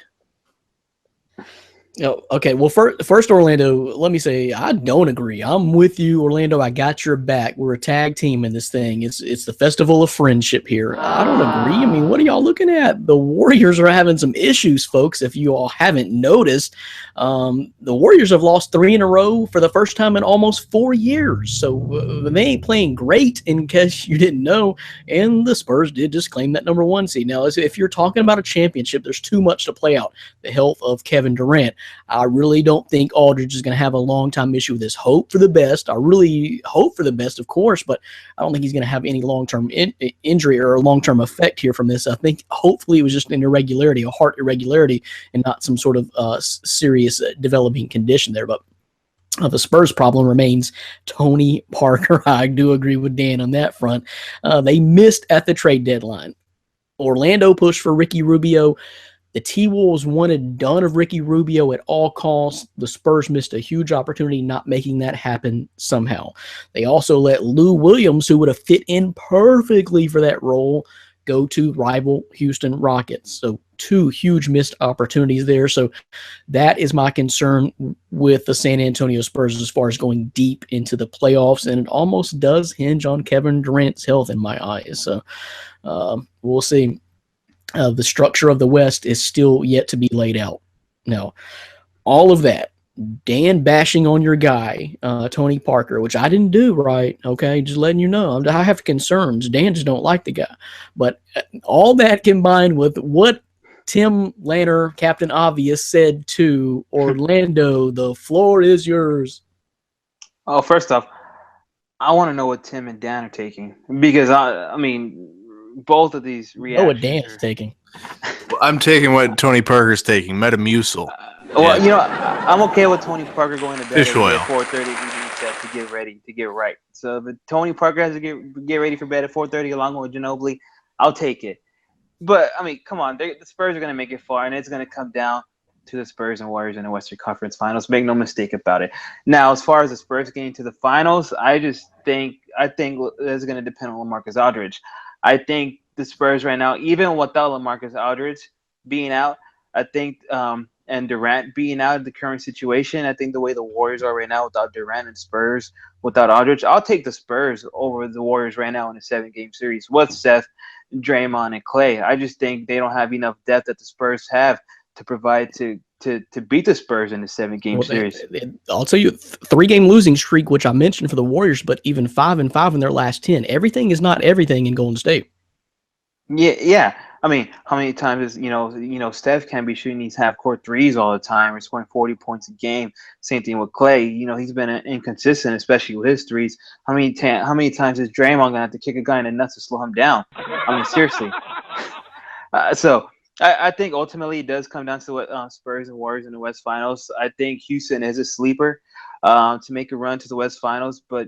Okay, well, first, Orlando, let me say I don't agree. I'm with you, Orlando. I got your back. We're a tag team in this thing. It's the festival of friendship here. I don't agree. I mean, what are y'all looking at? The Warriors are having some issues, folks, if you all haven't noticed. The Warriors have lost 3 in a row for the first time in almost 4 years. So they ain't playing great, in case you didn't know. And the Spurs did just claim that number 1 seed. Now, if you're talking about a championship, there's too much to play out. The health of Kevin Durant. I really don't think Aldridge is going to have a long-time issue with this. Hope for the best. I really hope for the best, of course, but I don't think he's going to have any long-term injury or a long-term effect here from this. I think hopefully it was just an irregularity, a heart irregularity, and not some sort of serious developing condition there. But the Spurs problem remains Tony Parker. I do agree with Dan on that front. They missed at the trade deadline. Orlando pushed for Ricky Rubio. The T-Wolves wanted done of Ricky Rubio at all costs. The Spurs missed a huge opportunity not making that happen somehow. They also let Lou Williams, who would have fit in perfectly for that role, go to rival Houston Rockets. So 2 huge missed opportunities there. So that is my concern with the San Antonio Spurs as far as going deep into the playoffs, and it almost does hinge on Kevin Durant's health in my eyes. So we'll see. The structure of the West is still yet to be laid out. Now, all of that, Dan bashing on your guy, Tony Parker, which I didn't do, right? Okay, just letting you know. I have concerns. Dan just don't like the guy. But all that combined with what Tim Lanner, Captain Obvious, said to Orlando, the floor is yours. Oh, first off, I want to know what Tim and Dan are taking, because I mean, both of these reactions. Oh, what Dan is taking. I'm taking what Tony Parker's taking, Metamucil. Well, you know, I'm okay with Tony Parker going to bed Fish oil. at 4:30 to get ready, to get right. So if Tony Parker has to get ready for bed at 4:30 along with Ginobili, I'll take it. But, I mean, come on. The Spurs are going to make it far, and it's going to come down to the Spurs and Warriors in the Western Conference Finals. Make no mistake about it. Now, as far as the Spurs getting to the finals, I think it's going to depend on LaMarcus Aldridge. I think the Spurs right now, even without LaMarcus Aldridge being out, I think and Durant being out of the current situation, I think the way the Warriors are right now without Durant and Spurs without Aldridge, I'll take the Spurs over the Warriors right now in a 7-game series with Seth, Draymond, and Clay. I just think they don't have enough depth that the Spurs have to provide to beat the Spurs in the 7-game series. I'll tell you, 3-game losing streak, which I mentioned for the Warriors, but even 5-5 in their last 10. Everything is not everything in Golden State. Yeah. I mean, how many times is Steph can't be shooting these half-court threes all the time or scoring 40 points a game. Same thing with Clay. He's been inconsistent, especially with his threes. How many times is Draymond gonna have to kick a guy in the nuts to slow him down? I mean, seriously. So I think ultimately it does come down to what Spurs and Warriors in the West Finals. I think Houston is a sleeper to make a run to the West Finals, but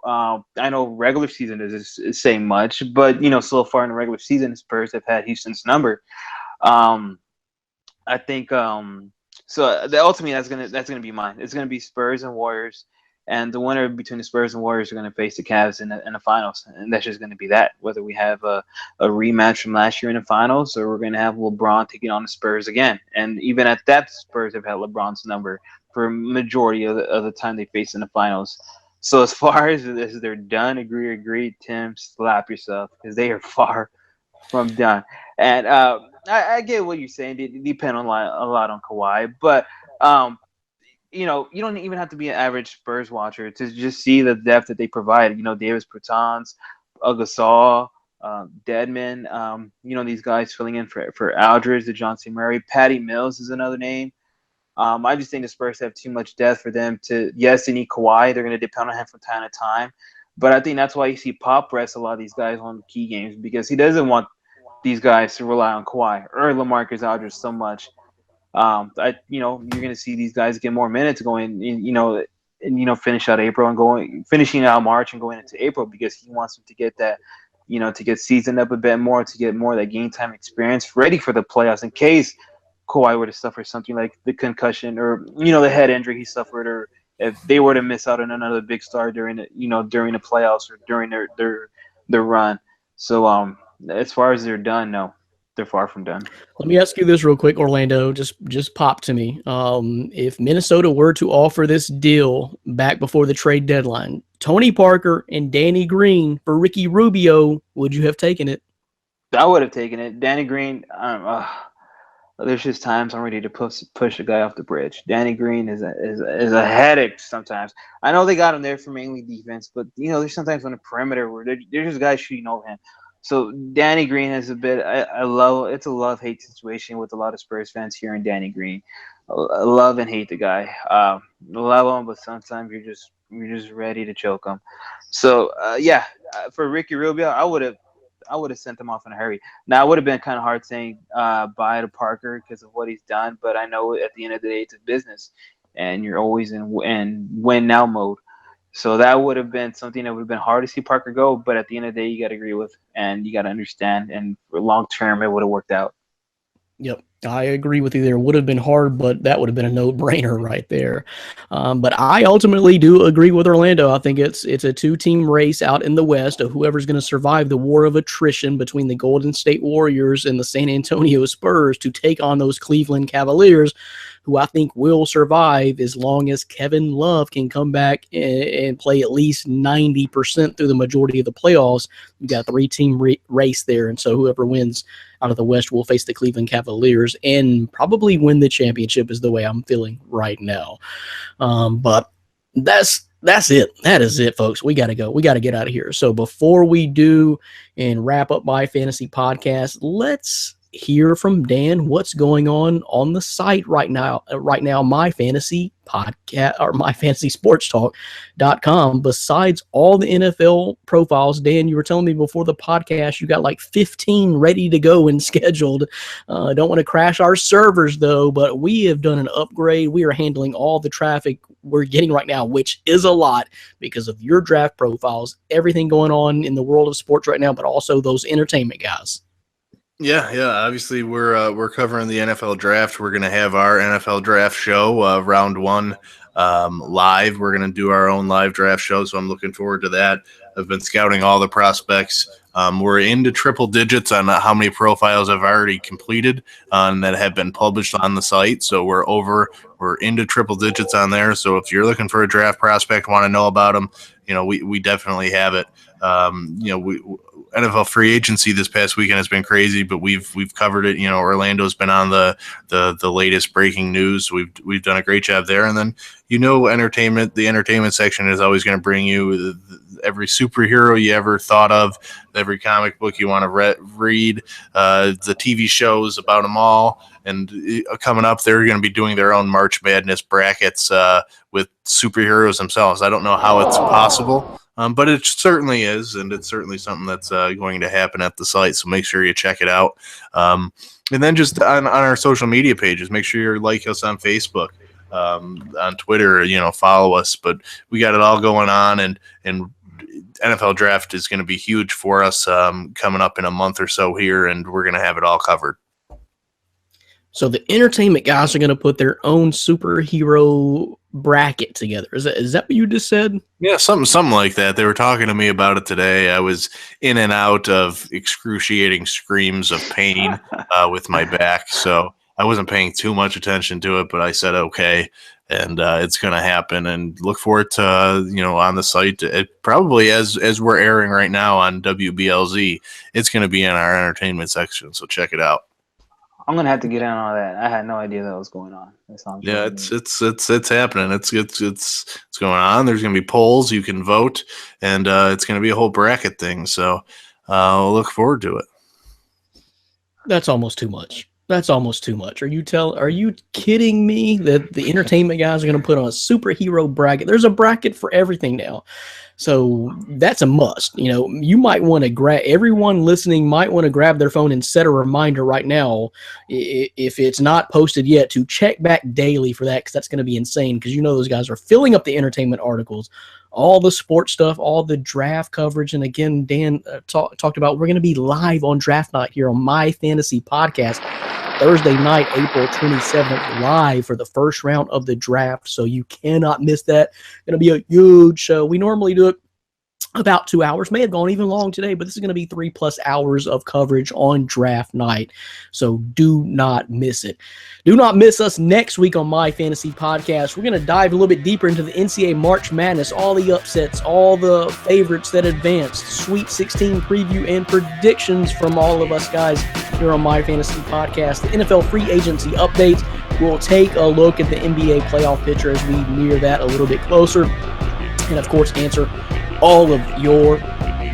I know regular season doesn't say much, but so far in the regular season, the Spurs have had Houston's number. I think so. Ultimately, that's gonna be mine. It's gonna be Spurs and Warriors, and the winner between the Spurs and Warriors are gonna face the Cavs in the finals, and that's just gonna be that. Whether we have a rematch from last year in the finals, or we're gonna have LeBron taking on the Spurs again, and even at that, the Spurs have had LeBron's number for a majority of the time they face in the finals. So as far as they're done, agree, Tim, slap yourself, because they are far from done. And I get what you're saying. They depend a lot on Kawhi, but you don't even have to be an average Spurs watcher to just see the depth that they provide. Davis Bertans, Gasol, Dedmon. These guys filling in for Aldridge, DeJounte Murray, Patty Mills is another name. I just think the Spurs have too much depth for them to. Yes, they need Kawhi. They're going to depend on him from time to time. But I think that's why you see Pop rest a lot of these guys on key games, because he doesn't want these guys to rely on Kawhi or LaMarcus Aldridge so much. You're going to see these guys get more minutes going, finish out April and finishing out March and going into April, because he wants them to get that, to get seasoned up a bit more, to get more of that game time experience ready for the playoffs in case Kawhi were to suffer something like the concussion or the head injury he suffered, or if they were to miss out on another big star during the playoffs or during their run. So as far as they're done, no, they're far from done. Let me ask you this real quick, Orlando. Just pop to me. If Minnesota were to offer this deal back before the trade deadline, Tony Parker and Danny Green for Ricky Rubio, would you have taken it? I would have taken it. Danny Green. There's just times I'm ready to push a guy off the bridge. Danny Green is a headache sometimes. I know they got him there for mainly defense, but there's sometimes on the perimeter where there's just guys shooting over him. So Danny Green is a bit. It's a love-hate situation with a lot of Spurs fans here in Danny Green. I love and hate the guy. Love him, but sometimes you're just ready to choke him. So for Ricky Rubio, I would have sent him off in a hurry. Now, it would have been kind of hard saying bye to Parker because of what he's done, but I know at the end of the day, it's a business, and you're always in win-now mode. So that would have been something that would have been hard to see Parker go, but at the end of the day, you got to agree with, and you got to understand, and for long term, it would have worked out. Yep, I agree with you there. Would have been hard, but that would have been a no-brainer right there. But I ultimately do agree with Orlando. I think it's a two-team race out in the West of whoever's going to survive the war of attrition between the Golden State Warriors and the San Antonio Spurs to take on those Cleveland Cavaliers, who I think will survive as long as Kevin Love can come back and play at least 90% through the majority of the playoffs. You got a three-team race there, and so whoever wins out of the West will face the Cleveland Cavaliers and probably win the championship is the way I'm feeling right now. But that's it. That is it, folks. We got to go. We got to get out of here. So before we do and wrap up My Fantasy Podcast, let's hear from Dan what's going on the site right now. My Fantasy Podcast or MyFantasySportsTalk.com. Besides all the NFL profiles, Dan, you were telling me before the podcast you got like 15 ready to go and scheduled. Don't want to crash our servers though, but we have done an upgrade. We are handling all the traffic we're getting right now, which is a lot because of your draft profiles, everything going on in the world of sports right now, but also those entertainment guys. Yeah. Obviously, we're covering the NFL draft. We're going to have our NFL draft show, round one, live. We're going to do our own live draft show, so I'm looking forward to that. I've been scouting all the prospects. We're into triple digits on how many profiles I've already completed that have been published on the site. So we're into triple digits on there. So if you're looking for a draft prospect, want to know about them, we definitely have it. NFL free agency this past weekend has been crazy, but we've covered it. Orlando's been on the latest breaking news. We've done a great job there. And then, entertainment, the entertainment section is always going to bring you every superhero you ever thought of, every comic book you want to read, the TV shows about them all. And coming up, they're going to be doing their own March Madness brackets with superheroes themselves. I don't know how it's possible. But it certainly is, and it's certainly something that's going to happen at the site, so make sure you check it out. And then just on our social media pages, make sure you like us on Facebook, on Twitter, follow us. But we got it all going on, and NFL Draft is going to be huge for us coming up in a month or so here, and we're going to have it all covered. So the entertainment guys are going to put their own superhero bracket together. Is that what you just said? Yeah, something like that. They were talking to me about it today. I was in and out of excruciating screams of pain with my back, so I wasn't paying too much attention to it. But I said okay, and it's going to happen. And look forward to on the site. It probably as we're airing right now on WBLZ, it's going to be in our entertainment section. So check it out. I'm gonna have to get in on that. I had no idea that was going on. Yeah, it's happening. It's going on. There's gonna be polls. You can vote, and it's gonna be a whole bracket thing. So we'll look forward to it. That's almost too much. Are you kidding me that the entertainment guys are going to put on a superhero bracket? There's a bracket for everything now. So that's a must. You might want to everyone listening might want to grab their phone and set a reminder right now, if it's not posted yet, to check back daily for that, because that's going to be insane, because those guys are filling up the entertainment articles, all the sports stuff, all the draft coverage. And again, Dan talked about, we're going to be live on draft night here on My Fantasy Podcast Thursday night, April 27th, live for the first round of the draft. So you cannot miss that. Going to be a huge show. We normally do it about 2 hours, may have gone even long today, but this is going to be 3+ hours of coverage on draft night. So do not miss it. Do not miss us next week on My Fantasy Podcast. We're going to dive a little bit deeper into the NCAA March Madness, all the upsets, all the favorites that advanced, Sweet 16 preview and predictions from all of us guys here on My Fantasy Podcast. The NFL free agency updates. We'll take a look at the NBA playoff picture as we near that a little bit closer. And of course, answer all of your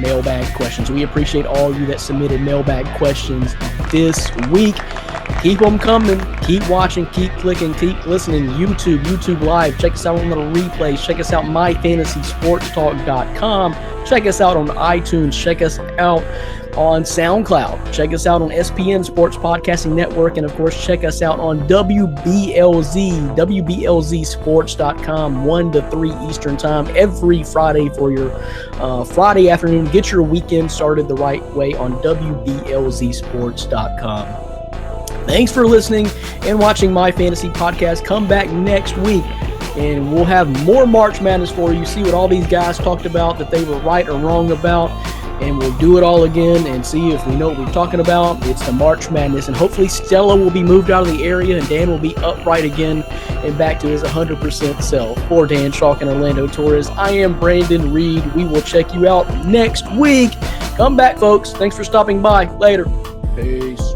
mailbag questions. We appreciate all of you that submitted mailbag questions this week. Keep them coming. Keep watching. Keep clicking. Keep listening. YouTube Live. Check us out on the replays. Check us out MyFantasySportsTalk.com. Check us out on iTunes. Check us out on SoundCloud. Check us out on SPN Sports Podcasting Network. And, of course, check us out on WBLZ, WBLZSports.com, 1 to 3 Eastern Time, every Friday for your Friday afternoon. Get your weekend started the right way on WBLZSports.com. Thanks for listening and watching My Fantasy Podcast. Come back next week, and we'll have more March Madness for you. See what all these guys talked about that they were right or wrong about, and we'll do it all again and see if we know what we're talking about. It's the March Madness, and hopefully Stella will be moved out of the area and Dan will be upright again and back to his 100% self. For Dan Chalk and Orlando Torres, I am Brandon Reed. We will check you out next week. Come back, folks. Thanks for stopping by. Later. Peace.